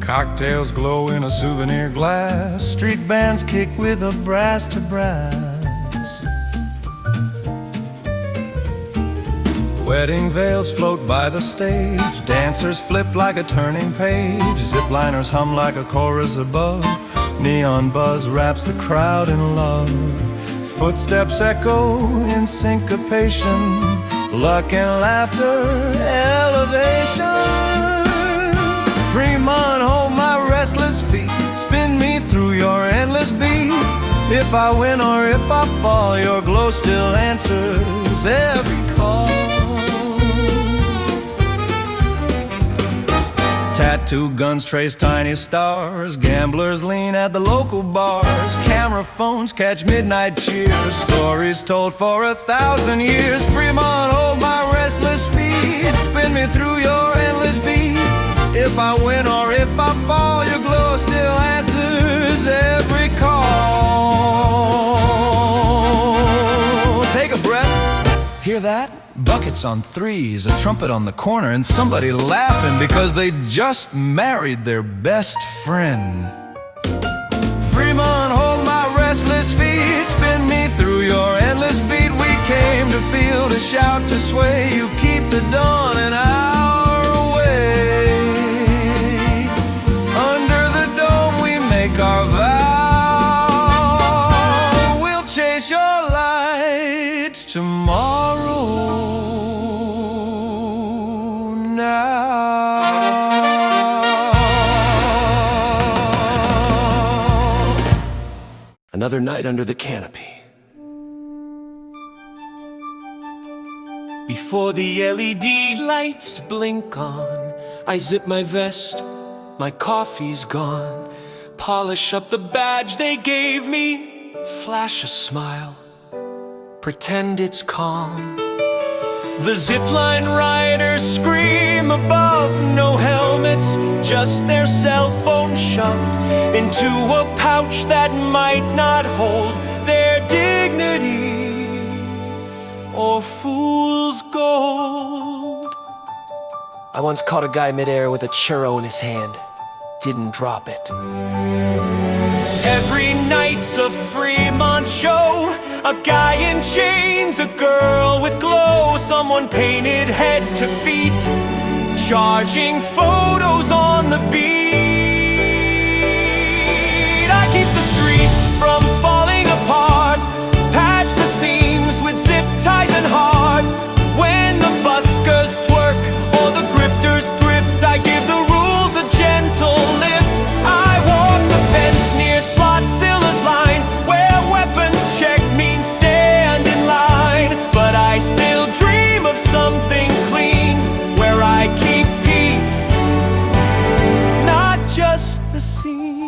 Cocktails glow in a souvenir glass. Street bands kick with a brass to brass. Wedding veils float by the stage. Dancers flip like a turning page. Zipliners hum like a chorus above. Neon buzz wraps the crowd in love. Footsteps echo in syncopation. Luck and laughter, elevation. Fremont, hold my restless feet. Spin me through your endless beat. If I win or if I fall, your glow still answers every call. Tattoo guns trace tiny stars. Gamblers lean at the local bars. Camera phones catch midnight cheers. Stories told for 1,000 years. Fremont, hold my restless feet. Spin me through your endless beat. If I win or if I fall, your glow still answers every call. Take a breath. Hear that? Buckets on threes, a trumpet on the corner, and somebody laughing because they just married their best friend. Fremont, hold my restless feet. Spin me through your endless beat. We came to feel, to shout, to sway. You keep the dawn an hour away. Under the dome we make our vow. We'll chase your lights tomorrow. Another night under the canopy. Before the LED lights blink on, I zip my vest, my coffee's gone. Polish up the badge they gave me, flash a smile, pretend it's calm. The zipline riders scream above, no helmets, just their cell phones shoved into a pouch that might not hold their dignity or fool's gold. I once caught a guy midair with a churro in his hand, didn't drop it. Every night's a Fremont show. A guy in chains, a girl with glow, someone painted head to feet, charging photos on the beat. I keep the street from falling apart, patch the seams with zip ties and heart. When the buskers twerk or the grifters grift, I give the rules a gentle lift. I walk the fence near Slotsilla's line, where weapons check means stand in line. But I still dream of something clean, where I keep peace, not just the scene.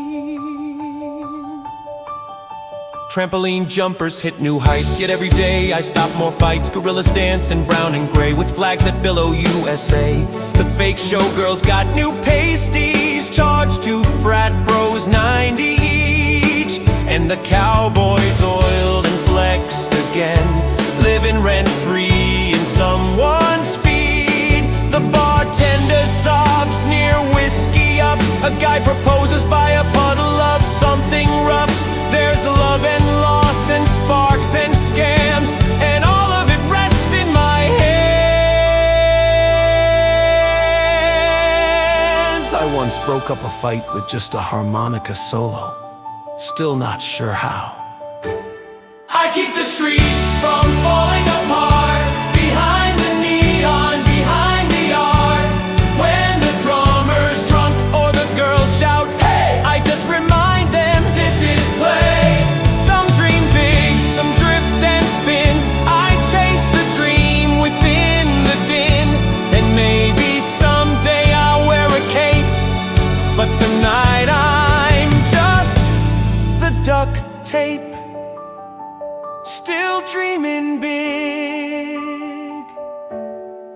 Trampoline jumpers hit new heights, yet every day I stop more fights. Gorillas dance in brown and gray with flags that billow USA. The fake showgirls got new pasties, charged to frat bros 90 each. And the cowboys oiled and flexed again, living rent-free in someone's feed. The bartender sobs near whiskey up. A guy proposes by a puddle of something rough. There's love and loss and sparks and scams, and all of it rests in my hands. I once broke up a fight with just a harmonica solo, still not sure how. I keep the street from falling apart, behind the neon, behind the art. When the drummer's drunk or the girls shout, hey! I just remind them this is play. Some dream big, some drift and spin. I chase the dream within the din, and maybe someday I'll wear a cape, but tonight I'm just the duct tape. Still dreaming big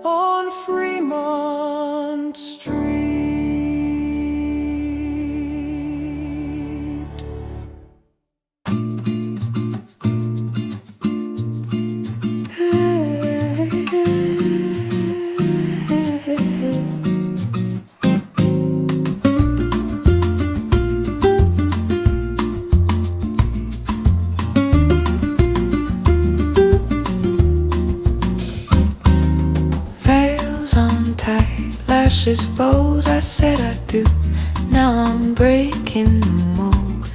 on Fremont Street. Lashes bold, I said I do. Now I'm breaking the mold.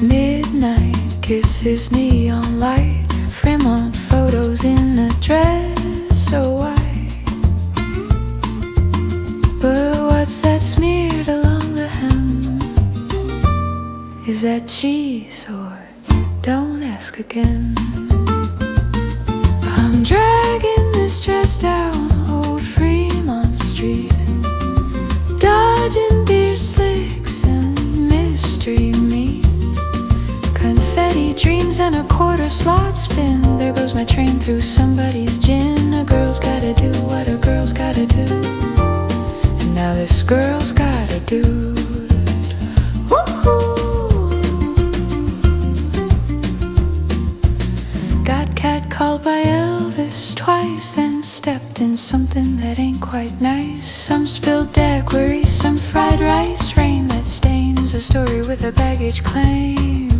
Midnight kisses, neon light, Fremont photos in a dress so white. But what's that smeared along the hem? Is that cheese or don't ask again? I'm dragging this dress down old Fremont twice, then stepped in something that ain't quite nice. Some spilled daiquiri, some fried rice, rain that stains a story with a baggage claim.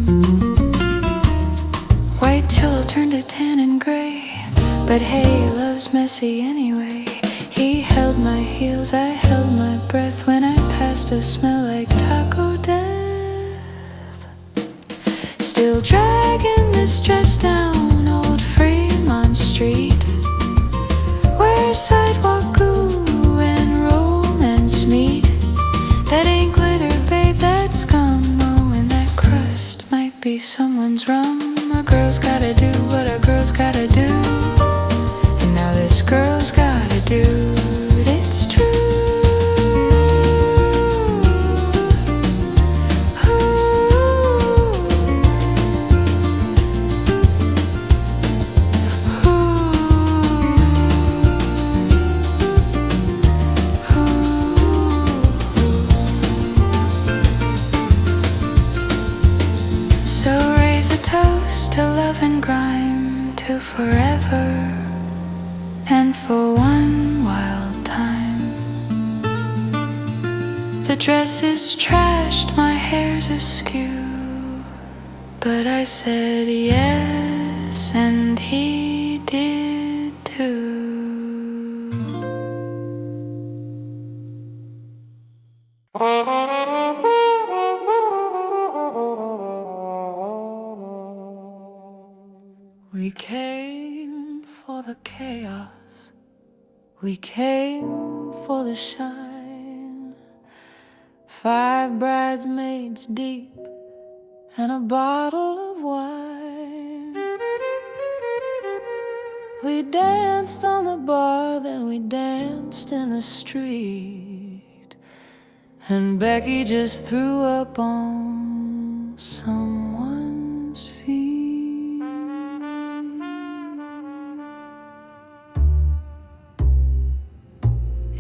White till turned to tan and gray, but hey, love's messy anyway. He held my heels, I held my breath when I passed a smell like taco death. Still dragging this dress down old Fremont Street, where sidewalk goo and romance meet. That ain't glitter, babe, that's scum. Oh, and that crust might be someone's rum. A girl's gotta do what a girl's gotta do, and now this girl's gotta do it, it's true. So raise a toast to love and grime, to forever and for one wild time. The dress is trashed, my hair's askew, but I said yes, and he did too. We came for the chaos, we came for the shine. 5 bridesmaids deep and a bottle of wine. We danced on the bar, then we danced in the street, and Becky just threw up on someone's feet.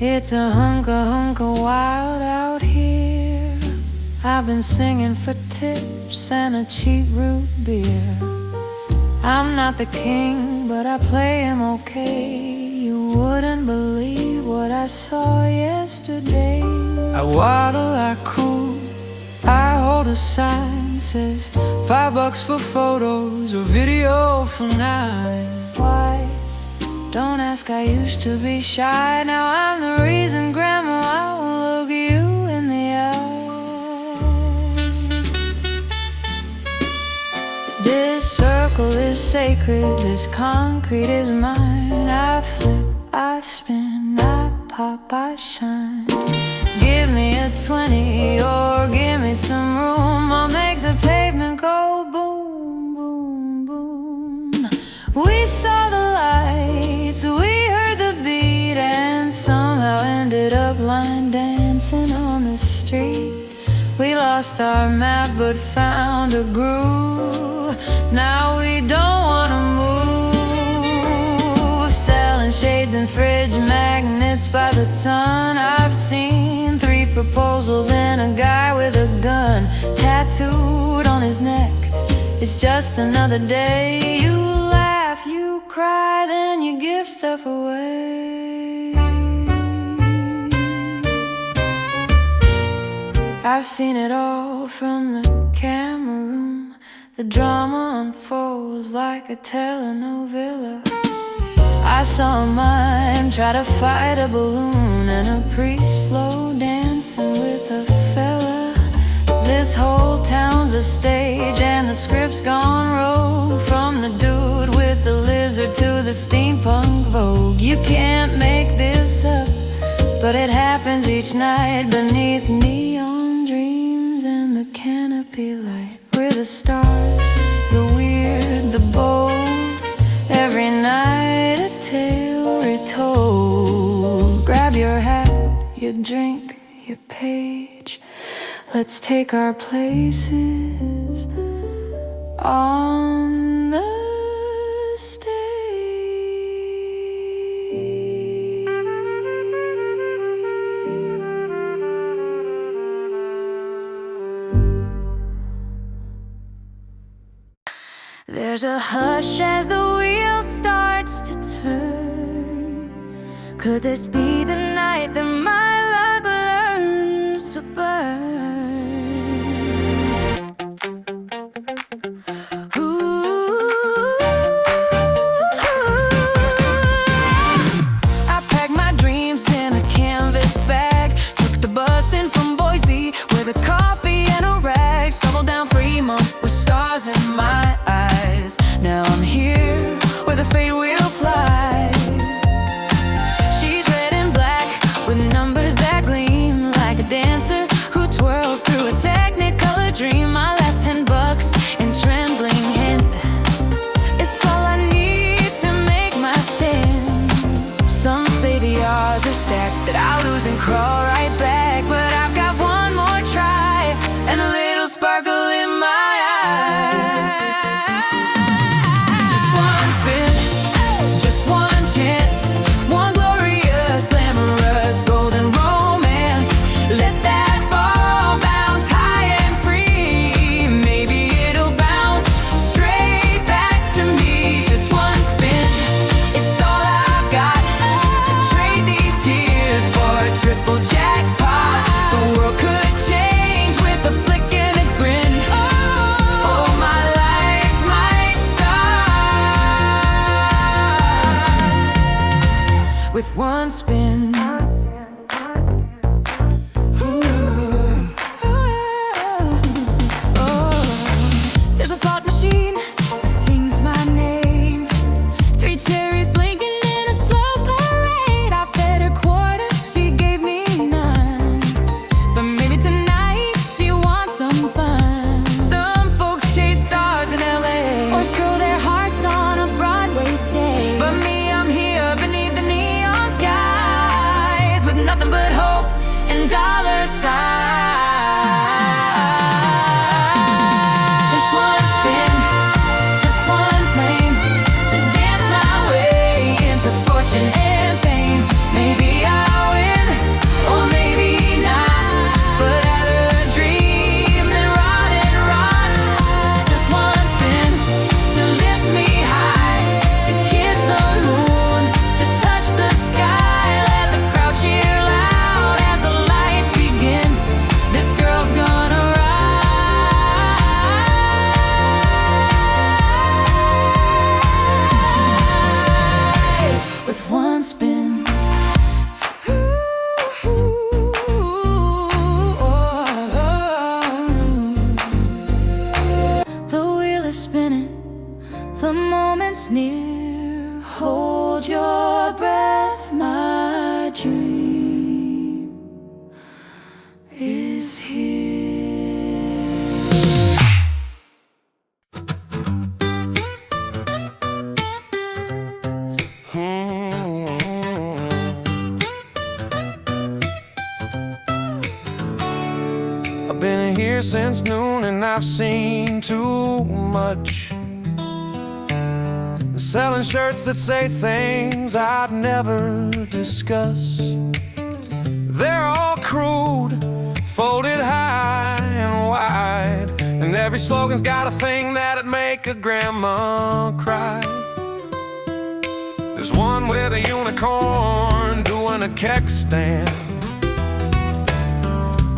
It's a hunka wild out here. I've been singing for tips and a cheap root beer. I'm not the king, but I play him okay. You wouldn't believe what I saw yesterday. I waddle, I cool, I hold a sign, says $5 for photos or video for 9. Why? Don't ask, I used to be shy. Now I'm the reason Grandma won't look you in the eye. This circle is sacred, this concrete is mine. I flip, I spin, I pop, I shine. Give me a 20 or give me some room, I'll make the pavement go boom, boom, boom. We saw the lights, we heard the beat, and somehow ended up line dancing on the street. We lost our map but found a groove. Now we don't wanna move. Selling shades and fridge magnets by the ton. I've seen 3 proposals and a guy with a gun tattooed on his neck. It's just another day. You laugh, you cry, then you give stuff away. I've seen it all from the camera room. The drama unfolds like a telenovela. I saw a mime try to fight a balloon, and a priest slow dancing with a fella. This whole town's a stage and the script's gone rogue. From the dude with the lizard to the steampunk Vogue. You can't make this up, but it happens each night beneath neon dreams and the canopy light. We're the stars, the weird, the bold. Every night a tale retold. Grab your hat, your drink, your page. Let's take our places on the stage. There's a hush as the wheel starts to turn. Could this be the night that my luck learns to burn? I packed my dreams in a canvas bag, took the bus in from Boise with a coffee and a rag, stumbled down Fremont with stars in my eyes. Now I'm here where the fate will fly. She's red and black with numbers that gleam, like a dancer who twirls through a technicolor dream. My last $10 in trembling hand, it's all I need to make my stand. Some say the odds are stacked, that I'll lose and crawl right back, but I've got one more try and a little sparkle in my eye. Just one spin, just one chance, one glorious, glamorous, golden romance. Let that ball bounce high and free. Maybe it'll bounce straight back to me. Just one spin, it's all I've got to trade these tears for a triple jackpot. The world could change with a flick and a grin. Oh, my life might start with one spin. There's a slot machine that sings my name. 3 cherries blinking in a slow parade. I fed her quarters, she gave me none. But maybe tonight she wants some fun. Some folks chase stars in LA or throw their hearts on a Broadway stage. But me, I'm here beneath the neon skies with nothing but hope and dollar signs. Just one spin, just one flame, to dance my way into fortune and fame. Maybe I'll win, or maybe not, but rather a dream than rot and rot. Just one spin to lift me high, to kiss the moon, to touch the sky. Let the crowd cheer loud as the lights begin. This girl's gonna rise with one spin. The wheel is spinning, the moment's near. Hold your breath, my dream is here. I've been here since noon and I've seen too much. Selling shirts that say things I'd never discuss. They're all crude, folded high and wide, and every slogan's got a thing that'd make a grandma cry. There's one with a unicorn doing a keg stand.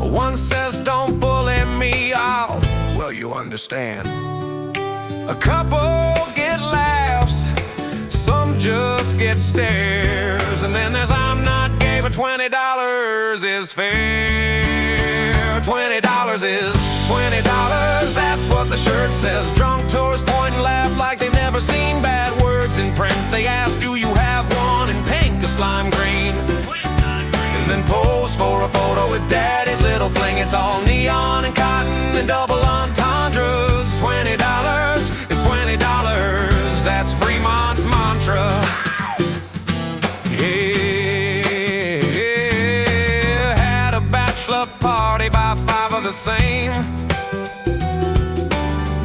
One says, don't bully me out, well, you understand. A couple get laughs, some just get stares, and then there's I'm not gay, but $20 is fair. $20 is $20, that's what the shirt says. Drunk tourists point and laugh like they've never seen bad words in print. They ask, do you have one in pink or slime green? And then pose for a photo with daddy's little fling. It's all neon and cotton and double entendres. $20 is $20, that's Fremont's mantra. Yeah, had a bachelor party by 5 of the same.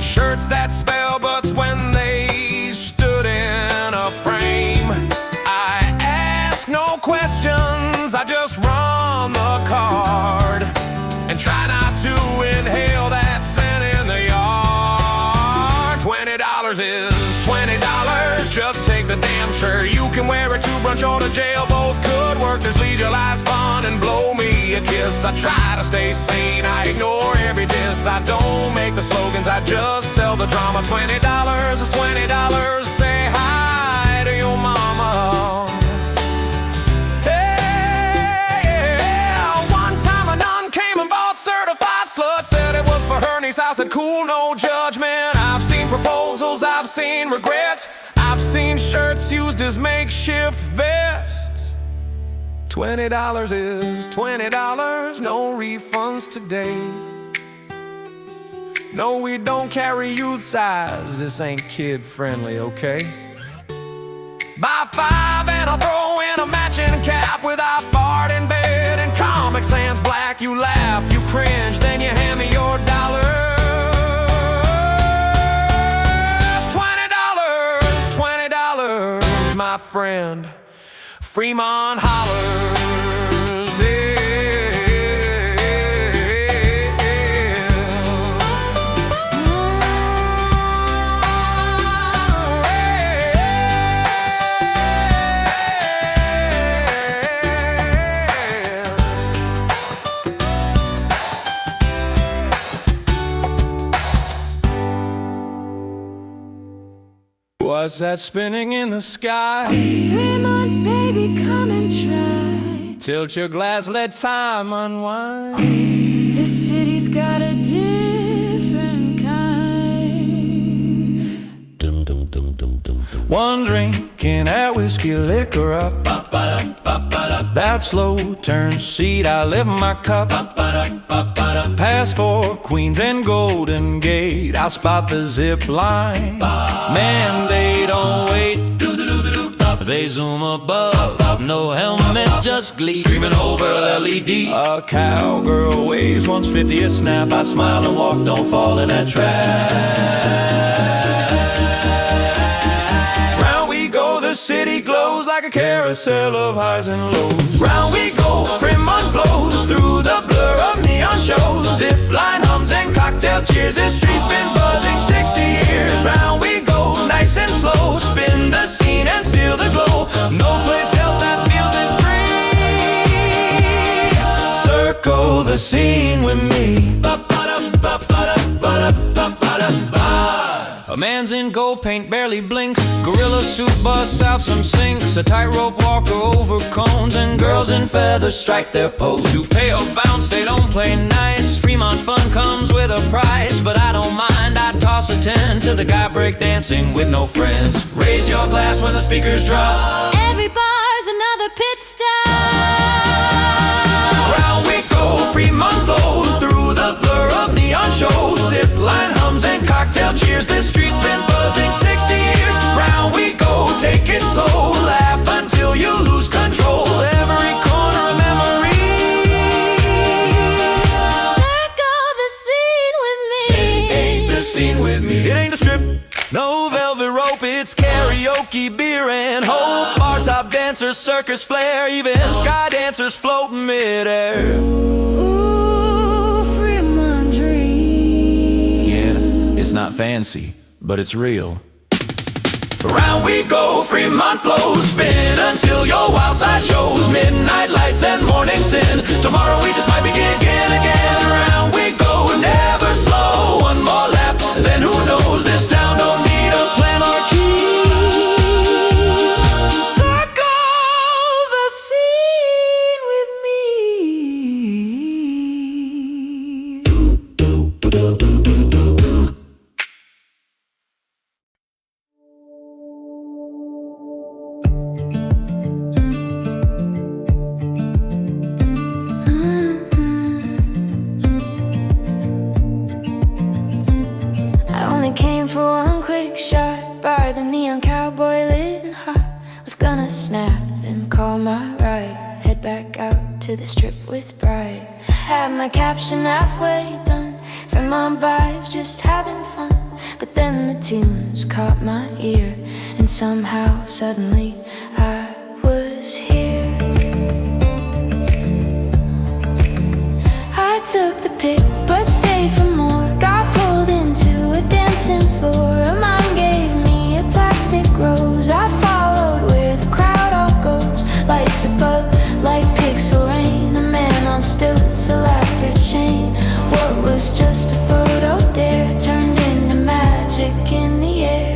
Shirts that spell butts when they stood in a frame. I ask no questions, I just run the card and try not to inhale that scent in the yard. $20 is $20, just take the damn shirt. You can wear it to brunch or to jail, both could work. There's leisure, life's fun, and blow me a kiss. I try to stay sane, I ignore every diss. I don't make the slogans, I just sell the drama. $20 is $20, say hi to your mama. Her niece, I said, cool, no judgment. I've seen proposals, I've seen regrets. I've seen shirts used as makeshift vests. $20 is $20, no refunds today. No, we don't carry youth size, this ain't kid friendly, okay? Buy 5 and I'll throw in a matching cap with I fart in bed and Comic Sans black. You laugh, you cringe, then you hand me your dollars. $20, my friend. Fremont hollers. What's that spinning in the sky? Fremont, baby, come and try. Tilt your glass, let time unwind. This city's got a different kind. One drink in that whiskey, liquor up. That slow turn seat, I lift my cup. Past 4 Queens and Golden Gate, I'll spot the zip line. Man, they don't wait. They zoom above, no helmet, just glee. Streaming over LED. A cowgirl waves, once 50th snap. I smile and walk, don't fall in that trap. Round we go, the city glows like a carousel of highs and lows. Round we go, Fremont flows through the blur of neon shows. Zip line hums and cocktail cheers. This street's been buzzing 60 years. Round we go, nice and slow. Spin the scene and steal the glow. No place else that feels as free. Circle the scene with me. A man's in gold paint, barely blinks. Gorilla suit busts out some sinks. A tightrope walker over cones, and girls in feathers strike their pose. You pay or bounce, they don't play nice. Fremont fun comes with a price, but I don't mind. I toss a 10 to the guy break dancing with no friends. Raise your glass when the speakers drop. Every bar's another pit stop. Round we go, Fremont flows through the blur of neon shows. Zip line hums and cocktail cheers. This street's been buzzing 60 years. Round we go, take it slow. Laugh until you lose control. Every corner a memory. Circle the scene with me. Ain't the scene with me. It ain't a strip, no velvet rope. It's karaoke, beer and hope. Bar top dancers, circus flair. Even sky dancers floating midair. Ooh, Fremont dream. Yeah, it's not fancy, but it's real. Round we go, Fremont flows. Spin until your wild side shows. Midnight lights and morning sin. Tomorrow we just might begin again. Round we go, never slow. One more lap, then who knows? This town don't need a plan or key. Circle the scene with me. Came for one quick shot, bar the neon cowboy lit and hot. Was gonna snap, then call my ride. Head back out to the strip with Bride. Had my caption halfway done. Fremont vibes, just having fun. But then the tunes caught my ear, and somehow, suddenly, I was here. I took the pick, but stayed for more. Got pulled into a dancing floor. A mom gave me a plastic rose. I followed where the crowd all goes. lights above like pixel rain. A man on stilts, a laughter chain. What was just a photo dare turned into magic in the air.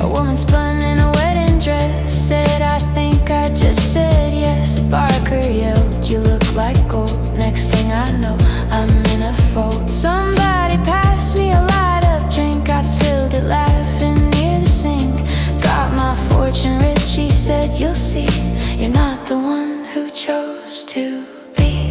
A woman spun in a wedding dress, said, I think I just said yes. A barker yelled, you look like gold. Next thing I know, I'm in a fold. Somebody passed me a light up drink. I spilled it laughing near the sink. Got my fortune rich, she said, you'll see. You're not the one who chose to be.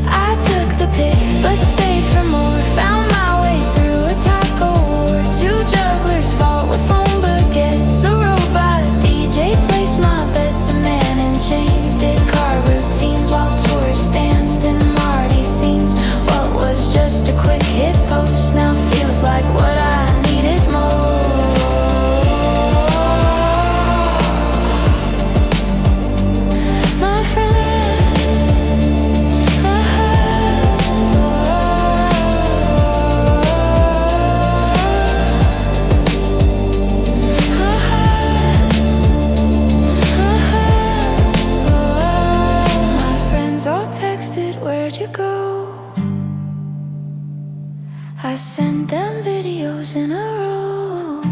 I took the pick, but stayed for more. Found my way through a taco war. Two jugglers fought with foam baguettes. A robot DJ placed my bets. A man in chains did car routines while tourists danced in Marty scenes. What was just a quick hit post now feels like what I needed more. My friend, my friends all texted, where'd you go? I sent them videos in a row.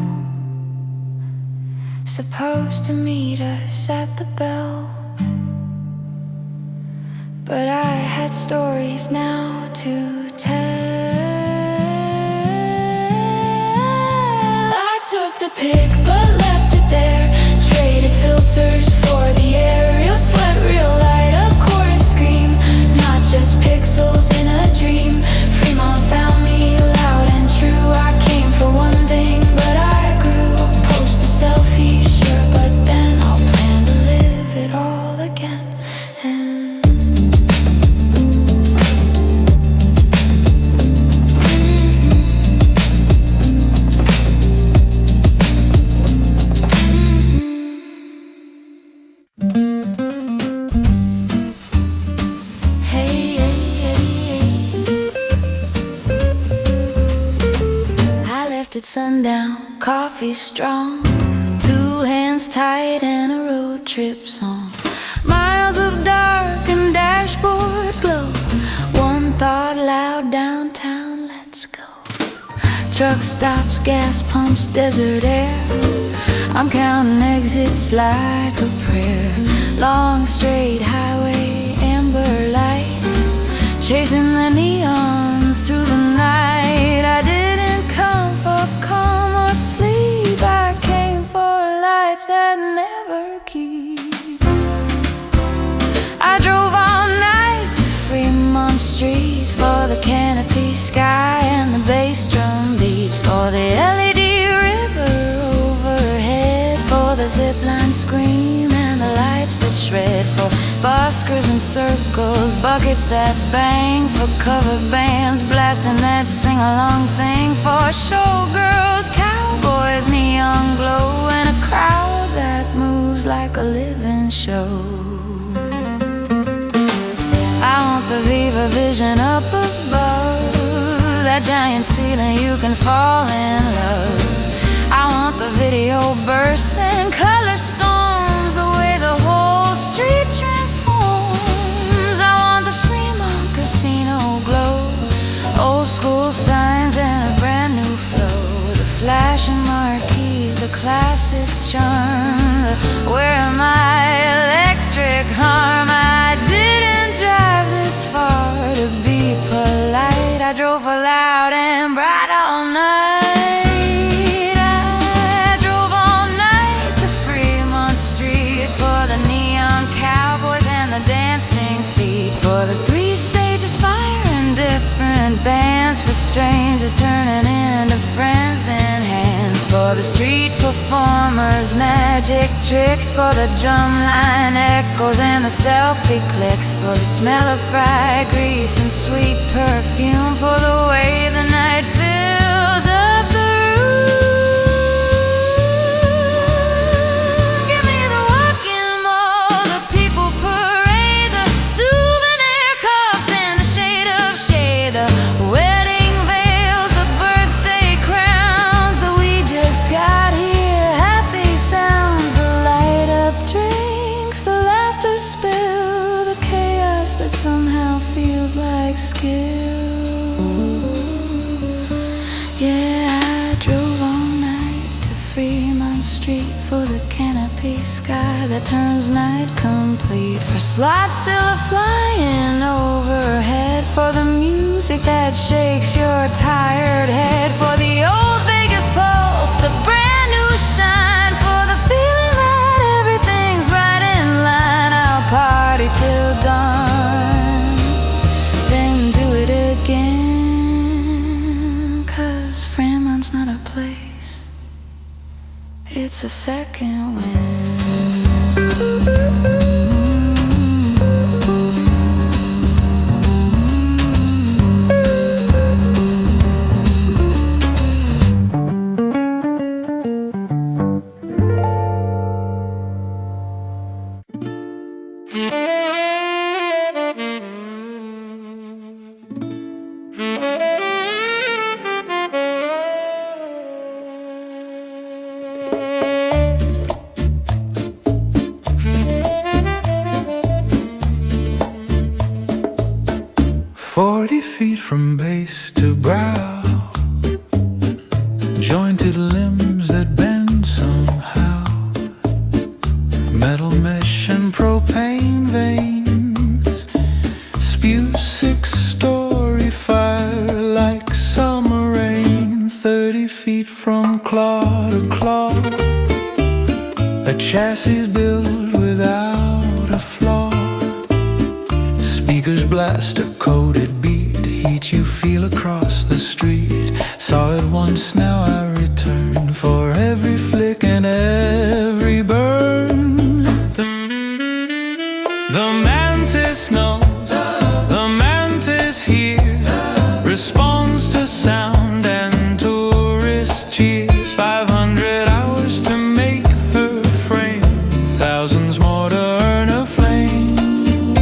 Supposed to meet us at the Bell, but I had stories now to tell. I took the pic but left it there. Traded filters for the air. Real sweat, real light, a chorus scream. Not just pixels in a dream. Fremont found me loud and true. I came for one thing, but I grew. Post the selfie, sure, but then I'll plan to live it all again. At sundown, coffee strong, two hands tight and a road trip song. Miles of dark and dashboard glow. One thought loud, downtown, let's go. Truck stops, gas pumps, desert air. I'm counting exits like a prayer. Long straight highway, amber light, chasing the neon through the night. I didn't come for calm or sleep. I came for lights that never keep. I drove all night to Fremont Street for the canopy sky and the bass drum beat, for the LED river overhead, for the zipline scream and the lights that shred, for buskers and circles, buckets that bang, for cover bands blasting that sing-along thing, for showgirls, cowboys, neon glow, and a crowd that moves like a living show. I want the Viva vision up above, that giant ceiling you can fall in love. I want the video bursts and color storms, the way the whole street transforms. I want the Fremont casino glow, old school signs and a brand new flow, the flashing marquees, the classic charm, where am I electric harm? I didn't drive this far to be polite. I drove loud and bright all night. I drove all night to Fremont Street for the neon cowboys and the dancing feet, for the 3 stages fire and different bands, for strangers turning into friends in hands, for the street performers, magic tricks, for the drumline echoes and the selfie clicks, for the smell of fried grease and sweet perfume, for the way the night fills up the room. Give me the walking mall, the people parade, the souvenir cups and the shade of shade, the wedding veil Yeah, I drove all night to Fremont Street for the canopy sky that turns night complete. For slots still flying overhead, for the music that shakes your tired head, for the old Vegas pulse, the brand new shine, for the feeling that everything's right in line. I'll party till dawn, then do it again. 'Cause Fremont's not a place, it's a second wind. From base to brow, jointed limbs that bend somehow, metal mesh and propane veins spew 6-story fire like summer rain. 30 feet from claw to claw, a chassis built without a flaw. Speakers blast a coded beat, heat you feel across the street. Saw it once, now I return for every flick and every burn. The mantis knows, the mantis hears, responds to sound and tourist cheers. 500 hours to make her frame, thousands more to earn a flame.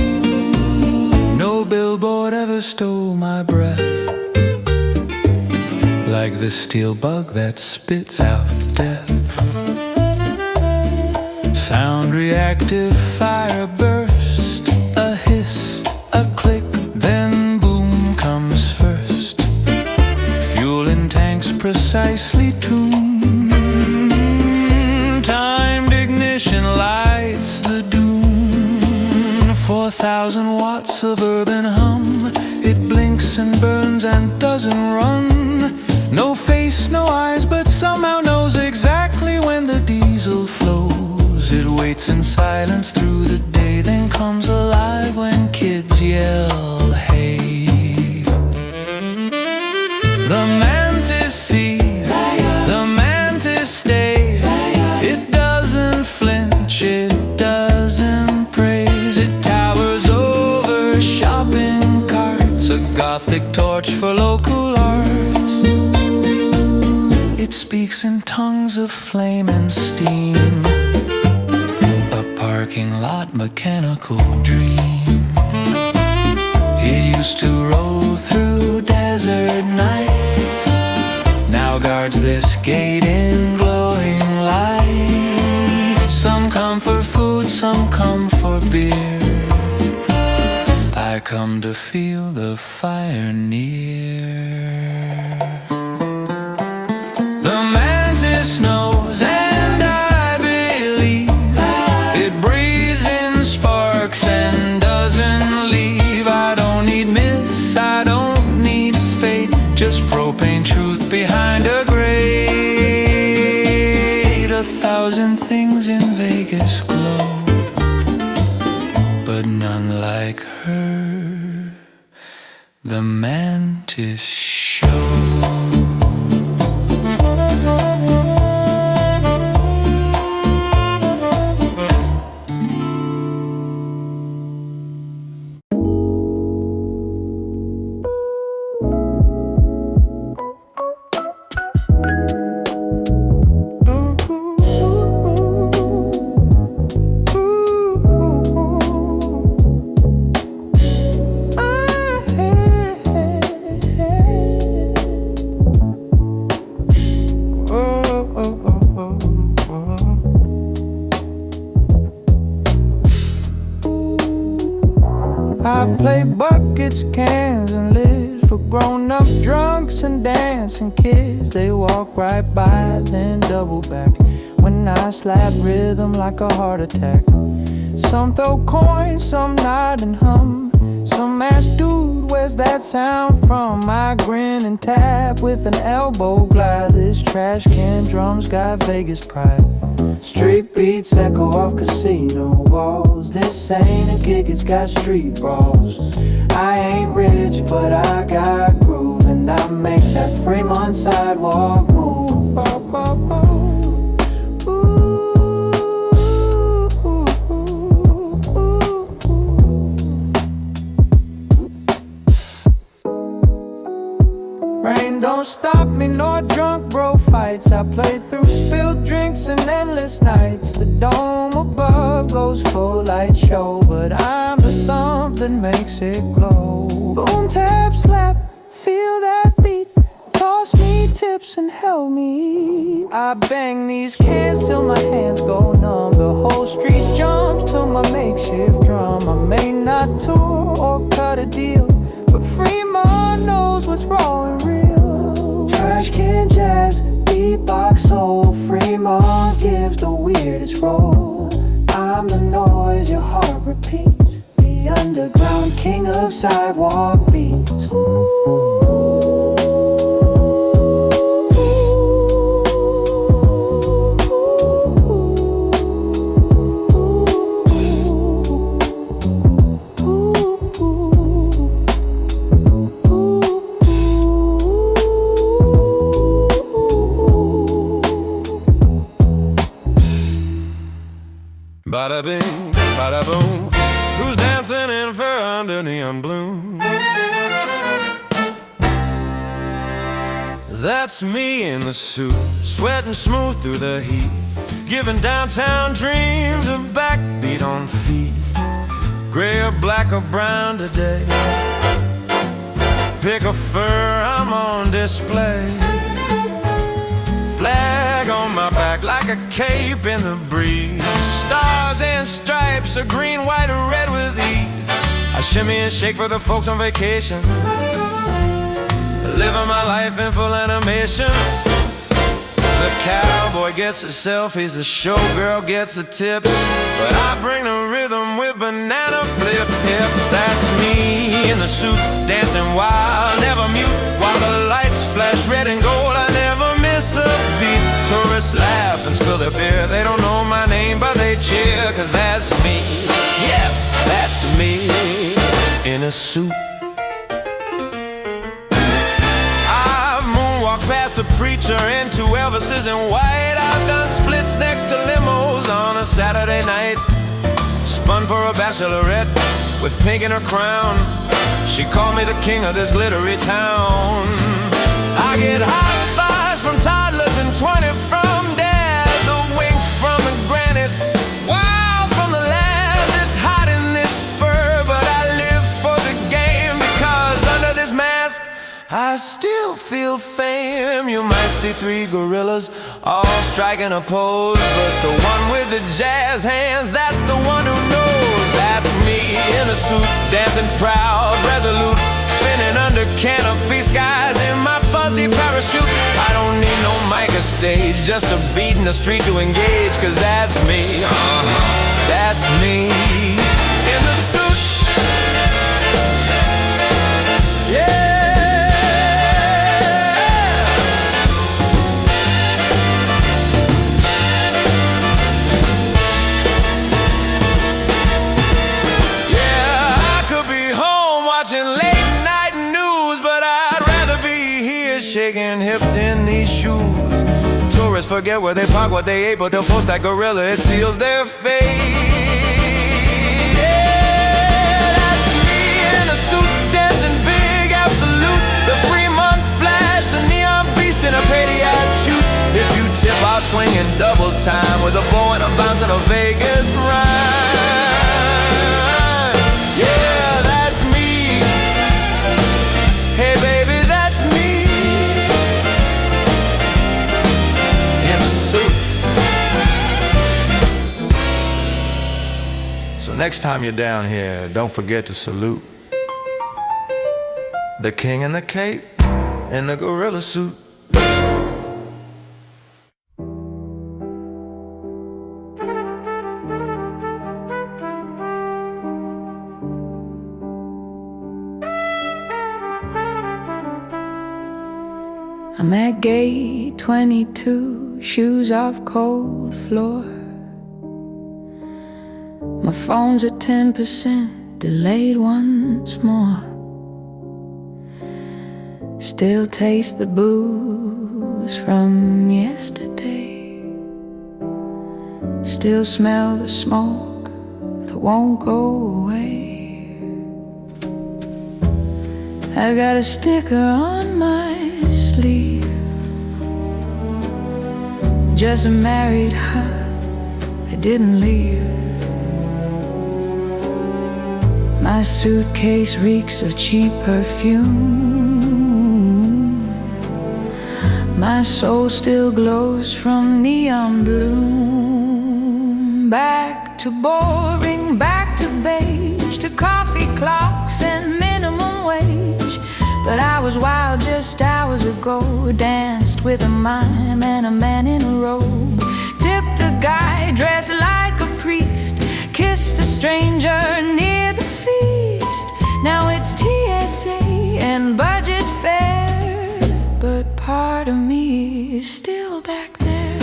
No billboard ever stole my breath like the steel bug that spits out death. Sound reactive fire burst, a hiss, a click, then boom comes first. Fuel in tanks precisely tuned, timed ignition lights the dune. 4,000 watts of urban hum, it blinks and burns and doesn't run. No face, no eyes, but somehow knows exactly when the diesel flows. It waits in silence through the day, then comes alive when kids yell, hey. The mantis sees, the mantis stays. It doesn't flinch, it doesn't praise. It towers over shopping carts, a gothic torch for local arts. It speaks in tongues of flame and steam, a parking lot mechanical dream. It used to roll through desert nights, now guards this gate in glowing light. Some come for food, some come for beer. I come to feel the fire near. The mantis knows, and I believe it breathes in sparks and doesn't leave. I don't need myths, I don't need fate, just propane truth behind a grate. 1,000 things in Vegas glow, but none like her, the mantis show. Hey, hey, hey. dancing kids, they walk right by, then double back. When I slap rhythm like a heart attack. Some throw coins, some nod and hum. Some ask, dude, where's that sound from? I grin and tap with an elbow glide. This trash can drum's got Vegas pride. Street beats echo off casino walls. This ain't a gig, it's got street brawls. I ain't rich, but I got groove, and I make that Fremont sidewalk move. Oh, oh, oh. Rain don't stop me, nor drunk bro fights. I play through spilled drinks and endless nights. The dome above goes full light show, but I'm the thump that makes it glow. Boom, tap, slap, feel that beat. Toss me tips and help me. I bang these cans till my hands go numb. The whole street jumps to my makeshift drum. I may not tour or cut a deal, but Fremont knows what's raw and real. Trash can jazz, beatbox soul. Fremont gives the weirdest roll. I'm the noise your heart repeats, the underground king of sidewalk beats. Ooh. Bada bing, bada boom. Who's dancing in fur under neon bloom? That's me in the suit, sweating smooth through the heat, giving downtown dreams a backbeat on feet. Gray or black or brown today, pick a fur, I'm on display. Flag on my back like a cape in the breeze. Stars and stripes, a green, white, or red with ease. I shimmy and shake for the folks on vacation, living my life in full animation. The cowboy gets the selfies, the showgirl gets the tips, but I bring the rhythm with banana flip hips. That's me in the suit, dancing wild, never mute, while the lights flash red and gold. I never miss a beat. Tourists laugh and spill their beer. They don't know my name, but they cheer, 'cause that's me. Yeah, that's me in a suit. I've moonwalked past a preacher into Elvises in white. I've done splits next to limos on a Saturday night. Spun for a bachelorette with pink in her crown. She called me the king of this glittery town. I get high fives from toddlers and 20 from dads. A wink from the grannies, wow from the lads. It's hot in this fur, but I live for the game, because under this mask I still feel fame. You might see 3 gorillas all striking a pose, but the one with the jazz hands, that's the one who knows. That's me in a suit, dancing proud, resolute, spinning under canopy skies in my fuzzy parachute. I don't need no mic or stage, just a beat in the street to engage, 'cause that's me, that's me in the suit. Yeah. Shaking hips in these shoes. Tourists forget where they park, what they ate, but they'll post that gorilla, it seals their fate. Yeah, that's me in a suit, dancing big, absolute. The Fremont flash, the neon beast in a Padiat shoot. If you tip, I'll swing in double time with a bow and a bounce and a Vegas rhyme. Yeah, that's me. Hey baby, that's me. So next time you're down here, don't forget to salute the king in the cape. in a gorilla suit. I'm at gate 22, shoes off cold floor. My phone's at 10%, delayed once more. Still taste the booze from yesterday. Still smell the smoke that won't go away. I got a sticker on my sleeve, just married her, I didn't leave. My suitcase reeks of cheap perfume. My soul still glows from neon bloom. Back to boring, back to beige, to coffee clocks and minimum wage. But I was wild just hours ago. Danced with a mime and a man in a robe. Tipped a guy dressed like a priest. Kissed a stranger near the feast. Now it's TSA and budget fare, but part of me is still back there.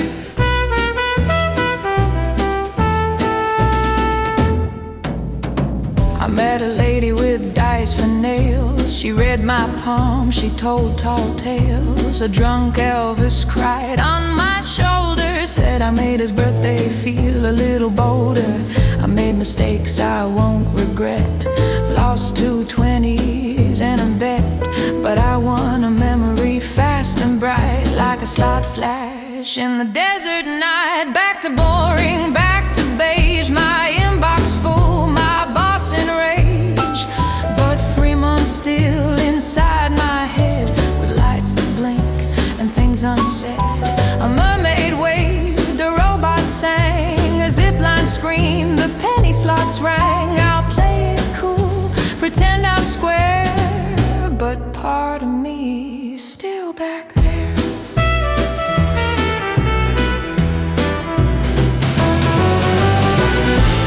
I met a lady with dice for nails. She read my palm, she told tall tales. A drunk Elvis cried on my shoulder, said I made his birthday feel a little bolder. I made mistakes I won't regret. Lost 2 20s and a bet, but I won a memory fast and bright, like a slot flash in the desert night. Back to boring, back to beige. My inbox full, my boss in rage, but Fremont still inside my head, with lights that blink and things unsaid. A mermaid waved, a robot sang, a zipline screamed, the penny slots rang. I'll play it cool, pretend I'm square, but part of me is still back there.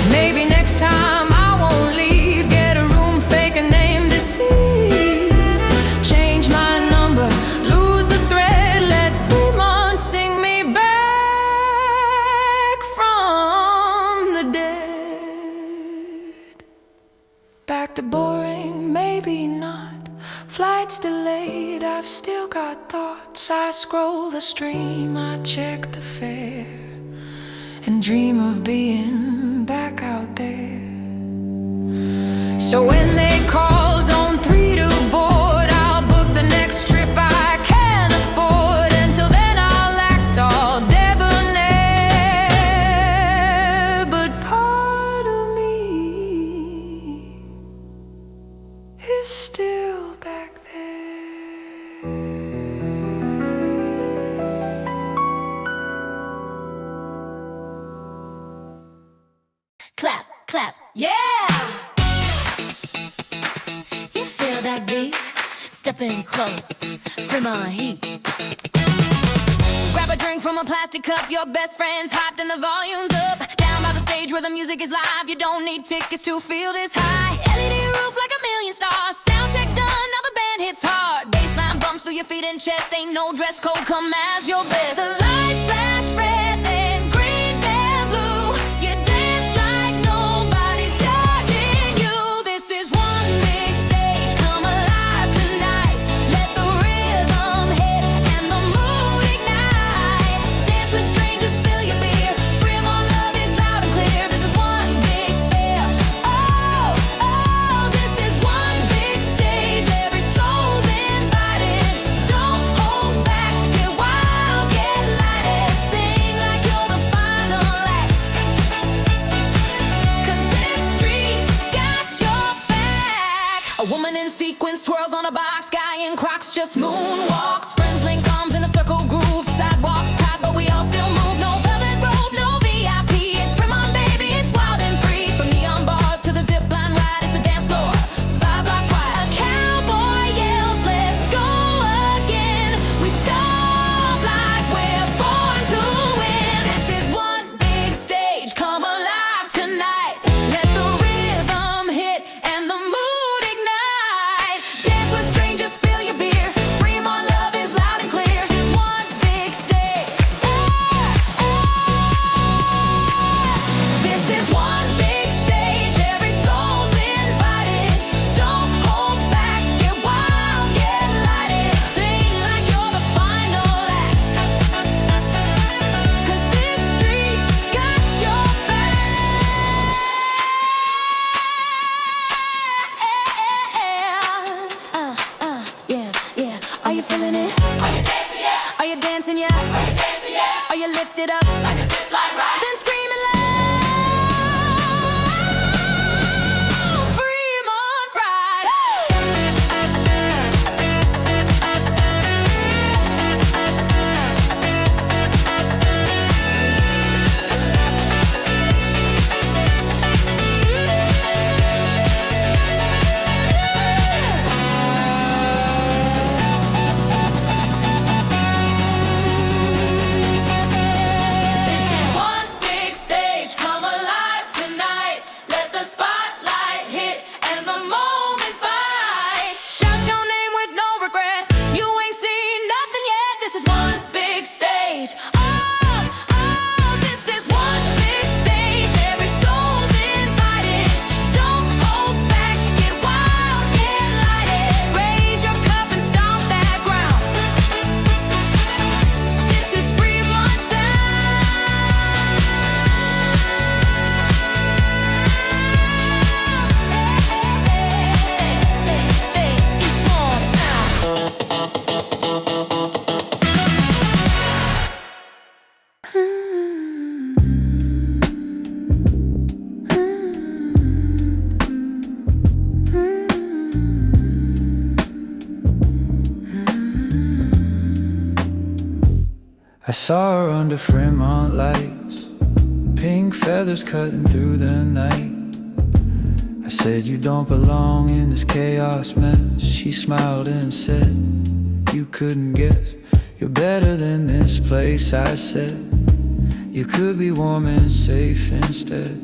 Maybe next time I won't leave. Get a room, fake a name, deceive. Change my number, lose the thread. Let Fremont sing me back from the dead. Back to boring, maybe not. Flights delayed, I've still got thoughts. I scroll the stream, I check the fare, and dream of being back out there. So when they call zone 3 to board, I'll book the next trip I can afford. Until then I'll act all debonair, but part of me is still back there. Clap, clap, yeah! You feel that beat? Step in close, Fremont heat. Grab a drink from a plastic cup, your best friend's hyped and the volume's up. Down by the stage where the music is live, you don't need tickets to feel this high. LED roof like a million stars, sound check done, now the band hits hard. Bassline bumps through your feet and chest, ain't no dress code, come as your best. The lights flash red, then green, then blue. You dance like nobody's judging you. This is one big stage, come alive tonight. Let the rhythm hit and the mood ignite. Dance with strangers, spill your beer. Fremont love is loud and clear. This is one big spell. Oh, oh, this is one big stage. Every soul's invited. Don't hold back, get wild, get lighted. Sing like you're the final act, 'cause this street's got your back. A woman in sequins twirls on a box, guy in Crocs just moonwalks. Friends link arms in a circle groove, sidewalks tight, but we all still move. No velvet rope, no VIP. It's Fremont, baby, it's wild and free. From neon bars to the zipline ride, it's a dance floor 5 blocks wide. A cowboy yells, let's go again. dancing, yeah? Are you dancing, yeah? Are you lifted up like a zipline ride? Then scream it loud. Fremont Pride. I saw her under Fremont lights, pink feathers cutting through the night. I said, you don't belong in this chaos mess. She smiled and said, you couldn't guess. You're better than this place. I said, you could be warm and safe instead.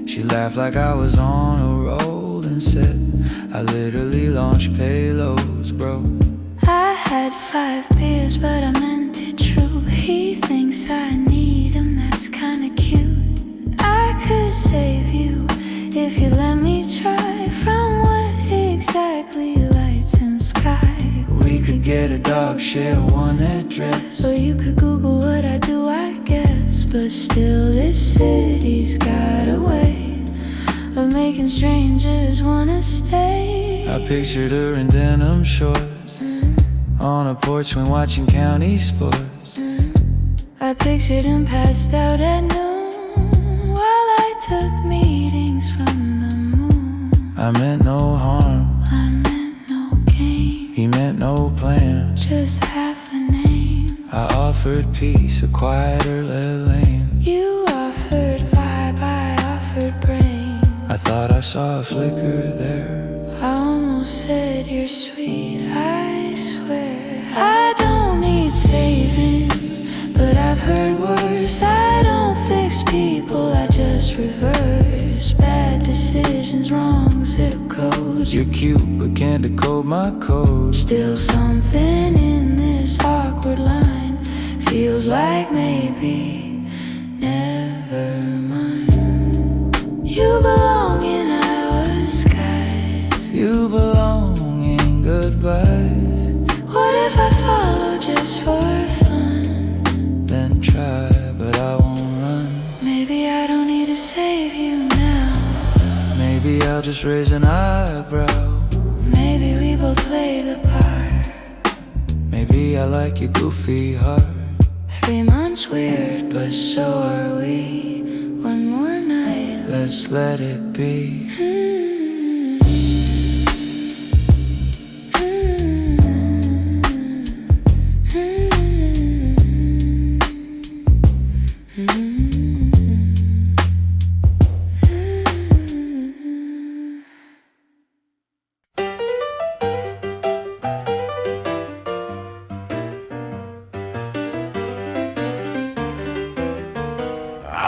She laughed like I was on a roll and said, I literally launched payloads, bro. I had 5 beers, but I meant it true. He thinks I need him, that's kinda cute. I could save you if you let me try. From what exactly lights and sky? We could get a dog, share one address. Or you could Google what I do, I guess. But still this city's got a way of making strangers wanna stay. I pictured her in denim shorts, on a porch when watching county sports. I pictured him passed out at noon while I took meetings from the moon. I meant no harm, I meant no game, he meant no plan. just half a name. I offered peace, a quieter lane. You offered vibe, I offered brain. I thought I saw a flicker there. I almost said you're sweet, I swear. I don't need saving, but I've heard worse. I don't fix people, I just reverse bad decisions, wrong zip codes. You're cute, but can't decode my code. Still something in this awkward line feels like maybe never mind. You belong in our skies, You belong in goodbyes. what if I follow just for fun? Then try, but I won't run. Maybe I don't need to save you now. Maybe I'll just raise an eyebrow. Maybe we both play the part. Maybe I like your goofy heart. Fremont's weird, but so are we. One more night, Let's let it be.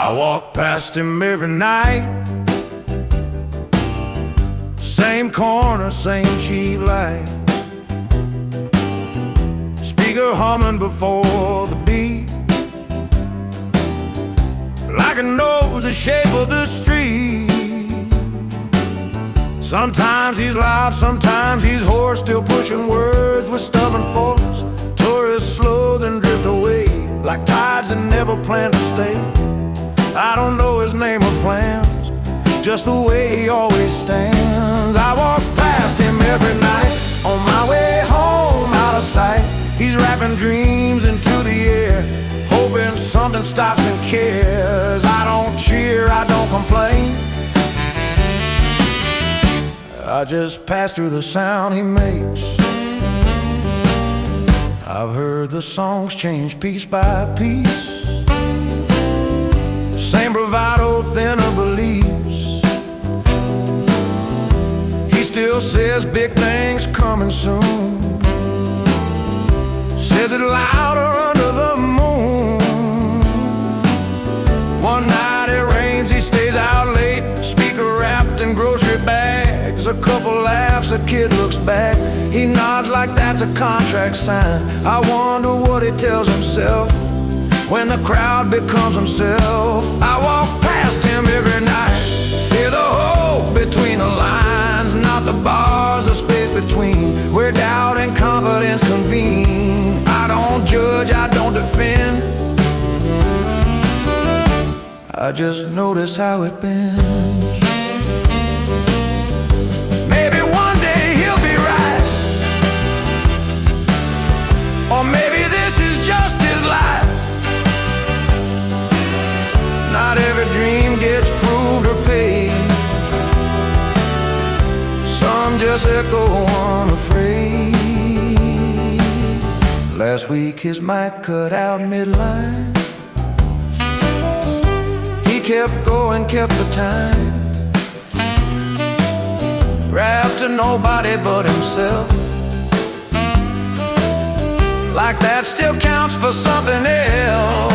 I walk past him every night, same corner, same cheap light, speaker humming before the beat, like it knows the shape of the street. Sometimes he's loud, sometimes he's hoarse, still pushing words with stubborn force. Tourists slow, then drift away like tides that never plan to stay. I don't know his name or plans, just the way he always stands. I walk past him every night, on my way home out of sight. He's rapping dreams into the air, hoping something stops and cares. I don't cheer, I don't complain, I just pass through the sound he makes. I've heard the songs change piece by piece, same bravado, thinner beliefs. He still says big things coming soon, says it louder under the moon. One night it rains, he stays out late, speaker wrapped in grocery bags. A couple laughs, a kid looks back, he nods like that's a contract sign. I wonder what he tells himself when the crowd becomes himself. I walk past him every night, hear the hope between the lines, not the bars, the space between, where doubt and confidence convene. I don't judge, I don't defend, I just notice how it bends. Maybe one day he'll be right, or maybe this is just his life. Not every dream gets proved or paid, some just echo unafraid. Last week his mic cut out midline, he kept going, kept the time, rapped to nobody but himself, like that still counts for something else.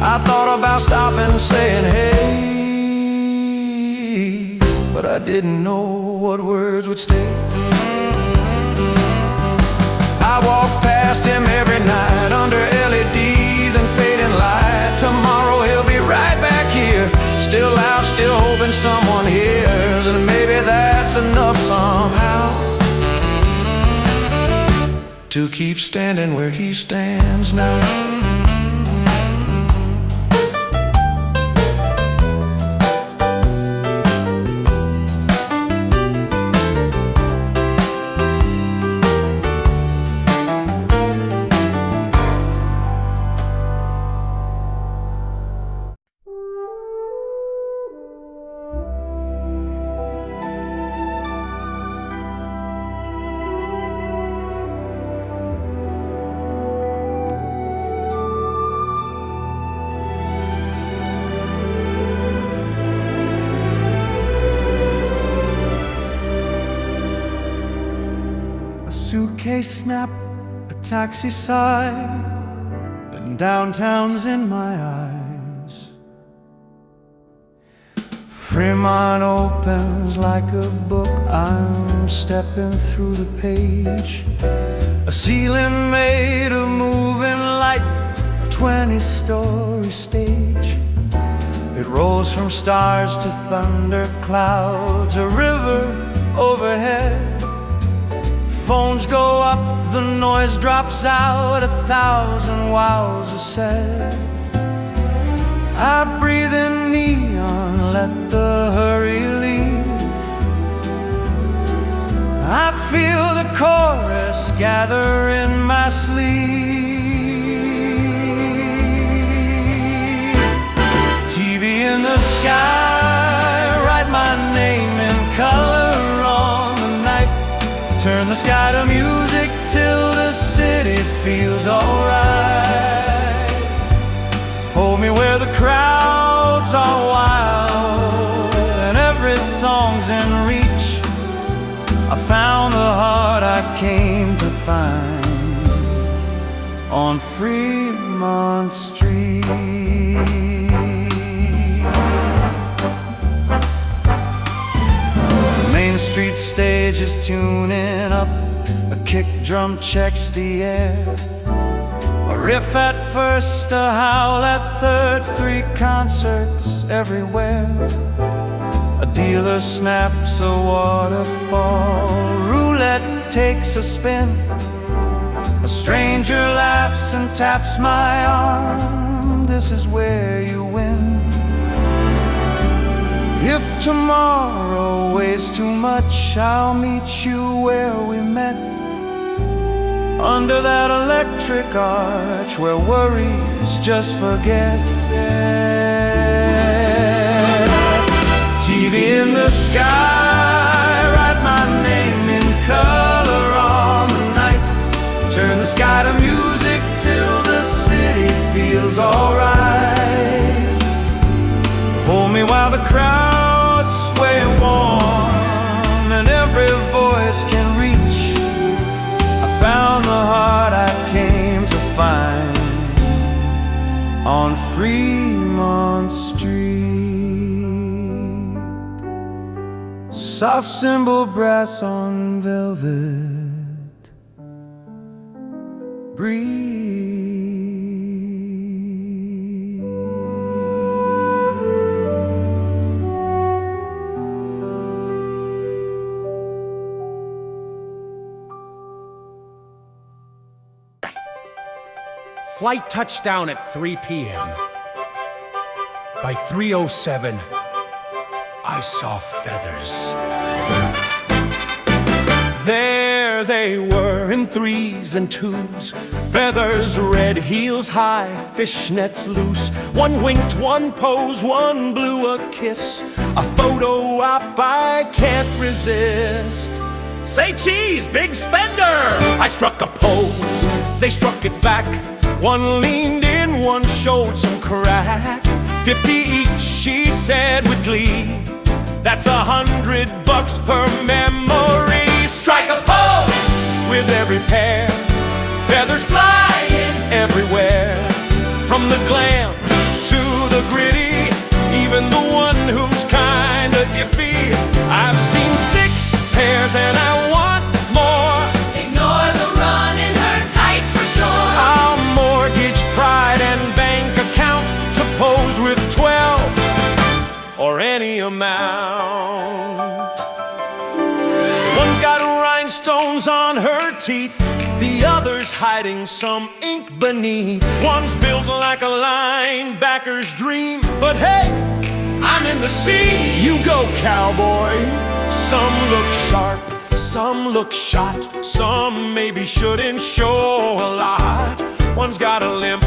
I thought about stopping and saying hey, but I didn't know what words would stay. I walk past him every night under LEDs and fading light. Tomorrow he'll be right back here, still loud, still hoping someone hears. And maybe that's enough somehow to keep standing where he stands now. Suitcase snap, a taxi sigh, and downtown's in my eyes. Fremont opens like a book, I'm stepping through the page. A ceiling made of moving light, a 20-story stage. It rolls from stars to thunder clouds, a river overhead. Phones go up, the noise drops out, 1,000 wows are said. I breathe in neon, let the hurry leave. I feel the chorus gather in my sleep. TV in the sky, write my name in color on the night. Turn the sky to music till the city feels alright. Hold me where the crowds are wild and every song's in reach. I found the heart I came to find on Fremont Street. Main Street stage is tuning up, a kick drum checks the air. A riff at first, a howl at third, 3 concerts everywhere. A dealer snaps a waterfall, roulette takes a spin. A stranger laughs and taps my arm, this is where you win. If tomorrow weighs too much, I'll meet you where we met. under that electric arch where worries just forget. TV in the sky, write my name in color on the night. Turn the sky to music till the city feels alright. Hold me while the crowds sway warm and every voice can reach. I found the heart I came to find on Fremont Street. Soft cymbal brass on velvet, breathe. Flight touchdown at 3 p.m. By 3:07, I saw feathers. There they were in 3s and 2s, feathers, red heels high, fishnets loose. One winked, one posed, one blew a kiss. A photo op I can't resist. Say cheese, big spender! I struck a pose, they struck it back. One leaned in, one showed some crack. 50 each, she said with glee. That's $100 per memory. Strike a pose with every pair. Feathers flying everywhere. From the glam to the gritty, even the one who's kinda iffy. I've seen 6 pairs and I want more. Ignore the run in her tights for sure. I'll mortgage pride and bank account to pose with 12 or any amount. One's got rhinestones on her teeth, the other's hiding some ink beneath. One's built like a linebacker's dream, but hey, I'm in the scene. You go, cowboy. Some look sharp, some look shot, some maybe shouldn't show a lot. One's got a limp,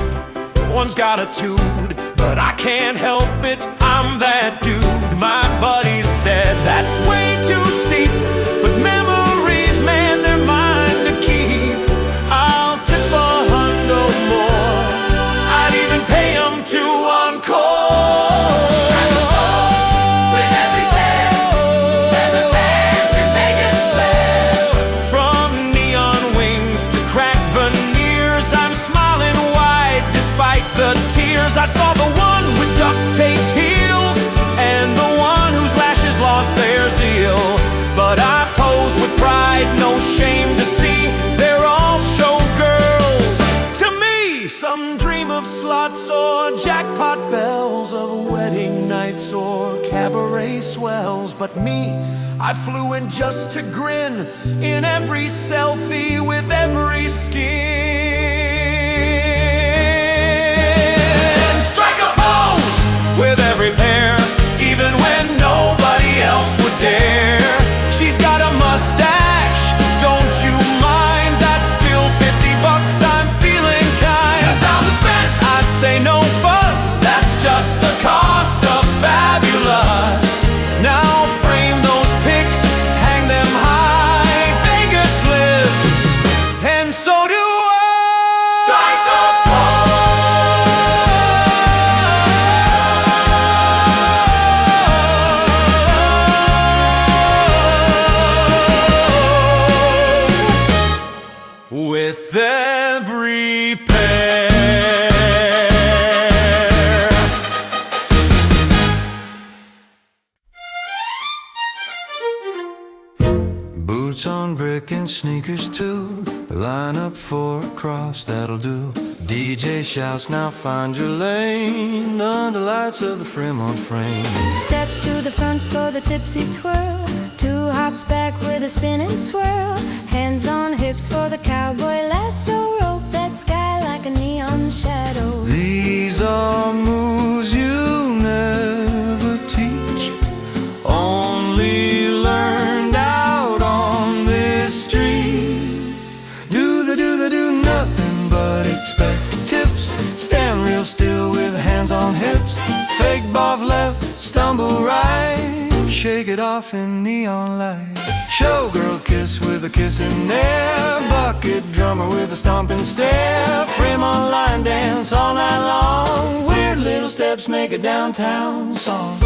one's got a tude, but I can't help it, I'm that dude. My buddy said that's way too steep, but memories, man, they're mine to keep. I'll tip $100 more, I'd even pay 'em to encore. With every pair, leather bands in Vegas glare. From neon wings to cracked veneers, I'm smiling wide despite the tears. I saw the one with duct-taped heels and the one whose lashes lost their zeal. But I pose with pride, no shame to see. They're all showgirls to me. Some dream of slots or jackpot bells, of wedding nights or cabaret swells. But me, I flew in just to grin in every selfie with every skin. Strike a pose with every pair, even when nobody else would dare. She's got a mustache, don't you mind? That's still $50, I'm feeling kind. 1,000 spent, I say no fuss, that's just the cost of fabulous. Now frame those pics, hang them high, Vegas lives, and so do I. strike a With every pair. Boots on brick and sneakers too. Line up for a cross, that'll do. DJ shouts, now find your lane, under lights of the Fremont frame. Step to the front for the tipsy twirl. 2 hops back with a spin and swirl. Hands on hips for the cowboy lasso. Rope that sky like a neon shadow. These are moves you never teach, only learned out on this street. Do the expect tips. Stand real still with hands on hips. Fake boff left, stumble right. Shake it off in neon light. Showgirl kiss with a kiss in there. Bucket drummer with a stomping stare. Fremont line dance all night long. Weird little steps make a downtown song.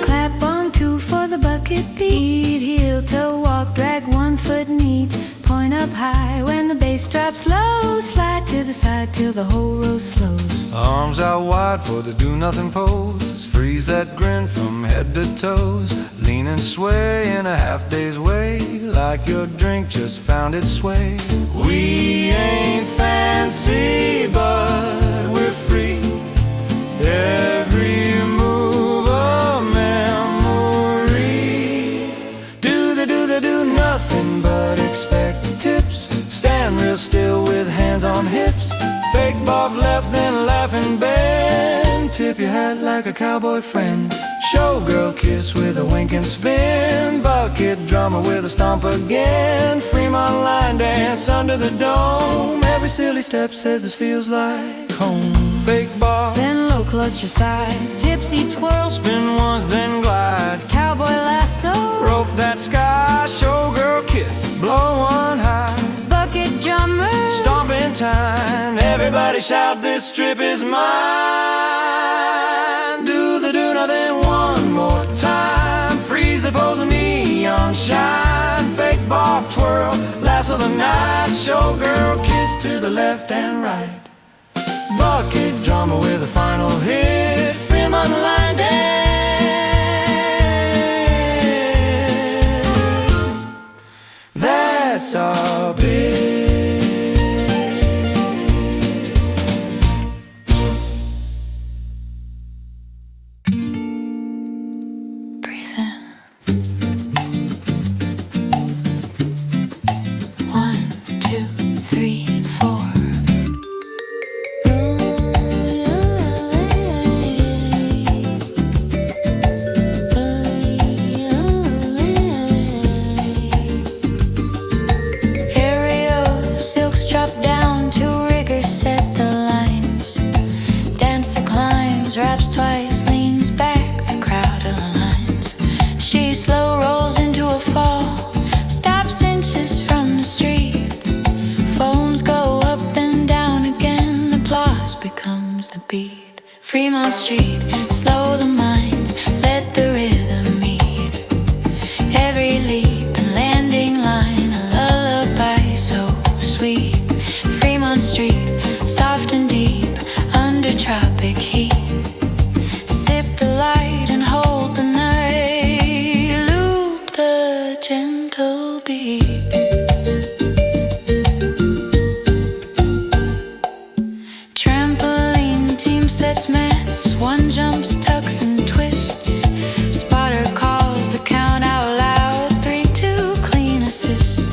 Clap on two for the bucket beat. Heel toe walk, drag 1 foot neat. Point up high when the bass drops low. Slide to the side till the whole row slows. Arms out wide for the do-nothing pose. Freeze that grin from head to toes. Lean and sway in a half-day's way. Like your drink just found its way. We ain't fancy, but we're free. Every move a memory. Do nothing but expect tips. Stand real still with hands on hips. Fake boff left, then laughing bend. Tip your hat like a cowboy friend. Showgirl kiss with a wink and spin. Bucket drummer with a stomp again. Fremont line dance under the dome. Every silly step says this feels like home. Fake boff, Then low clutch your side. Tipsy twirl, spin once then glide. cowboy lasso. Rope that sky, showgirl kiss. Blow one high. Bucket drummer, Stomping time, everybody shout, this strip is mine. Do nothing one more time. Freeze the pose of neon shine. Fake boff twirl, lasso the night. Showgirl kiss to the left and right. Bucket drummer with a final hit. Fremont line dance. That's our bit. breathe in. 1, 2, 3, 4. Aerial silks drop down, 2 riggers set the lines. Dancer climbs, raps twice, leans back, the crowd aligns. She slow rolls into a fall, stops inches from the street. Foams go up then down again, applause becomes the beat. Fremont Street, slow the mind, let the rhythm meet. Every leap and landing line, a lullaby so sweet. Fremont Street, soft and deep, under tropic heat. Sip the light and hold the night, loop the gentle beat. Trampoline team sets mats, 1 jumps, tucks and twists. Spotter calls the count out loud, 3, 2, clean assist.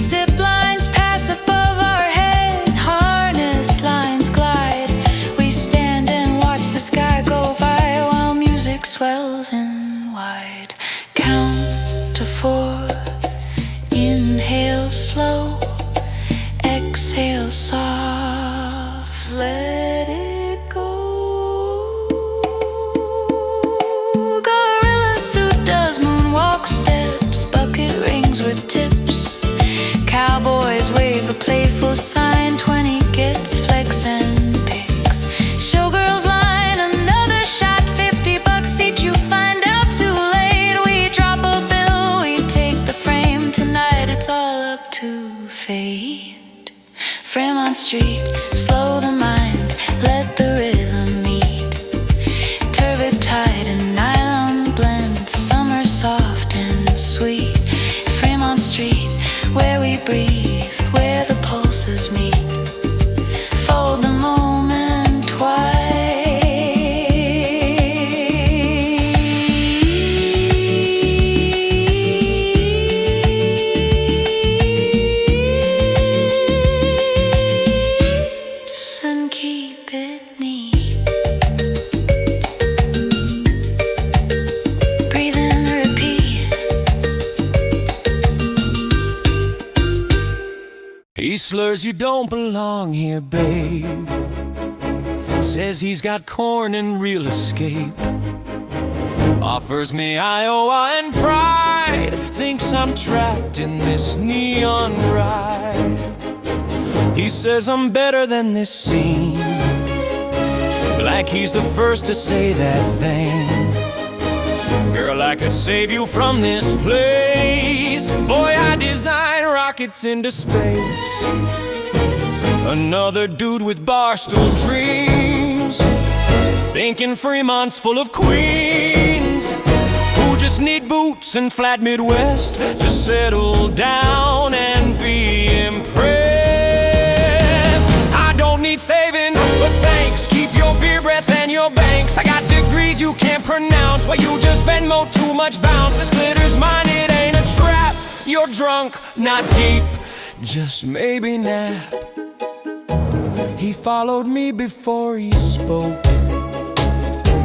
Zip lines pass above our heads, harness lines glide. We stand and watch the sky go by while music swells in wide. Count to 4, inhale slow, exhale soft, let it go. Gorilla suit does moonwalk steps, bucket rings with tips. Cowboys wave a playful sign, 20 gets flex and picks. Showgirls line another shot, $50 each, you find out too late. We drop a bill, we take the frame, tonight it's all up to fate. Fremont Street, slow the mind, let the rhythm meet. Turbid tide and nylon blend, summer soft and sweet. Fremont Street, where we breathe, where the pulses meet. Fold the moment twice. He slurs, "You don't belong here, babe." Says he's got corn and real escape. Offers me Iowa and pride. Thinks I'm trapped in this neon ride. He says I'm better than this scene, like he's the first to say that thing. Girl, I could save you from this place. Boy, I design rockets into space. Another dude with barstool dreams, thinking Fremont's full of queens who just need boots and flat Midwest to settle down and be impressed. I don't need saving, but thanks. Keep your beer breath and your banks. I got degrees you can't pronounce. Why you just Venmo too much bounce? This glitter's mine, it ain't a trap. You're drunk, not deep, just maybe nap. He followed me before he spoke,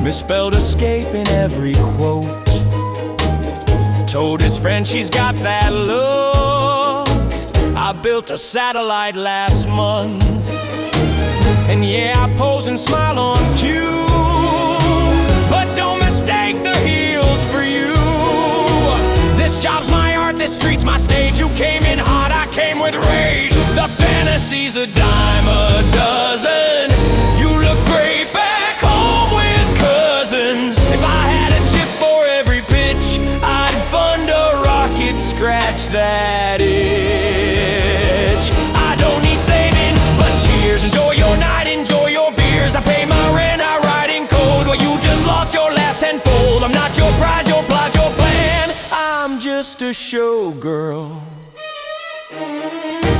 misspelled escape in every quote. Told his friend she's got that look. I built a satellite last month, and yeah, I pose and smile on cue. But don't mistake the heels for you. This job's my art, this street's my stage. You came in hot, I came with rage. The fantasy's a dime a dozen. You look great back home with cousins. If I had a chip for every pitch, I'd fund a rocket, scratch that itch. I don't need saving, but cheers. Enjoy your night, enjoy your beers. I pay my rent, I write in code. Well, you just lost your last tenfold. I'm not your prize, your plot, your plan. I'm just a showgirl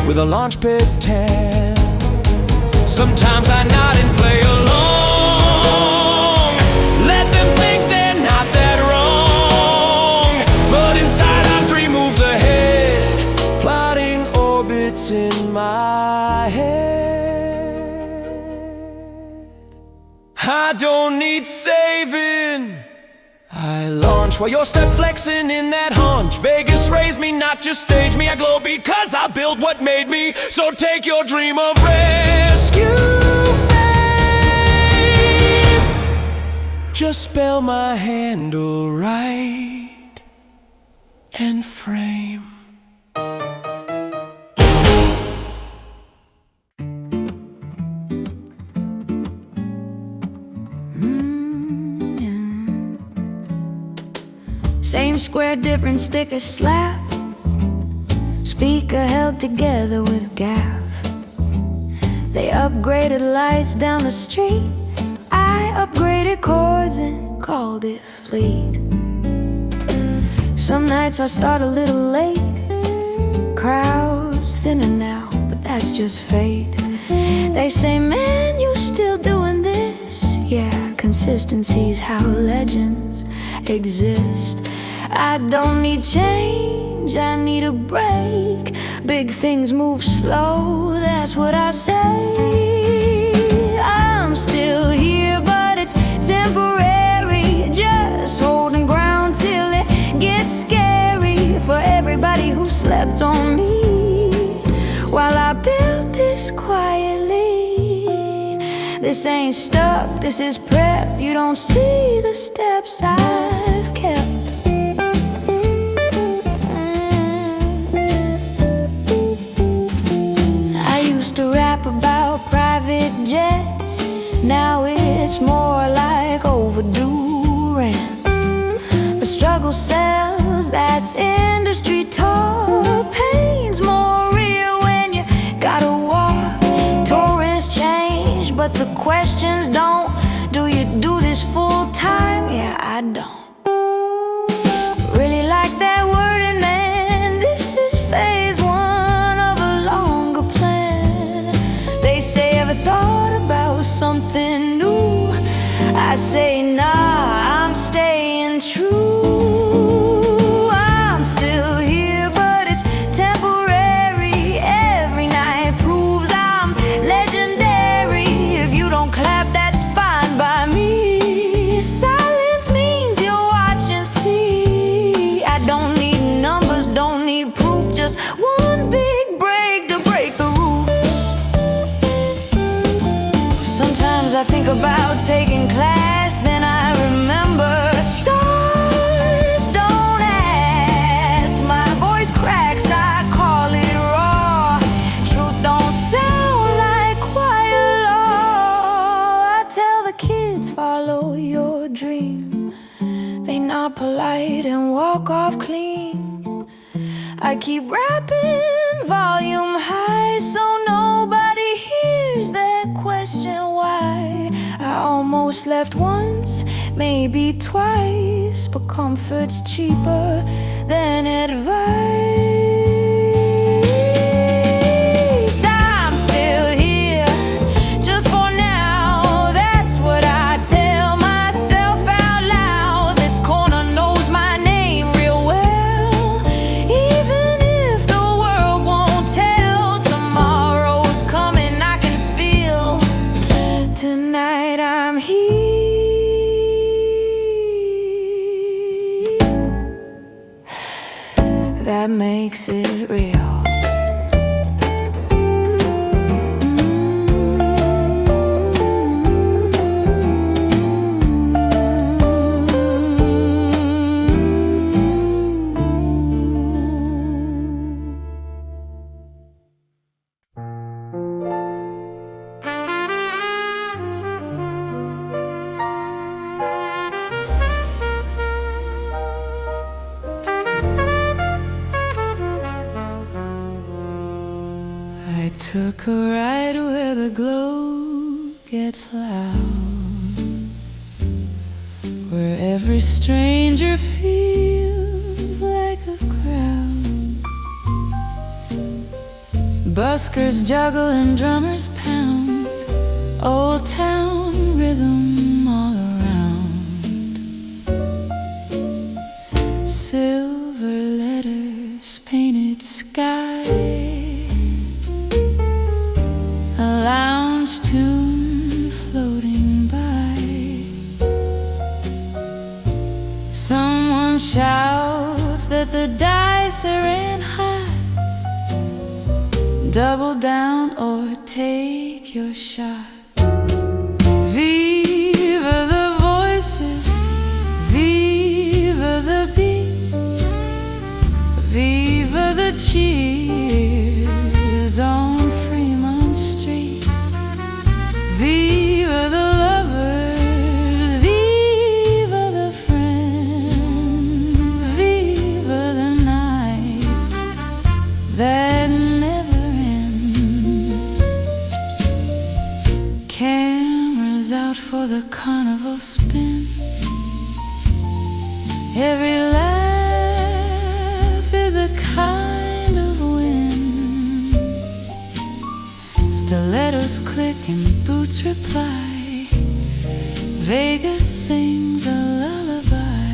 with a launch pad tan. Sometimes I nod and play along. Let them think they're not that wrong. But inside I'm 3 moves ahead, plotting orbits in my head. I don't need saving. I launch while you're stuck flexing in that haunch. Vegas raised me, not just stage me. I glow because I built what made me. So take your dream of rescue fame. Just spell my handle right and frame. Same square, different sticker slap. Speaker held together with gaff. They upgraded lights down the street. I upgraded chords and called it Fleet. Some nights I start a little late. Crowds thinner now, but that's just fate. They say, man, you still doing this? Yeah, consistency's how legends exist. I don't need change, I need a break. Big things move slow, that's what I say. I'm still here, but it's temporary. Just holding ground till it gets scary for everybody who slept on me while I built this quietly. This ain't stuck, this is prep. You don't see the steps I've kept. To rap about private jets, now it's more like overdue rent. But struggle sells, that's industry talk. Pain's more real when you gotta walk. Tourists change, but the questions don't. Do you do this full time? Yeah, I don't really like that word, and then this is phase 1 of a longer plan. They say, ever thought about something new? I say, nah, I'm staying true. I'm still here, but it's temporary. Every night proves I'm legendary. If you don't clap, that's fine by me. Silence means you'll watch and see. I don't need numbers, don't need proof, just one big break to break the think about taking class, then I remember stars don't ask. My voice cracks, I call it raw. Truth don't sound like quiet law. I tell the kids, follow your dream. They nod polite and walk off clean. I keep rapping volume high so nobody hears that question why. I almost left once, maybe twice, but comfort's cheaper than advice. I'm still here, just for now. That's what I tell myself out loud. This corner knows my name real well. Even if the world won't tell, tomorrow's coming, I can feel. Tonight I'm here. That makes it real. I took a ride where the glow gets loud, where every stranger feels like a crowd. Buskers juggle and drummers pound, old town rhythm all around. Silver letters, painted sky, a lounge tune floating by. Someone shouts that the dice are in high. Double down or take your shot. Viva the voices, viva the beat, viva the cheers on Fremont Street. Viva the lovers, viva the friends, viva the night that never ends. Cameras out for the carnival spin. Every laugh is a kind of win. Stilettos click and boots reply. Vegas sings a lullaby.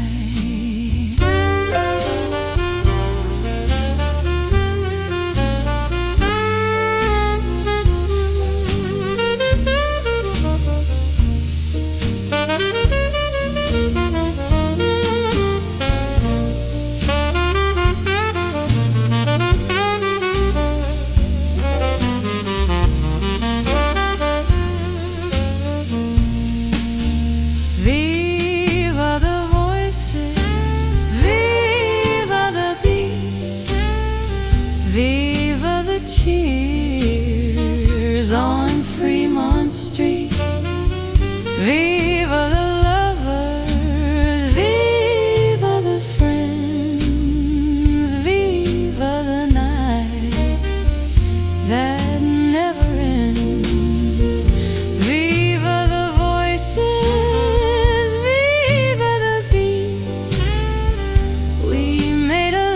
Viva the voices, viva the beat, viva the cheers on Fremont Street. Viva the lovers, viva the friends, viva the night that never ends. Viva the voices, viva the beat. We made a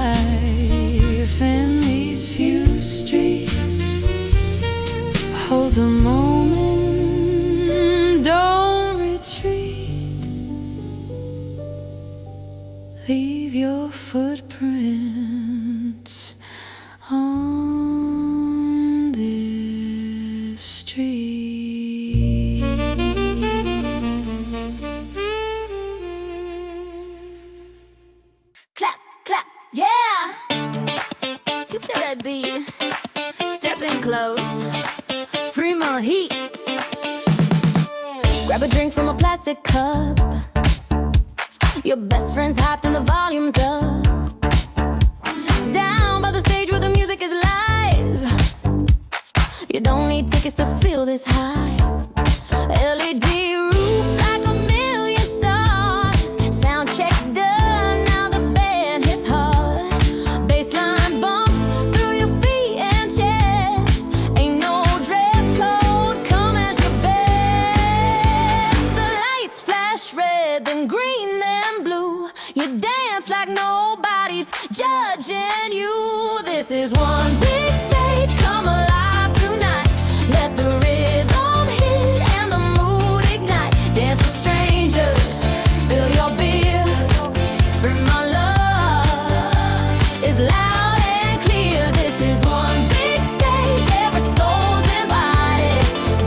life in these few streets. Hold the moment, don't retreat. Leave your footprints on this street. Clap, clap, yeah! You feel that beat? Step in close. Fremont heat. drink from a plastic cup. Your best friend's hyped and the volume's up. Down by the stage where the music is live. You don't need tickets to feel this high. LED roof like a million stars. Sound check done, now the band hits hard. Bassline bumps through your feet and chest. Ain't no dress code, come as your best. The lights flash red, then green, then blue. You dance like nobody's judging you. This is one big stage, come alive tonight. Let the rhythm hit and the mood ignite. Dance with strangers, spill your beer. Fremont love is loud and clear. This is one big stage, every soul's invited.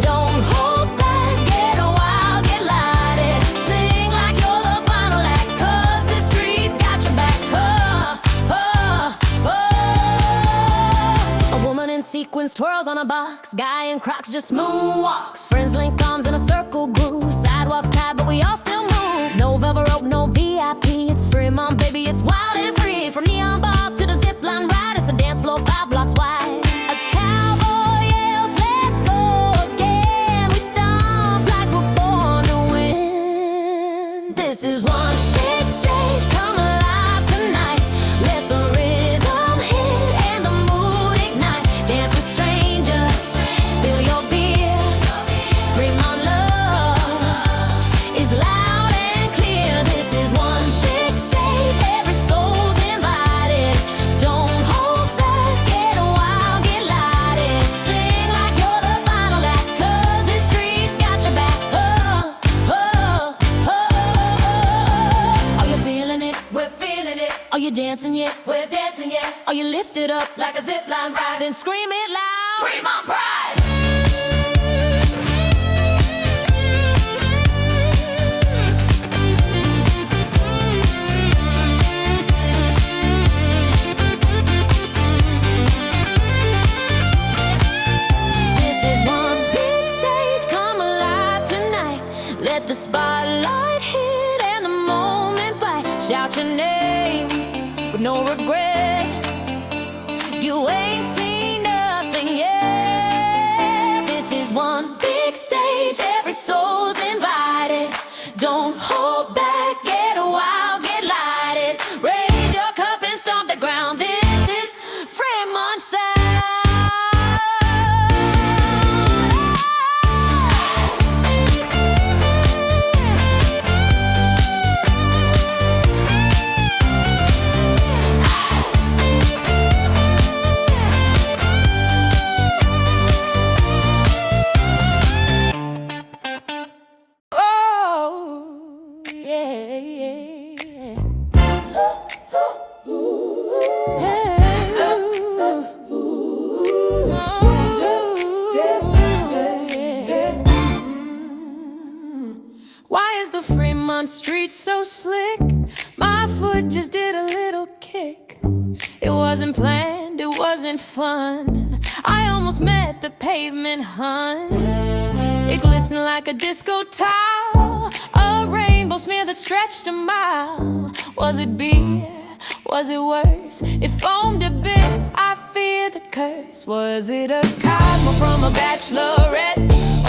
Don't hold back, get wild, get lighted. Sing like you're the final act, 'cause the streets got your back. A woman in sequins twirls on a box. Guy in Crocs just moonwalks. Friends link arms in a circle groove. Sidewalks tight, but we all still move. No velvet rope, no VIP. It's Fremont, baby, it's wild and free. From neon bars to the zipline ride, it's a dance floor 5 blocks wide. A cowboy yells, let's go again. We stomp like we're born to win. This is one big stage, come alive tonight. Let the rhythm hit and the mood ignite. Dance with strangers, spill your beer. Fremont love is loud and clear. This is one big stage, every soul's invited. Don't hold back, get wild, get lighted. Sing like you're the final act, 'cause the streets got your back. Are you feeling it? We're feeling it. Are you dancing yet? We're dancing yet. Are you lifted up like a zipline ride? Then scream it loud. Fremont pride. This is one big stage, come alive tonight. Let the spotlight hit and the moment bite. Shout your name with no regret. You ain't seen nothing yet. This is one big stage, every soul's invited. Don't hold back, get wild, get lighted. Raise your cup and stomp the ground. This is Fremont sound. Oh, yeah, yeah. Why is the Fremont Street so slick? My foot just did a little kick. It wasn't planned, it wasn't fun. I almost met the pavement, hun. It glistened like a disco towel, a rainbow smear that stretched a mile. Was it beer? Was it worse? It foamed a bit, I fear the curse. Was it a Cosmo from a bachelorette?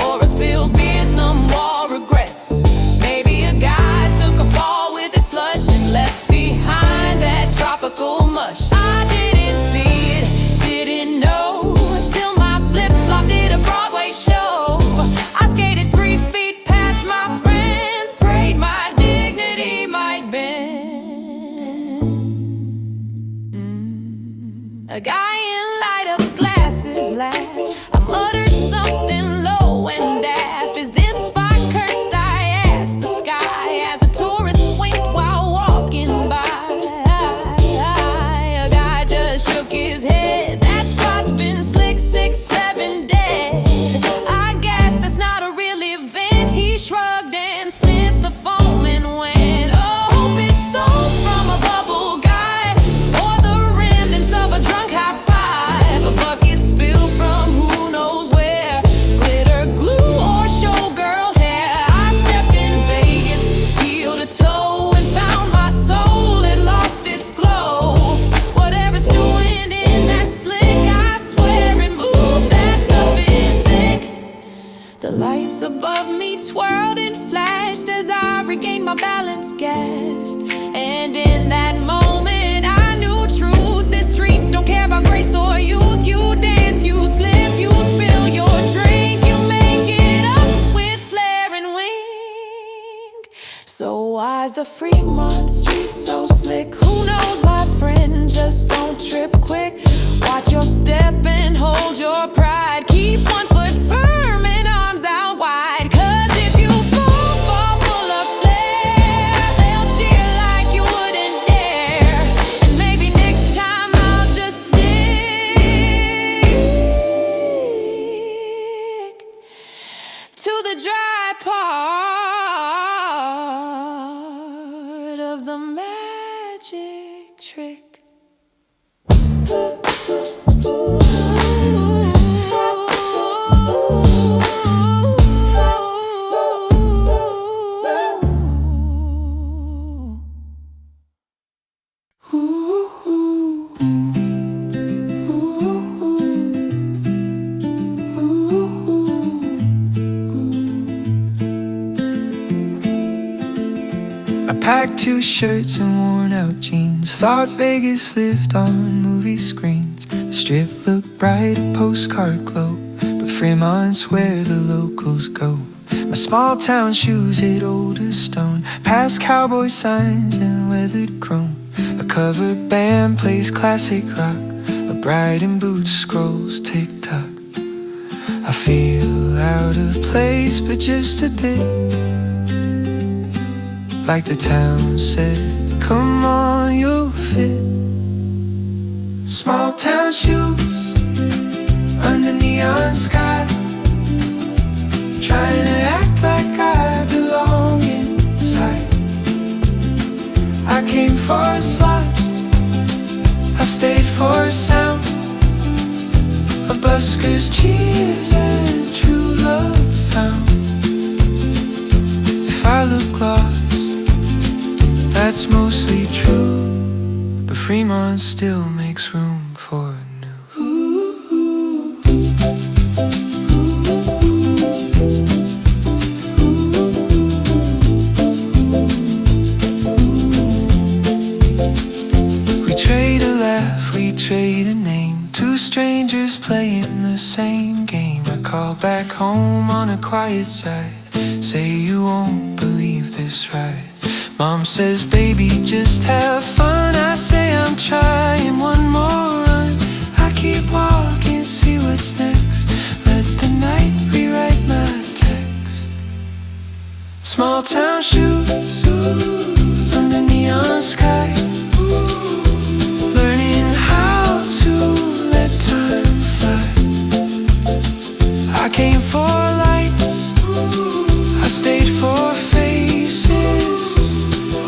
Or a spilled beer, some wall regrets? Maybe a guy took a fall with his slush and left behind that tropical mush. I didn't see it, didn't know, till my flip-flop did a Broadway show. I skated 3 feet past my friends, prayed my dignity might bend. A guy in light-up glasses laughed. I muttered something low and daft. Is this spot cursed? I asked the sky as a tourist winked while walking by. A guy just shook his head. That spot's been slick 6, 7 dead. I guess that's not a real event. He shrugged and sniffed the foam and went, oh, hope it's sold from a bubble guy, or the remnants of a drunk high five. A bucket spilled from who knows where. of me twirled and flashed as I regained my balance, gasped. And in that moment I knew truth. This street don't care about grace or youth. You dance, you slip, you spill your drink, you make it up with flair and wink. So why's the Fremont Street so slick? Who knows, my friend, just don't trip quick. Watch your step and hold your pride. Keep one foot firm and arms out wide. Cause if you fall full of flair, they'll cheer like you wouldn't dare. And maybe next time I'll just stick to the dry part of the magic trick. I packed 2 shirts and worn out jeans. Thought Vegas lived on movie screens. The strip looked bright, a postcard glow, but Fremont's where the locals go. My small town shoes hit older stone, past cowboy signs and weathered chrome. A covered band plays classic rock, a bride in boots scrolls tick-tock. I feel out of place, but just a bit, like the town said, come on, you'll fit. Small town shoes under neon sky, trying to act like I belong inside. I came for a slot, I stayed for a sound of buskers' cheers and true love found. If I look lost, that's mostly true, but Fremont still makes room for new. We trade a laugh, we trade a name, 2 strangers playing the same game. I call back home on a quiet side, say you won't believe this ride. Mom says, baby, just have fun. I say I'm trying one more run. I keep walking, see what's next. Let the night rewrite my text. Small town shoes under neon sky, learning how to let time fly. I came for lights, I stayed for faces,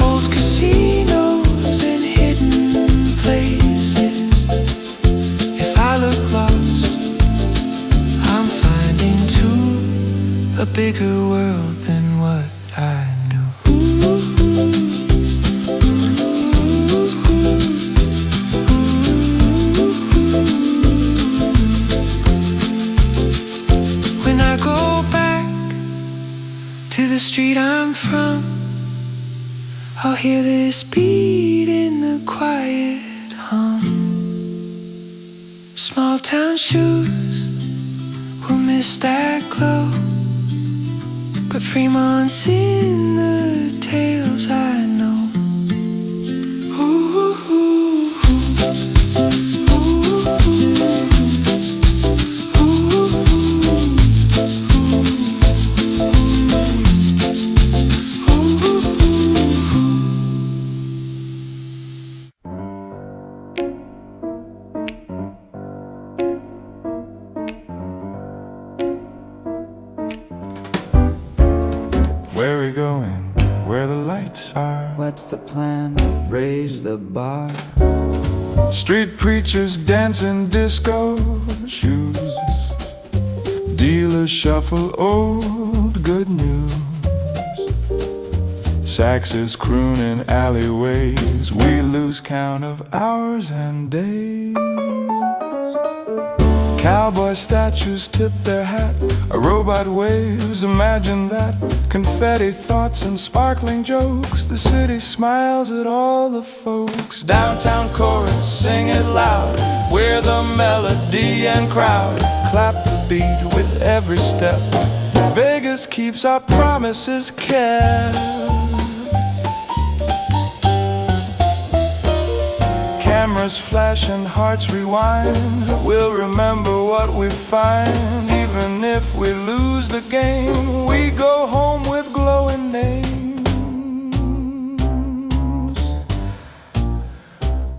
old casinos and hidden places. If I look lost, I'm finding too a bigger world than what I knew. When I go back to the street I'm from, I'll hear this beat in the quiet hum. Small town shoes will miss that glow, but Fremont's in the tales I know. Ooh, ooh, Where we going? Where the lights are? What's the plan? Raise the bar. Street preachers dancing disco shoes. Dealers shuffle old good news. Saxes crooning alleyways. We lose count of hours and days. Cowboy statues tip their hat, a robot waves, imagine that. Confetti thoughts and sparkling jokes, the city smiles at all the folks. Downtown chorus, sing it loud, we're the melody and crowd. Clap the beat with every step, Vegas keeps our promises kept. Cameras flash and hearts rewind, we'll remember what we find. Even if we lose the game, we go home with glowing names.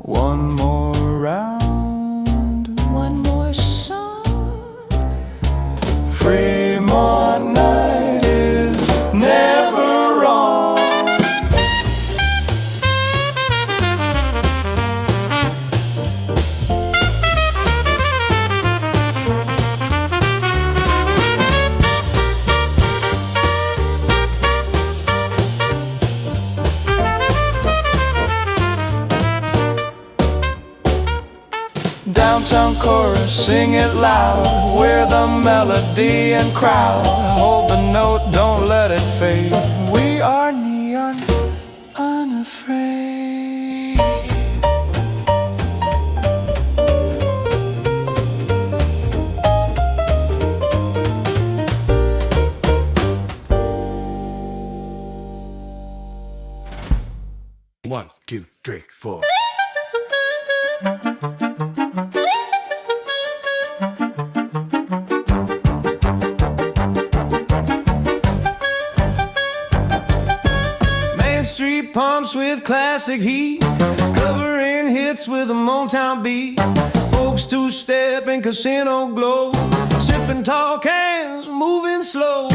One more round, One more song. Fremont night is never wrong. Downtown chorus, sing it loud, we're the melody and crowd. Hold the note, don't let it fade, we are neon unafraid. One, two, three, four. Main Street pumps with classic heat, covering hits with a Motown beat. Folks two-step in casino glow, sipping tall cans, moving slow.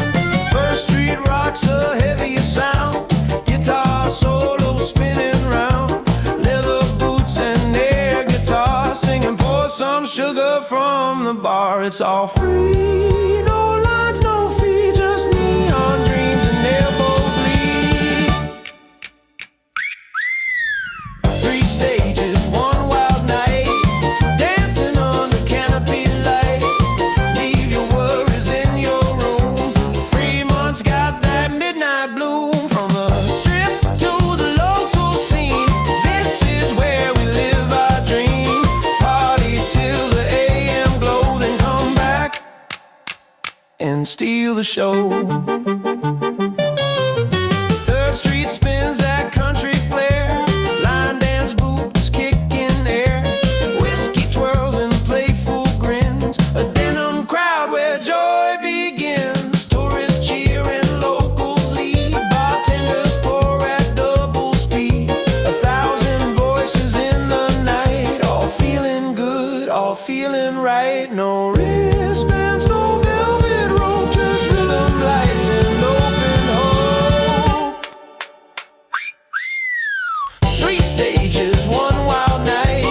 First Street rocks a heavier sound, guitar solo spinning round. Leather boots and air guitar, singing pour some sugar from the bar. It's all free, no lines, no fee, just neon dreams and elbow bleed. 3 stages, 1 wild night, dancing under canopy light. Leave your worries in your room, Fremont's got that midnight bloom. From the strip to the local scene, this is where we live our dream. Party till the AM glow, then come back and steal the show. 3rd Street spins that country flair, line dance boots kicking air, whiskey twirls and playful grins, a denim crowd where joy begins. Tourists cheer and locals lead, bartenders pour at double speed. 1,000 voices in the night, all feeling good, all feeling right. No wristbands, no velvet rope, just rhythm lights and open hope. 3 stages, 1 wild night,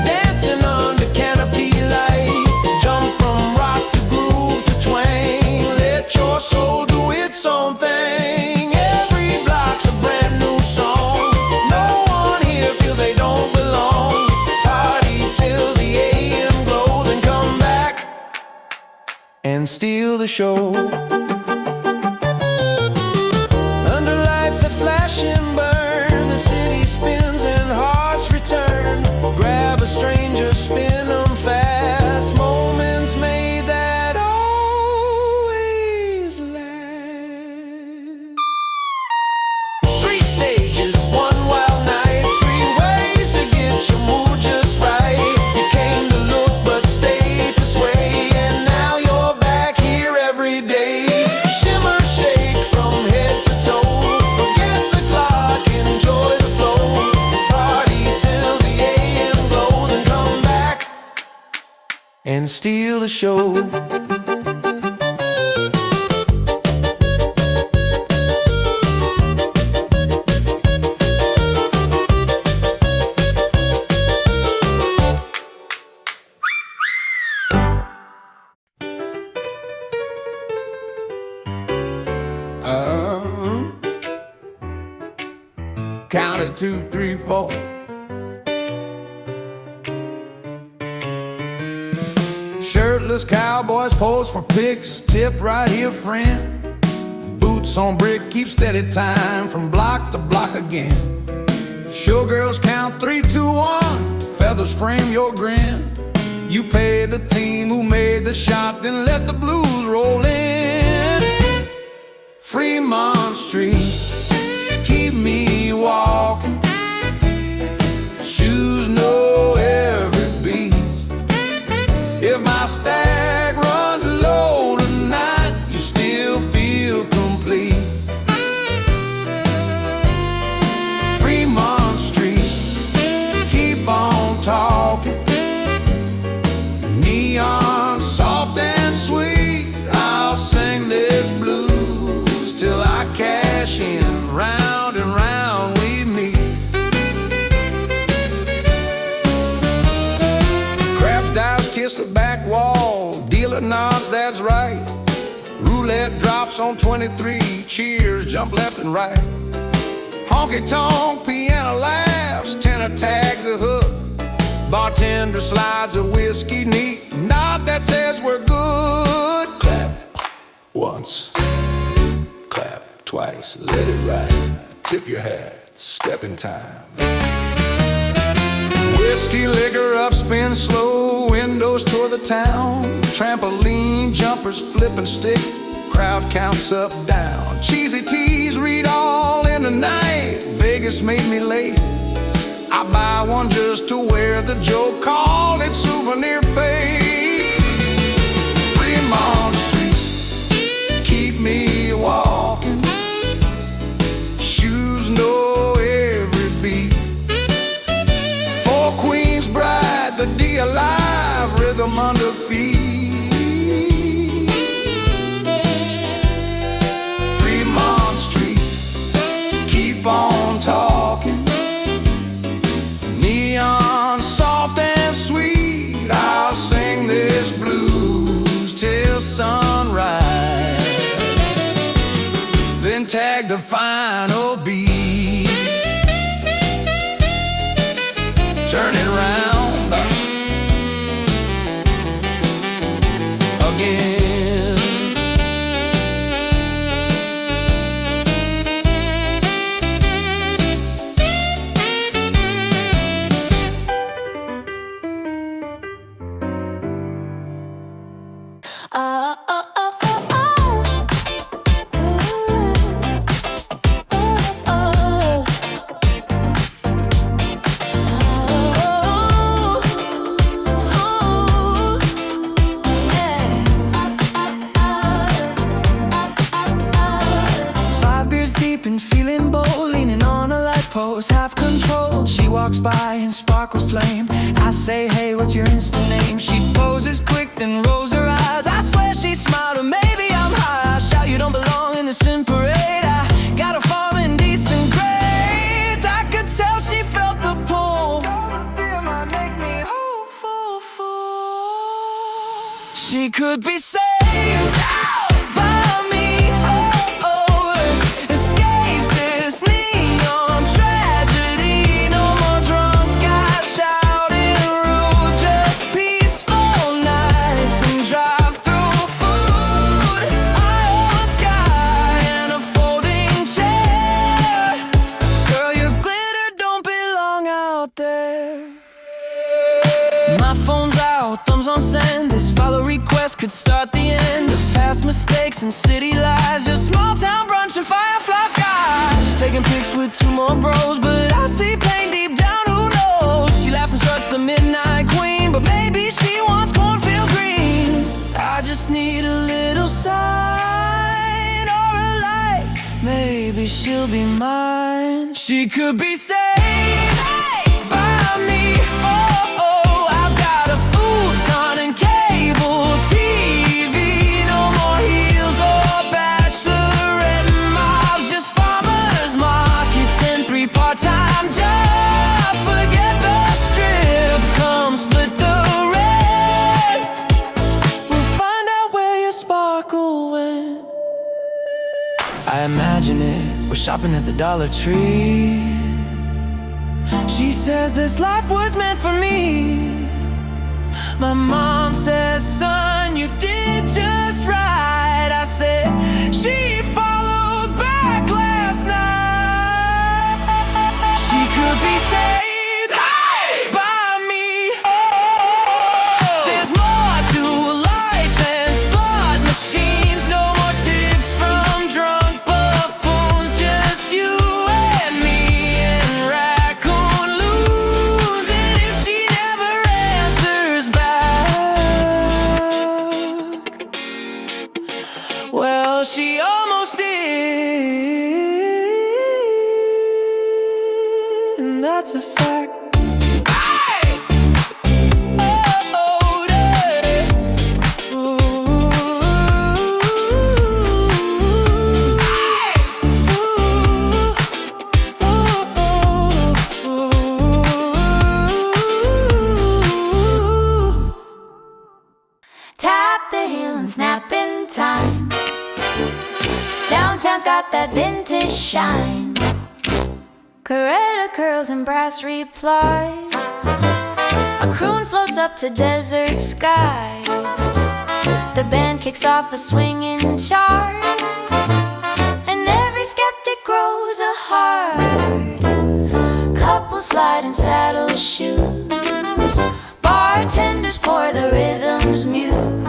dancing under canopy light. Jump from rock to groove to twang, let your soul do its own thing. Every block's a brand new song, no one here feels they don't belong. Party till the AM glow, then come back and steal the show. Under lights that flash and burn, the city spins and hearts return. Grab a stranger, spin 'em fast, moments made that always last. 3 stages, 1 wild night, 3 ways to get your mood just right. You came to look but stayed to sway, and now you're back here every day. Shimmer, shake from head to toe, forget the clock, enjoy the flow. Party till the AM glow, then come back and steal the show. Counted 2, 3, 4. Shirt Sailors, cowboys pose for pics. Tip right here, friend. Boots on brick, keep steady time from block to block again. Showgirls count 3, 2, 1. Feathers frame your grin. You pay the team who made the shot, then let the blues roll in. Fremont Street, keep me walking. Shoes know every beat. If my stag runs low tonight, you still feel complete. Fremont Street, keep on talking. Neon, soft and sweet, I'll sing this blues till I cash in. Round and round we meet. Craps, dice, kiss the back wall. Dealer nods, that's right. Roulette drops on 23. Cheers, jump left and right. Honky-tonk, piano laughs. Tenor tags a hook. Bartender slides a whiskey neat. Nod that says we're good. Clap once, clap twice, let it ride. Tip your hat, step in time. Whiskey, liquor up, spin slow. Windows toward the town. Trampoline, jumpers, flip and stick. Crowd counts up, down. Cheesy teas, read all in the night. Vegas made me late. I buy one just to wear. The joke called it souvenir fade. Fremont Street, keep me walking. Shoes know every beat. For Queen's Bride, the D alive, rhythm under feet. Fremont Street, keep on talking. Neon, soft and sweet, I'll sing this blues till sunrise. Then tag the final beat. Turn it round again. And feeling bold, leaning on a light post, half controlled. She walks by and sparkles flame. I say, hey, what's your Insta name? She poses quick, then rolls her eyes. I swear she smiled, or maybe I'm high. I shout, you don't belong in the sin parade. I got a farm in decent grades. I could tell she felt the pull. She could be saved by me. My phone's out, thumbs on send. This follow request could start the end of past mistakes and city lies. Just small town brunch and firefly skies. Taking pics with 2 more bros, but I see pain deep down, who knows? She laughs and struts a midnight queen, but maybe she wants cornfield green. I just need a little sign or a light. Maybe she'll be mine. She could be saved by me. I imagine it, we're shopping at the Dollar Tree. She says this life was meant for me. My mom says, son, you did just right. I said, she followed back last night. She could be saved by me. There's more to life than slot machines. No more tips from drunk buffoons. Just you and me and raccoon loons. And if she never answers back, well, she almost did, and that's a fact. Tap the heel and snap in time. Downtown's got that vintage shine. Coretta curls and brass replies. A croon floats up to desert skies. The band kicks off a swinging chart, and every skeptic grows a heart. Couples slide in saddle shoes. Bartenders pour the rhythm's muse.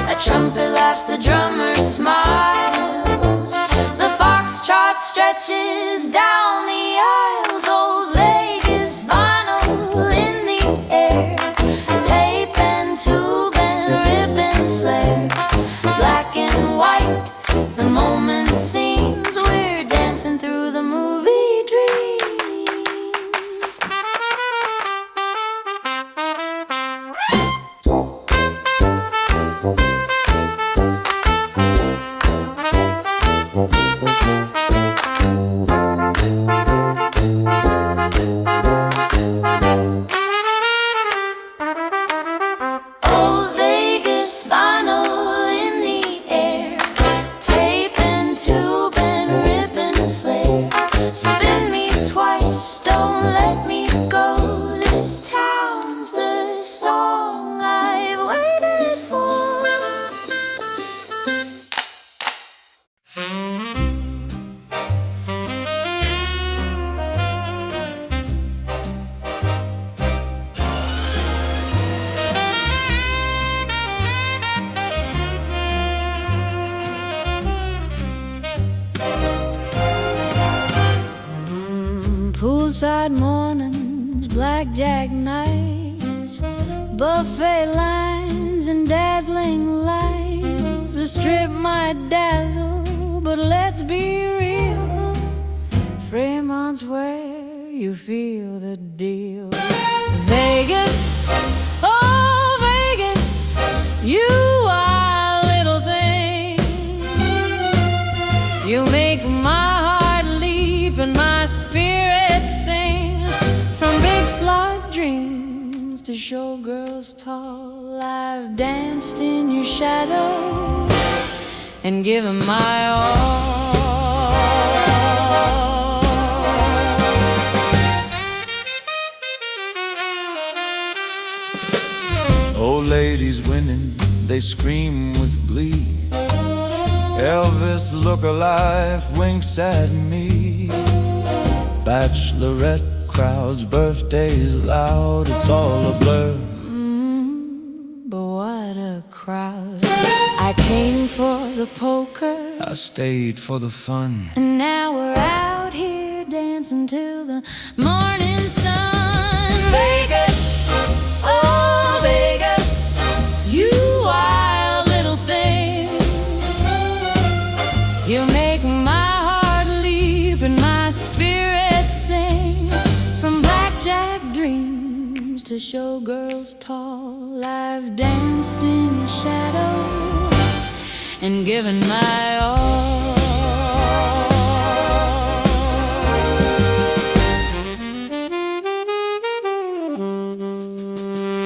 A trumpet laughs, the drummer smiles. The foxtrot stretches down the aisles. Old Vegas vinyl in the air. Tape and tube and ribbon flare. Black and white, the moment seems. We're dancing through the movie dreams. Old Vegas vinyl in the air. Tape and tube and ribbon flare. Spin me twice, don't let me go. This town's the song I've waited for. Poolside mornings, blackjack nights, buffet lines and dazzling lights. The strip might dazzle, but let's be real. Fremont's where you feel the deal. Vegas, oh Vegas, you are a little thing. You make my heart leap and my spirit sing. From big slot dreams to showgirls tall, I've danced in your shadow and given my all. Old ladies winning, they scream with glee. Elvis look-alike winks at me. Bachelorette crowds, birthdays loud, it's all a blur. But what a crowd. I came for the poker, I stayed for the fun. and now we're out here dancing till the morning sun. Vegas, oh Vegas, you are a little thing. You make my heart leap and my spirit sing. From blackjack dreams to showgirls tall, I've danced in your shadow and given my all.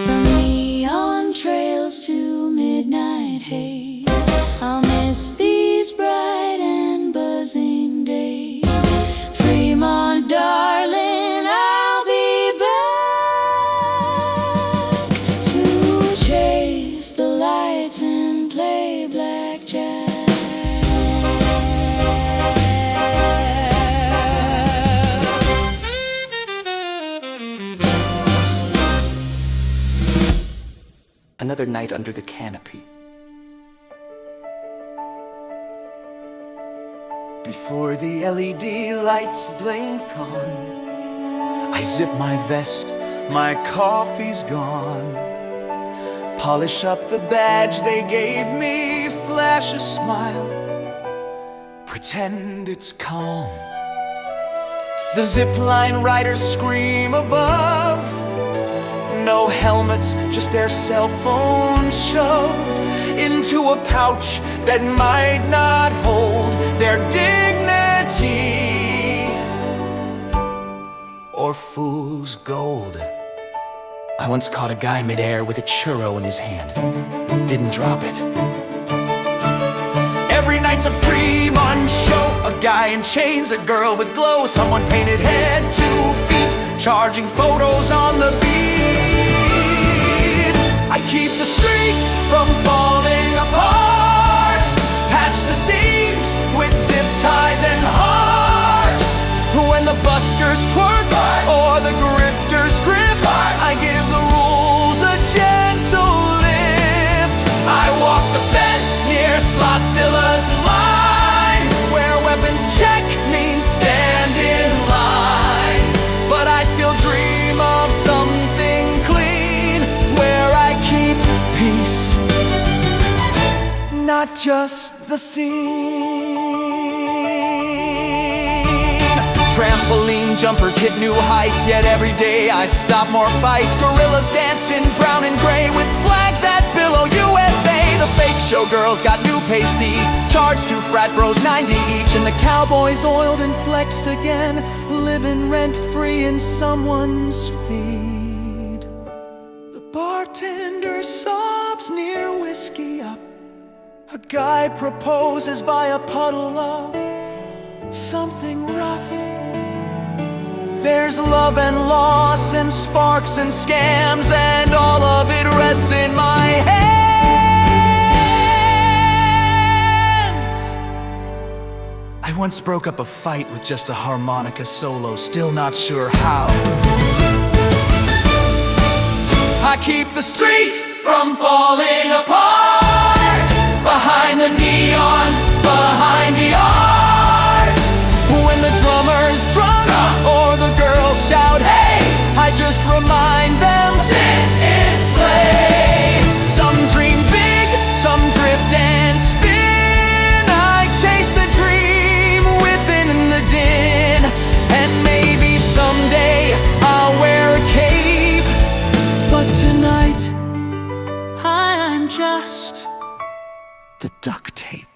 From neon trails to midnight haze, I'll miss these bright and buzzing days. Fremont, darling, I'll be back. play blackjack. Another night under the canopy. Before the LED lights blink on, I zip my vest, my coffee's gone. Polish up the badge they gave me, flash a smile, pretend it's calm. The zipline riders scream above. No helmets, just their cell phones shoved into a pouch that might not hold their dignity or fool's gold. I once caught a guy midair with a churro in his hand. Didn't drop it. Every night's a Fremont show. A guy in chains, a girl with glow. Someone painted head to feet, charging photos on the beat. I keep the street from falling apart, patch the seams with zip ties and heart. When the buskers twerk or the grifters grift, I give the rules a gentle lift. I walk the fence near Slotzilla's line, where weapons check means stand in line. But I still dream of something clean, where I keep peace, not just the scene. Trampoline jumpers hit new heights, yet every day I stop more fights. Gorillas dance in brown and gray with flags that billow USA. The fake showgirls got new pasties, charged to frat bros 90 each. And the cowboys oiled and flexed again, living rent-free in someone's feed. The bartender sobs near whiskey up. A guy proposes by a puddle of something rough. There's love and loss and sparks and scams, and all of it rests in my hands. I once broke up a fight with just a harmonica solo, still not sure how. I keep the street from falling apart, behind the neon, behind the art. When the drummer's drunk or the girls shout, hey, I just remind them this is play. Some dream big, some drift and spin. I chase the dream within the din, and maybe someday I'll wear a cape. But tonight, I'm just the duct tape.